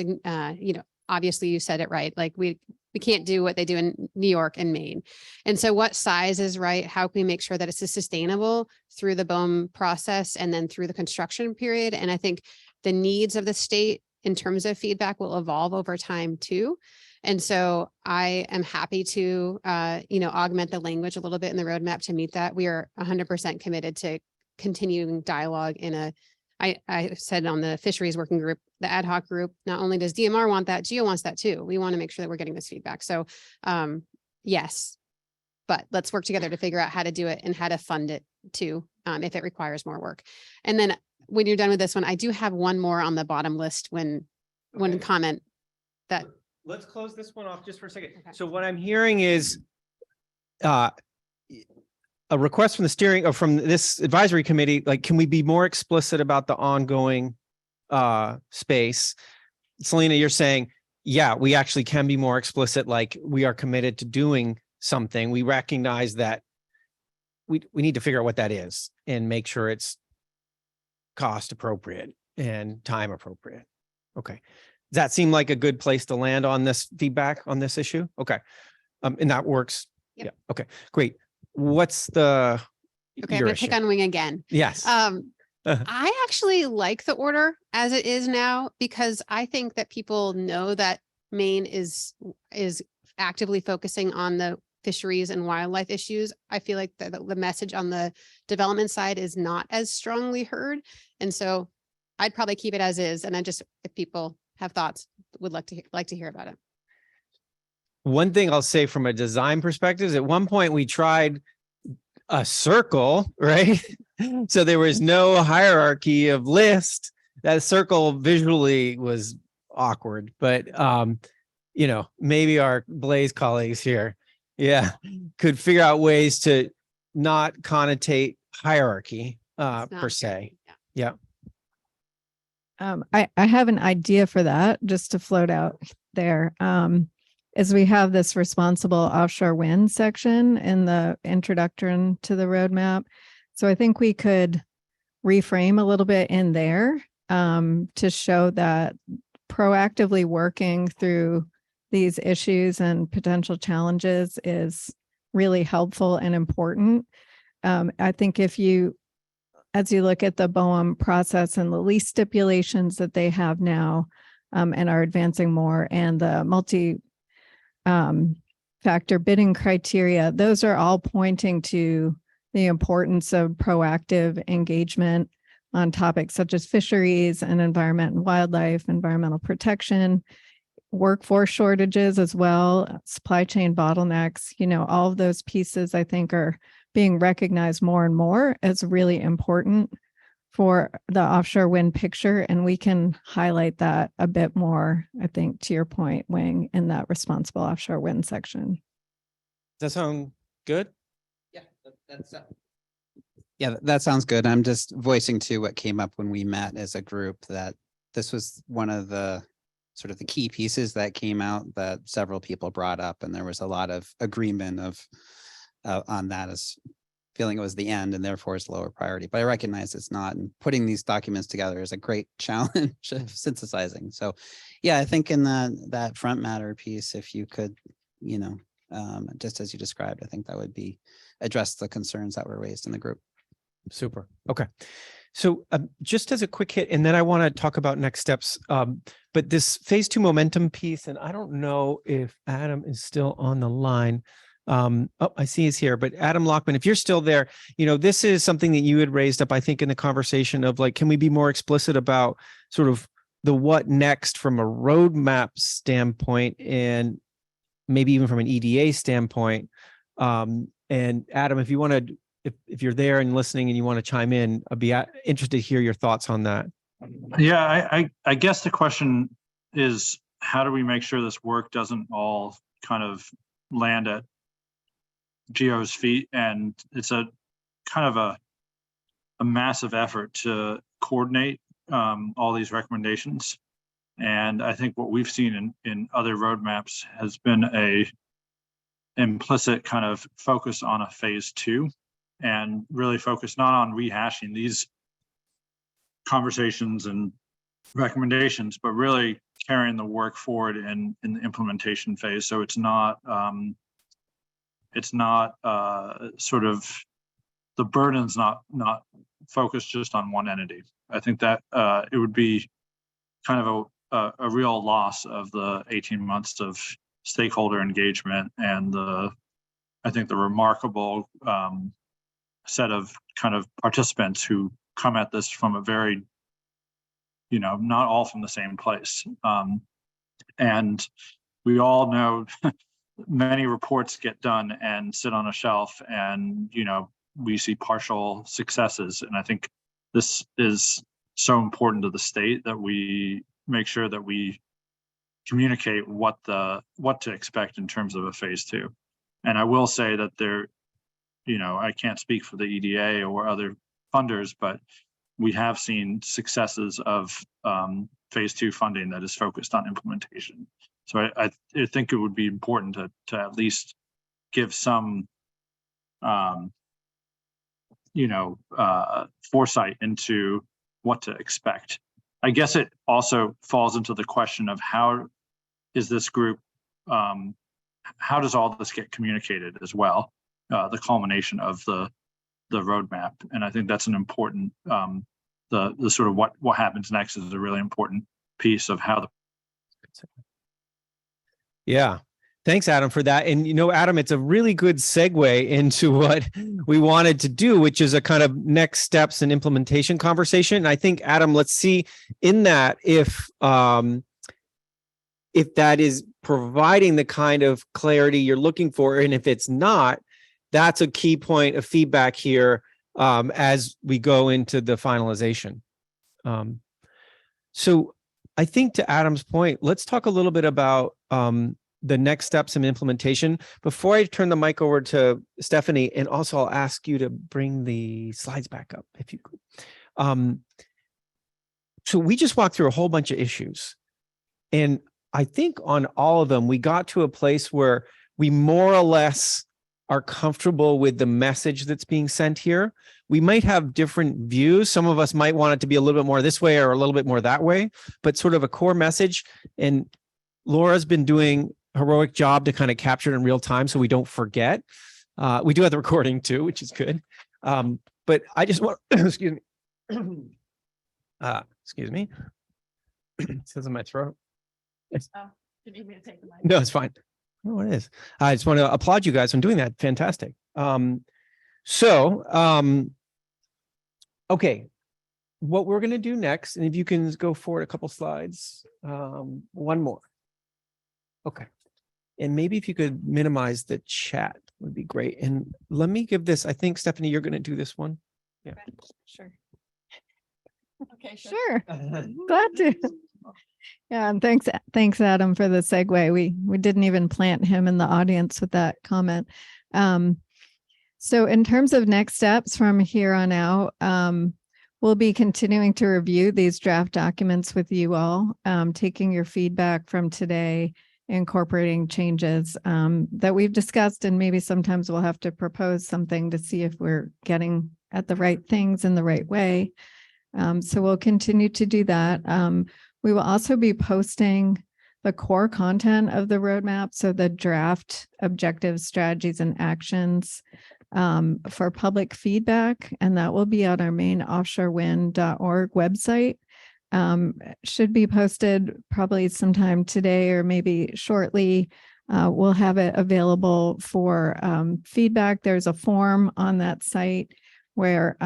[SPEAKER 16] obviously you said it right. Like we can't do what they do in New York and Maine. And so what size is right? How can we make sure that it's sustainable through the BOEM process and then through the construction period? And I think the needs of the state in terms of feedback will evolve over time too. And so I am happy to, augment the language a little bit in the roadmap to meet that. We are 100% committed to continuing dialogue I said on the fisheries working group, the ad hoc group, not only does DMR want that, GEO wants that too. We want to make sure that we're getting this feedback. So yes, but let's work together to figure out how to do it and how to fund it too, if it requires more work. And then when you're done with this one, I do have one more on the bottom list when comment that.
[SPEAKER 1] Let's close this one off just for a second. Okay. So what I'm hearing is a request from the steering or from this advisory committee, like, can we be more explicit about the ongoing space? Selena, you're saying, yeah, we actually can be more explicit. Like, we are committed to doing something. We recognize that we need to figure out what that is and make sure it's cost appropriate and time appropriate. Okay. Does that seem like a good place to land on this feedback on this issue? Okay. And that works. Yep. Yeah. Okay, great. What's the
[SPEAKER 16] I'm gonna pick on wing again.
[SPEAKER 1] Yes.
[SPEAKER 16] I actually like the order as it is now, because I think that people know that Maine is actively focusing on the fisheries and wildlife issues. I feel like the message on the development side is not as strongly heard. And so I'd probably keep it as is. And I just, if people have thoughts, would like to hear about it.
[SPEAKER 1] One thing I'll say from a design perspective is at one point we tried a circle, right? So there was no hierarchy of list. That circle visually was awkward, but maybe our Blaze colleagues here, could figure out ways to not connotate hierarchy per se. Yeah.
[SPEAKER 6] I have an idea for that just to float out there. As we have this responsible offshore wind section in the introduction to the roadmap. So I think we could reframe a little bit in there to show that proactively working through these issues and potential challenges is really helpful and important. I think as you look at the BOEM process and the lease stipulations that they have now, and are advancing more, and the factor bidding criteria, those are all pointing to the importance of proactive engagement on topics such as fisheries and environment and wildlife, environmental protection, workforce shortages as well, supply chain bottlenecks. All of those pieces I think are being recognized more and more as really important for the offshore wind picture. And we can highlight that a bit more, I think, to your point, Wing, in that responsible offshore wind section.
[SPEAKER 20] Does that sound good?
[SPEAKER 8] Yeah, that sounds good. I'm just voicing too what came up when we met as a group, that this was one of the sort of the key pieces that came out that several people brought up, and there was a lot of agreement on that as feeling it was the end and therefore it's lower priority. But I recognize it's not, and putting these documents together is a great challenge of synthesizing. So yeah, I think in that front matter piece, if you could, just as you described, I think that would be address the concerns that were raised in the group.
[SPEAKER 1] Super. Okay. So just as a quick hit, and then I want to talk about next steps. But this phase 2 momentum piece, and I don't know if Adam is still on the line. I see he's here, but Adam Lockman, if you're still there, this is something that you had raised up, I think, in the conversation of like, can we be more explicit about sort of the what next from a roadmap standpoint and maybe even from an EDA standpoint? And Adam, if you want to, if you're there and listening and you want to chime in, I'd be interested to hear your thoughts on that.
[SPEAKER 21] Yeah, I guess the question is, how do we make sure this work doesn't all kind of land at Geo's feet? And it's a kind of a massive effort to coordinate all these recommendations. And I think what we've seen in other roadmaps has been a implicit kind of focus on a phase 2, and really focus not on rehashing these conversations and recommendations, but really carrying the work forward in the implementation phase. So it's not sort of, the burden's not focused just on one entity. I think that it would be kind of a real loss of the 18 months of stakeholder engagement and I think the remarkable set of kind of participants who come at this from a very, not all from the same place. And we all know many reports get done and sit on a shelf, and, we see partial successes. And I think this is so important to the state that we make sure that we communicate what to expect in terms of a phase 2. And I will say that I can't speak for the EDA or other funders, but we have seen successes of phase 2 funding that is focused on implementation. So I think it would be important to at least give some foresight into what to expect. I guess it also falls into the question of how is this group, how does all this get communicated as well? The culmination of the roadmap. And I think that's an important, the sort of what happens next is a really important piece of how the.
[SPEAKER 1] Yeah. Thanks, Adam, for that. And, Adam, it's a really good segue into what we wanted to do, which is a kind of next steps and implementation conversation. And I think, Adam, let's see in that if that is providing the kind of clarity you're looking for. And if it's not, that's a key point of feedback here as we go into the finalization. So I think to Adam's point, let's talk a little bit about the next steps in implementation. Before I turn the mic over to Stephanie, and also I'll ask you to bring the slides back up if you could. So we just walked through a whole bunch of issues. And I think on all of them, we got to a place where we more or less are comfortable with the message that's being sent here. We might have different views. Some of us might want it to be a little bit more this way or a little bit more that way, but sort of a core message. And Laura's been doing a heroic job to kind of capture it in real time so we don't forget. We do have the recording too, which is good. But I just want, excuse me. Excuse me. It says in my throat.
[SPEAKER 7] You need me to take the mic?
[SPEAKER 1] No, it's fine. Oh, what it is. I just want to applaud you guys on doing that. Fantastic. Okay. What we're going to do next, and if you can go forward a couple slides, one more. Okay. And maybe if you could minimize the chat would be great. And let me give this, I think, Stephanie, you're going to do this one. Yeah.
[SPEAKER 6] Sure.
[SPEAKER 7] Okay,
[SPEAKER 6] Sure. Glad to. Yeah, and thanks, Adam, for the segue. We didn't even plant him in the audience with that comment. So in terms of next steps from here on out, we'll be continuing to review these draft documents with you all, taking your feedback from today, incorporating changes that we've discussed, and maybe sometimes we'll have to propose something to see if we're getting at the right things in the right way. So we'll continue to do that. We will also be posting the core content of the roadmap, so the draft objectives, strategies, and actions for public feedback, and that will be on our MaineOffshoreWind.org website. Should be posted probably sometime today or maybe shortly. We'll have it available for feedback. There's a form on that site where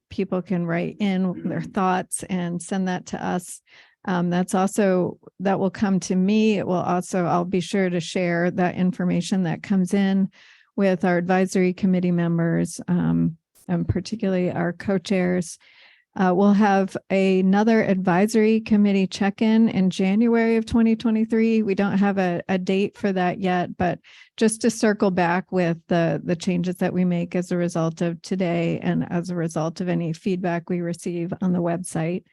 [SPEAKER 6] people can write in their thoughts and send that to us. That will come to me. I'll be sure to share that information that comes in with our advisory committee members, and particularly our co-chairs. We'll have another advisory committee check-in in January of 2023. We don't have a date for that yet, but just to circle back with the changes that we make as a result of today and as a result of any feedback we receive on the website.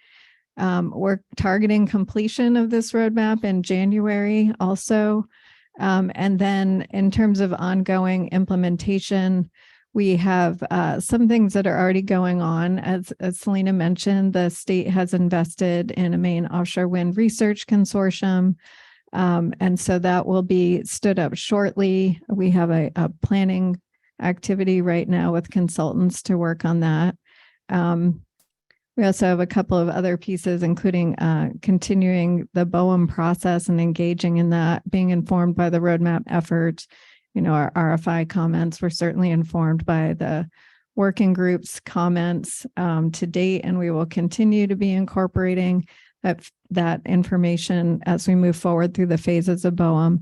[SPEAKER 6] We're targeting completion of this roadmap in January also. And then in terms of ongoing implementation, we have some things that are already going on. As Selena mentioned, the state has invested in a Maine Offshore Wind Research Consortium. And so that will be stood up shortly. We have a planning activity right now with consultants to work on that. We also have a couple of other pieces, including continuing the BOEM process and engaging in that, being informed by the roadmap effort. Our RFI comments were certainly informed by the working group's comments to date, and we will continue to be incorporating that information as we move forward through the phases of BOEM.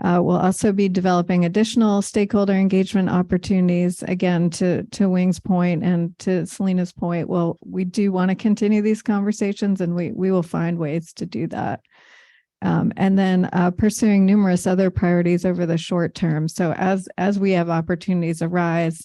[SPEAKER 6] We'll also be developing additional stakeholder engagement opportunities. Again, to Wing's point and to Selena's point, we do want to continue these conversations, and we will find ways to do that. And then pursuing numerous other priorities over the short term. So as we have opportunities arise,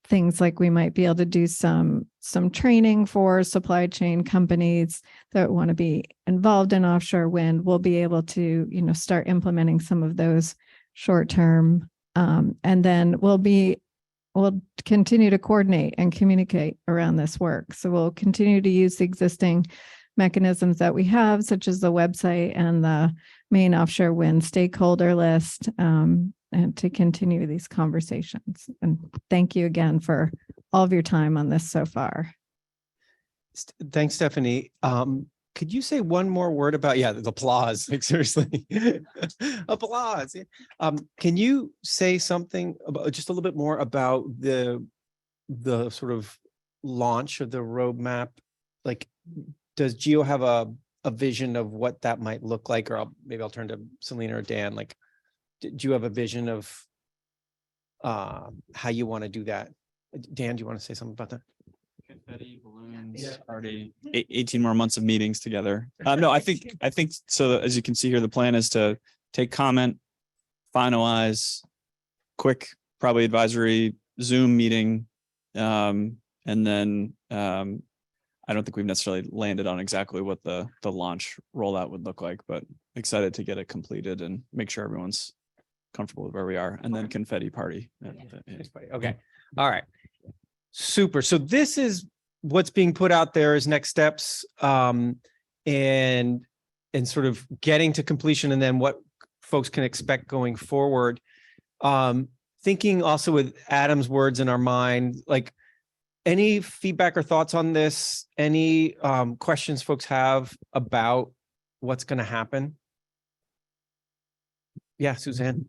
[SPEAKER 6] things like we might be able to do some training for supply chain companies that want to be involved in offshore wind. We'll be able to, start implementing some of those short term. And then we'll continue to coordinate and communicate around this work. So we'll continue to use the existing mechanisms that we have, such as the website and the Maine Offshore Wind stakeholder list, and to continue these conversations. And thank you again for all of your time on this so far.
[SPEAKER 1] Thanks, Stephanie. Could you say one more word about, the applause, like seriously, applause. Can you say something about just a little bit more about the sort of launch of the roadmap? Like, does Geo have a vision of what that might look like? Or maybe I'll turn to Selena or Dan. Like, do you have a vision of how you want to do that? Dan, do you want to say something about that?
[SPEAKER 3] Confetti, balloons, already 18 more months of meetings together. No, I think so. As you can see here, the plan is to take comment, finalize, quick, probably advisory Zoom meeting, and then I don't think we've necessarily landed on exactly what the launch rollout would look like, but excited to get it completed and make sure everyone's comfortable with where we are, and then confetti party.
[SPEAKER 1] Okay. All right. Super. So this is what's being put out there as next steps, and sort of getting to completion, and then what folks can expect going forward. thinking also with Adam's words in our mind, like any feedback or thoughts on this? Any questions folks have about what's going to happen? Yeah, Suzanne,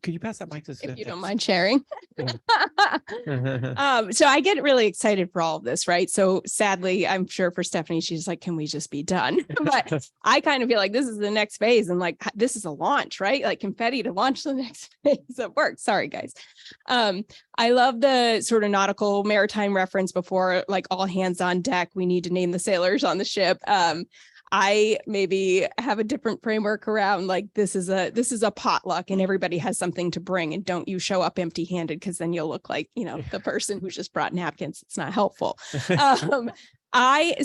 [SPEAKER 1] could you pass that mic to Suzanne?
[SPEAKER 11] If you don't mind sharing.
[SPEAKER 1] Yeah.
[SPEAKER 11] So I get really excited for all of this, right? So sadly, I'm sure for Stephanie, she's like, can we just be done? But I kind of feel like this is the next phase and like, this is a launch, right? Like confetti to launch the next phase of work. Sorry, guys. I love the sort of nautical maritime reference before, like all hands on deck. We need to name the sailors on the ship. I maybe have a different framework around like this is a potluck and everybody has something to bring, and don't you show up empty handed, because then you'll look like, you know, the person who just brought napkins. It's not helpful. I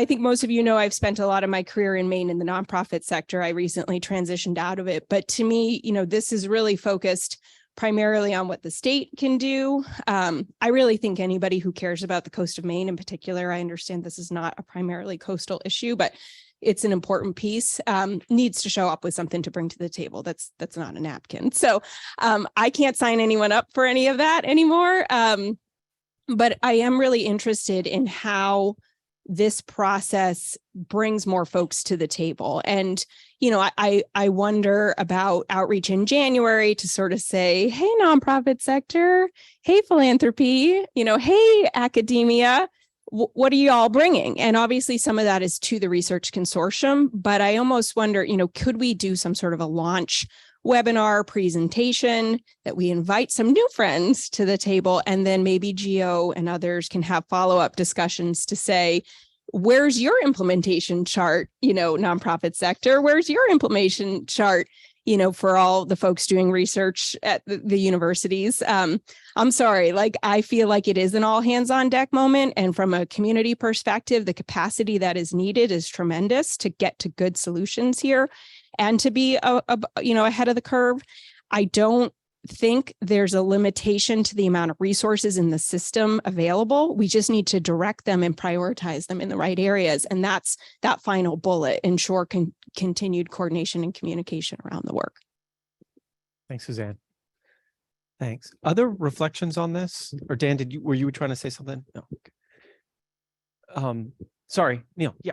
[SPEAKER 11] think most of you know I've spent a lot of my career in Maine in the nonprofit sector. I recently transitioned out of it, but to me, you know, this is really focused primarily on what the state can do. I really think anybody who cares about the coast of Maine in particular, I understand this is not a primarily coastal issue, but it's an important piece, needs to show up with something to bring to the table. That's not a napkin. So I can't sign anyone up for any of that anymore. But I am really interested in how this process brings more folks to the table. And, you know, I wonder about outreach in January to sort of say, hey, nonprofit sector, hey, philanthropy, you know, hey, academia, what are you all bringing? And obviously some of that is to the research consortium, but I almost wonder, you know, could we do some sort of a launch webinar presentation that we invite some new friends to the table, and then maybe Geo and others can have follow-up discussions to say, where's your implementation chart, you know, nonprofit sector, where's your implementation chart, you know, for all the folks doing research at the universities. I'm sorry, like, I feel like it is an all hands on deck moment. And from a community perspective, the capacity that is needed is tremendous to get to good solutions here and to be, you know, ahead of the curve. I don't think there's a limitation to the amount of resources in the system available. We just need to direct them and prioritize them in the right areas. And that's that final bullet, ensure continued coordination and communication around the work.
[SPEAKER 1] Thanks, Suzanne. Thanks. Other reflections on this? Or Dan, were you trying to say something? No. Sorry, Neil. Yeah.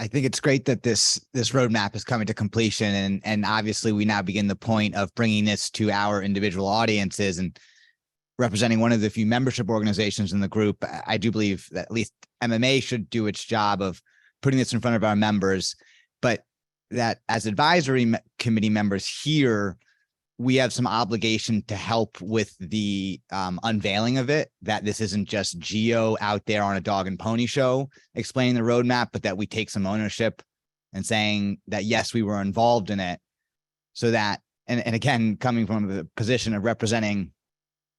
[SPEAKER 10] I think it's great that this roadmap is coming to completion, and obviously we now begin the point of bringing this to our individual audiences and representing one of the few membership organizations in the group. I do believe that at least MMA should do its job of putting this in front of our members, but that as advisory committee members here, we have some obligation to help with the unveiling of it, that this isn't just Geo out there on a dog and pony show explaining the roadmap, but that we take some ownership and saying that, yes, we were involved in it. So that, and again, coming from the position of representing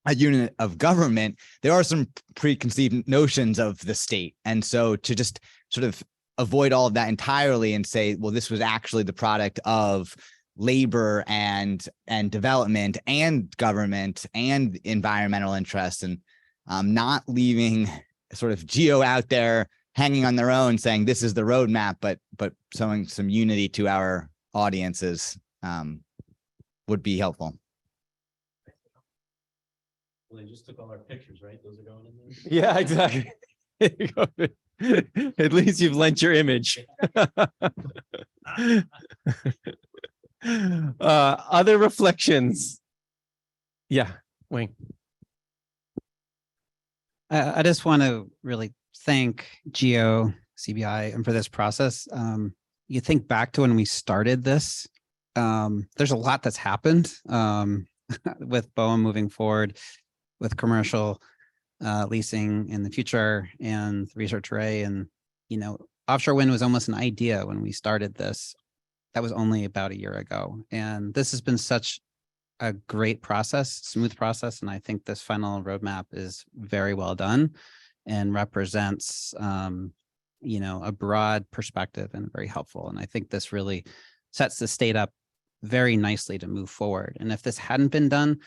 [SPEAKER 10] a unit of government, there are some preconceived notions of the state. And so to just sort of avoid all of that entirely and say, well, this was actually the product of labor and development and government and environmental interests, and not leaving sort of Geo out there hanging on their own saying this is the roadmap, but showing some unity to our audiences would be helpful.
[SPEAKER 2] Well, they just took all our pictures, right? Those are going in there.
[SPEAKER 1] Yeah, exactly. At least you've lent your image. Other reflections? Yeah, Wayne.
[SPEAKER 8] I just want to really thank Geo, CBI, and for this process. You think back to when we started this, there's a lot that's happened with BOEM moving forward, with commercial leasing in the future, and research array. And, you know, offshore wind was almost an idea when we started this. That was only about a year ago. And this has been such a great process, smooth process. And I think this final roadmap is very well done and represents, you know, a broad perspective and very helpful. And I think this really sets the state up very nicely to move forward. And if this hadn't been done,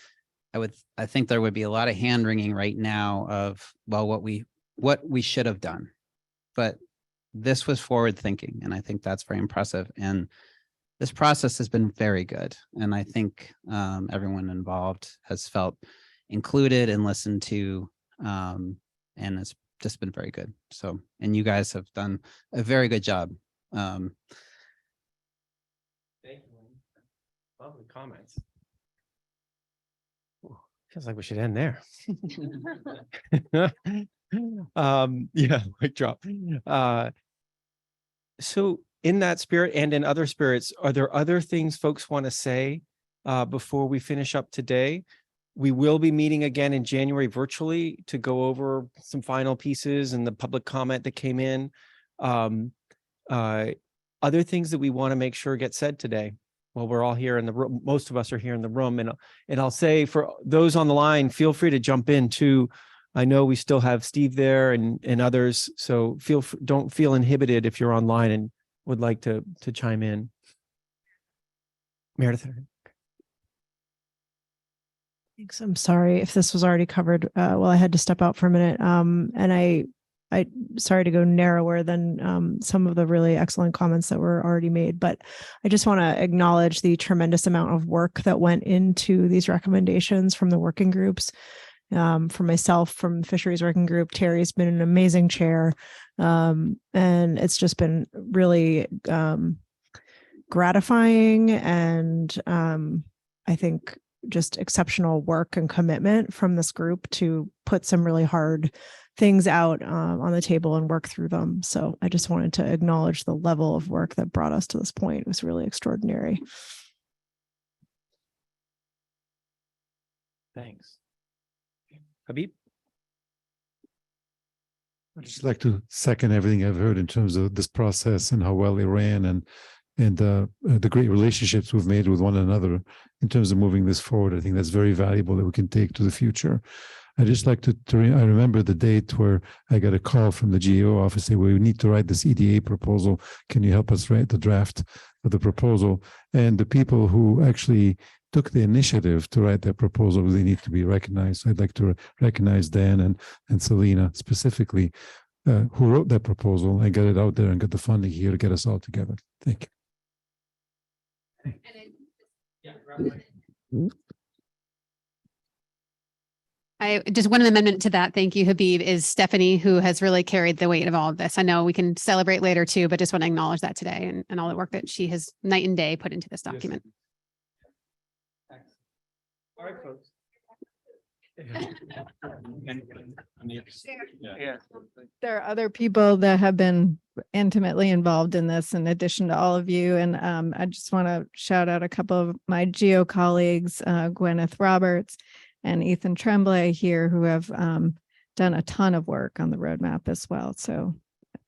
[SPEAKER 8] I think there would be a lot of hand wringing right now of, well, what we should have done. But this was forward thinking, and I think that's very impressive. And this process has been very good. And I think everyone involved has felt included and listened to, and it's just been very good. So, and you guys have done a very good job.
[SPEAKER 20] Thank you. Lovely comments. Ooh, feels like we should end there. Yeah, mic drop. So in that spirit and in other spirits, are there other things folks want to say before we finish up today? We will be meeting again in January virtually to go over some final pieces and the public comment that came in. Other things that we want to make sure get said today. Well, we're all here in the room. Most of us are here in the room, and I'll say for those on the line, feel free to jump in too. I know we still have Steve there and others, so don't feel inhibited if you're online and would like to chime in. Meredith.
[SPEAKER 17] Thanks. I'm sorry if this was already covered. Well, I had to step out for a minute. And I sorry to go narrower than some of the really excellent comments that were already made, but I just want to acknowledge the tremendous amount of work that went into these recommendations from the working groups. For myself, from Fisheries Working Group, Terry's been an amazing chair. And it's just been really gratifying and I think just exceptional work and commitment from this group to put some really hard things out on the table and work through them. So I just wanted to acknowledge the level of work that brought us to this point. It was really extraordinary.
[SPEAKER 20] Thanks. Habib?
[SPEAKER 5] I'd just like to second everything I've heard in terms of this process and how well it ran and the great relationships we've made with one another in terms of moving this forward. I think that's very valuable that we can take to the future. I just like to I remember the date where I got a call from the GAO office saying, we need to write this EDA proposal. Can you help us write the draft of the proposal? And the people who actually took the initiative to write that proposal really need to be recognized. So I'd like to recognize Dan and Selena specifically, who wrote that proposal and got it out there and got the funding here to get us all together. Thank you.
[SPEAKER 16] I just one amendment to that. Thank you, Habib, is Stephanie, who has really carried the weight of all of this. I know we can celebrate later too, but just want to acknowledge that today and all the work that she has night and day put into this document.
[SPEAKER 20] All right, folks.
[SPEAKER 6] There are other people that have been intimately involved in this in addition to all of you. And I just want to shout out a couple of my GEO colleagues, Gwyneth Roberts and Ethan Tremblay here, who have done a ton of work on the roadmap as well. So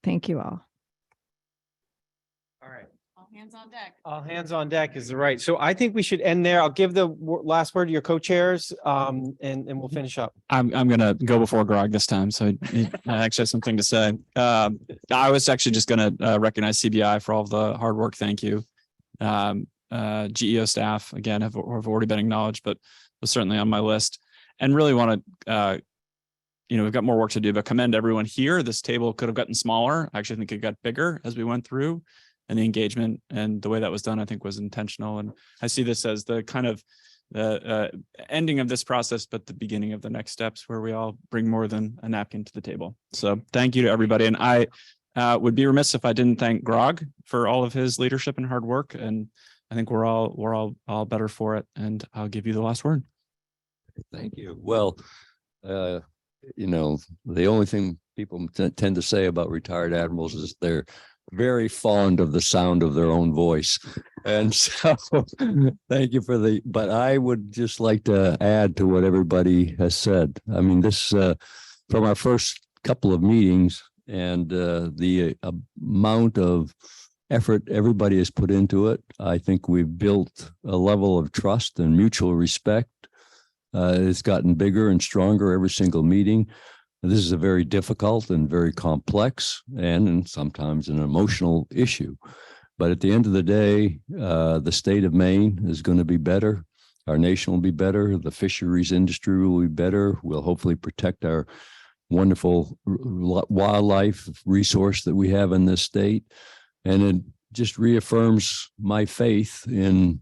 [SPEAKER 6] thank you all.
[SPEAKER 20] All right.
[SPEAKER 7] All hands on deck.
[SPEAKER 20] All hands on deck is right. So I think we should end there. I'll give the last word to your co-chairs and we'll finish up.
[SPEAKER 3] I'm gonna go before Grog this time, so I actually have something to say. I was actually just gonna recognize CBI for all of the hard work. Thank you. GEO staff again have already been acknowledged, but was certainly on my list. And really want to, we've got more work to do, but commend everyone here. This table could have gotten smaller. I actually think it got bigger as we went through, and the engagement and the way that was done, I think, was intentional. And I see this as the kind of the ending of this process, but the beginning of the next steps where we all bring more than a napkin to the table. So thank you to everybody. And I would be remiss if I didn't thank Grog for all of his leadership and hard work. And I think we're all better for it. And I'll give you the last word.
[SPEAKER 2] Thank you. Well, the only thing people tend to say about retired admirals is they're very fond of the sound of their own voice. And so thank you but I would just like to add to what everybody has said. I mean, this from our first couple of meetings and the amount of effort everybody has put into it, I think we've built a level of trust and mutual respect. It's gotten bigger and stronger every single meeting. This is a very difficult and very complex and sometimes an emotional issue. But at the end of the day, the state of Maine is going to be better. Our nation will be better. The fisheries industry will be better. We'll hopefully protect our wonderful wildlife resource that we have in this state. And just reaffirms my faith in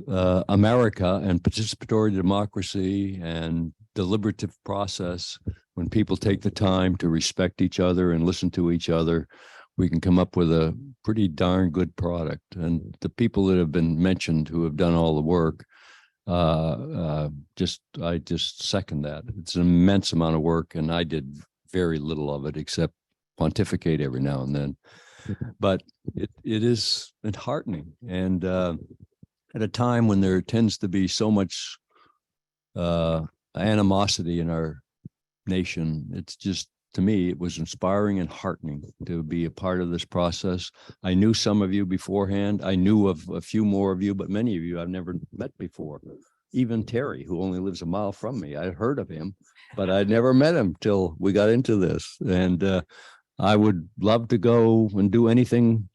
[SPEAKER 2] America and participatory democracy and deliberative process. When people take the time to respect each other and listen to each other, we can come up with a pretty darn good product. And the people that have been mentioned who have done all the work, I just second that. It's an immense amount of work, and I did very little of it except pontificate every now and then. But it is enheartening, and at a time when there tends to be so much animosity in our nation, it's just, to me, it was inspiring and heartening to be a part of this process. I knew some of you beforehand. I knew of a few more of you, but many of you I've never met before. Even Terry, who only lives a mile from me, I'd heard of him, but I'd never met him till we got into this. And I would love to go and do anything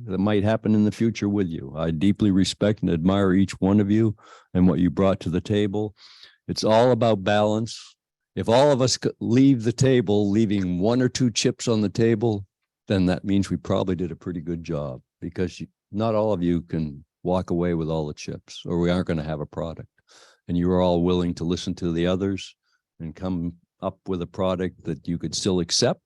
[SPEAKER 2] that might happen in the future with you. I deeply respect and admire each one of you and what you brought to the table. It's all about balance. If all of us leave the table, leaving one or two chips on the table, then that means we probably did a pretty good job, because not all of you can walk away with all the chips, or we aren't going to have a product. And you are all willing to listen to the others and come up with a product that you could still accept,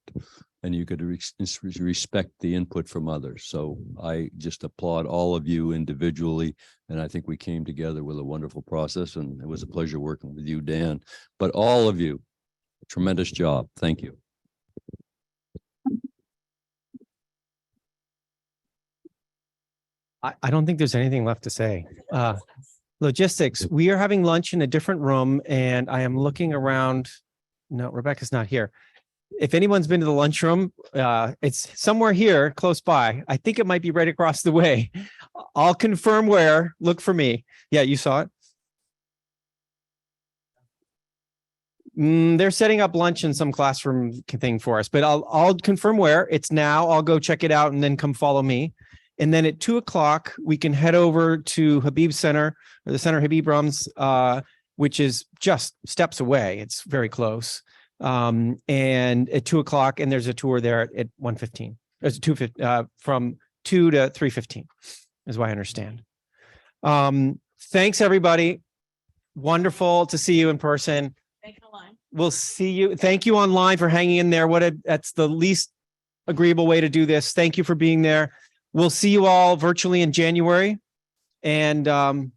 [SPEAKER 2] and you could respect the input from others. So I just applaud all of you individually. And I think we came together with a wonderful process, and it was a pleasure working with you, Dan. But all of you, tremendous job. Thank you.
[SPEAKER 1] I don't think there's anything left to say. Logistics, we are having lunch in a different room, and I am looking around. No, Rebecca's not here. If anyone's been to the lunchroom, it's somewhere here close by. I think it might be right across the way. I'll confirm where. Look for me. Yeah, you saw it. They're setting up lunch in some classroom thing for us, but I'll confirm where. It's now. I'll go check it out and then come follow me. And then at 2:00, we can head over to Habib Center, or the Center Habib Rums, which is just steps away. It's very close. And at 2:00, and there's a tour there at 1:15. There's from 2 to 3:15 is what I understand. Thanks, everybody. Wonderful to see you in person. We'll see you. Thank you online for hanging in there. That's the least agreeable way to do this. Thank you for being there. We'll see you all virtually in January. And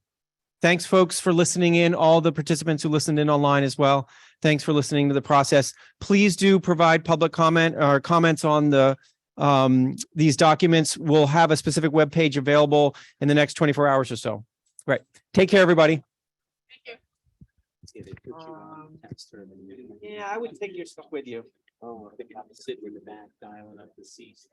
[SPEAKER 1] thanks, folks, for listening in. All the participants who listened in online as well. Thanks for listening to the process. Please do provide public comment or comments on these documents. We'll have a specific web page available in the next 24 hours or so. Right. Take care, everybody. Yeah, I would take your stuff with you.
[SPEAKER 19] Oh, I think I'm sitting in the back dialing up the seats.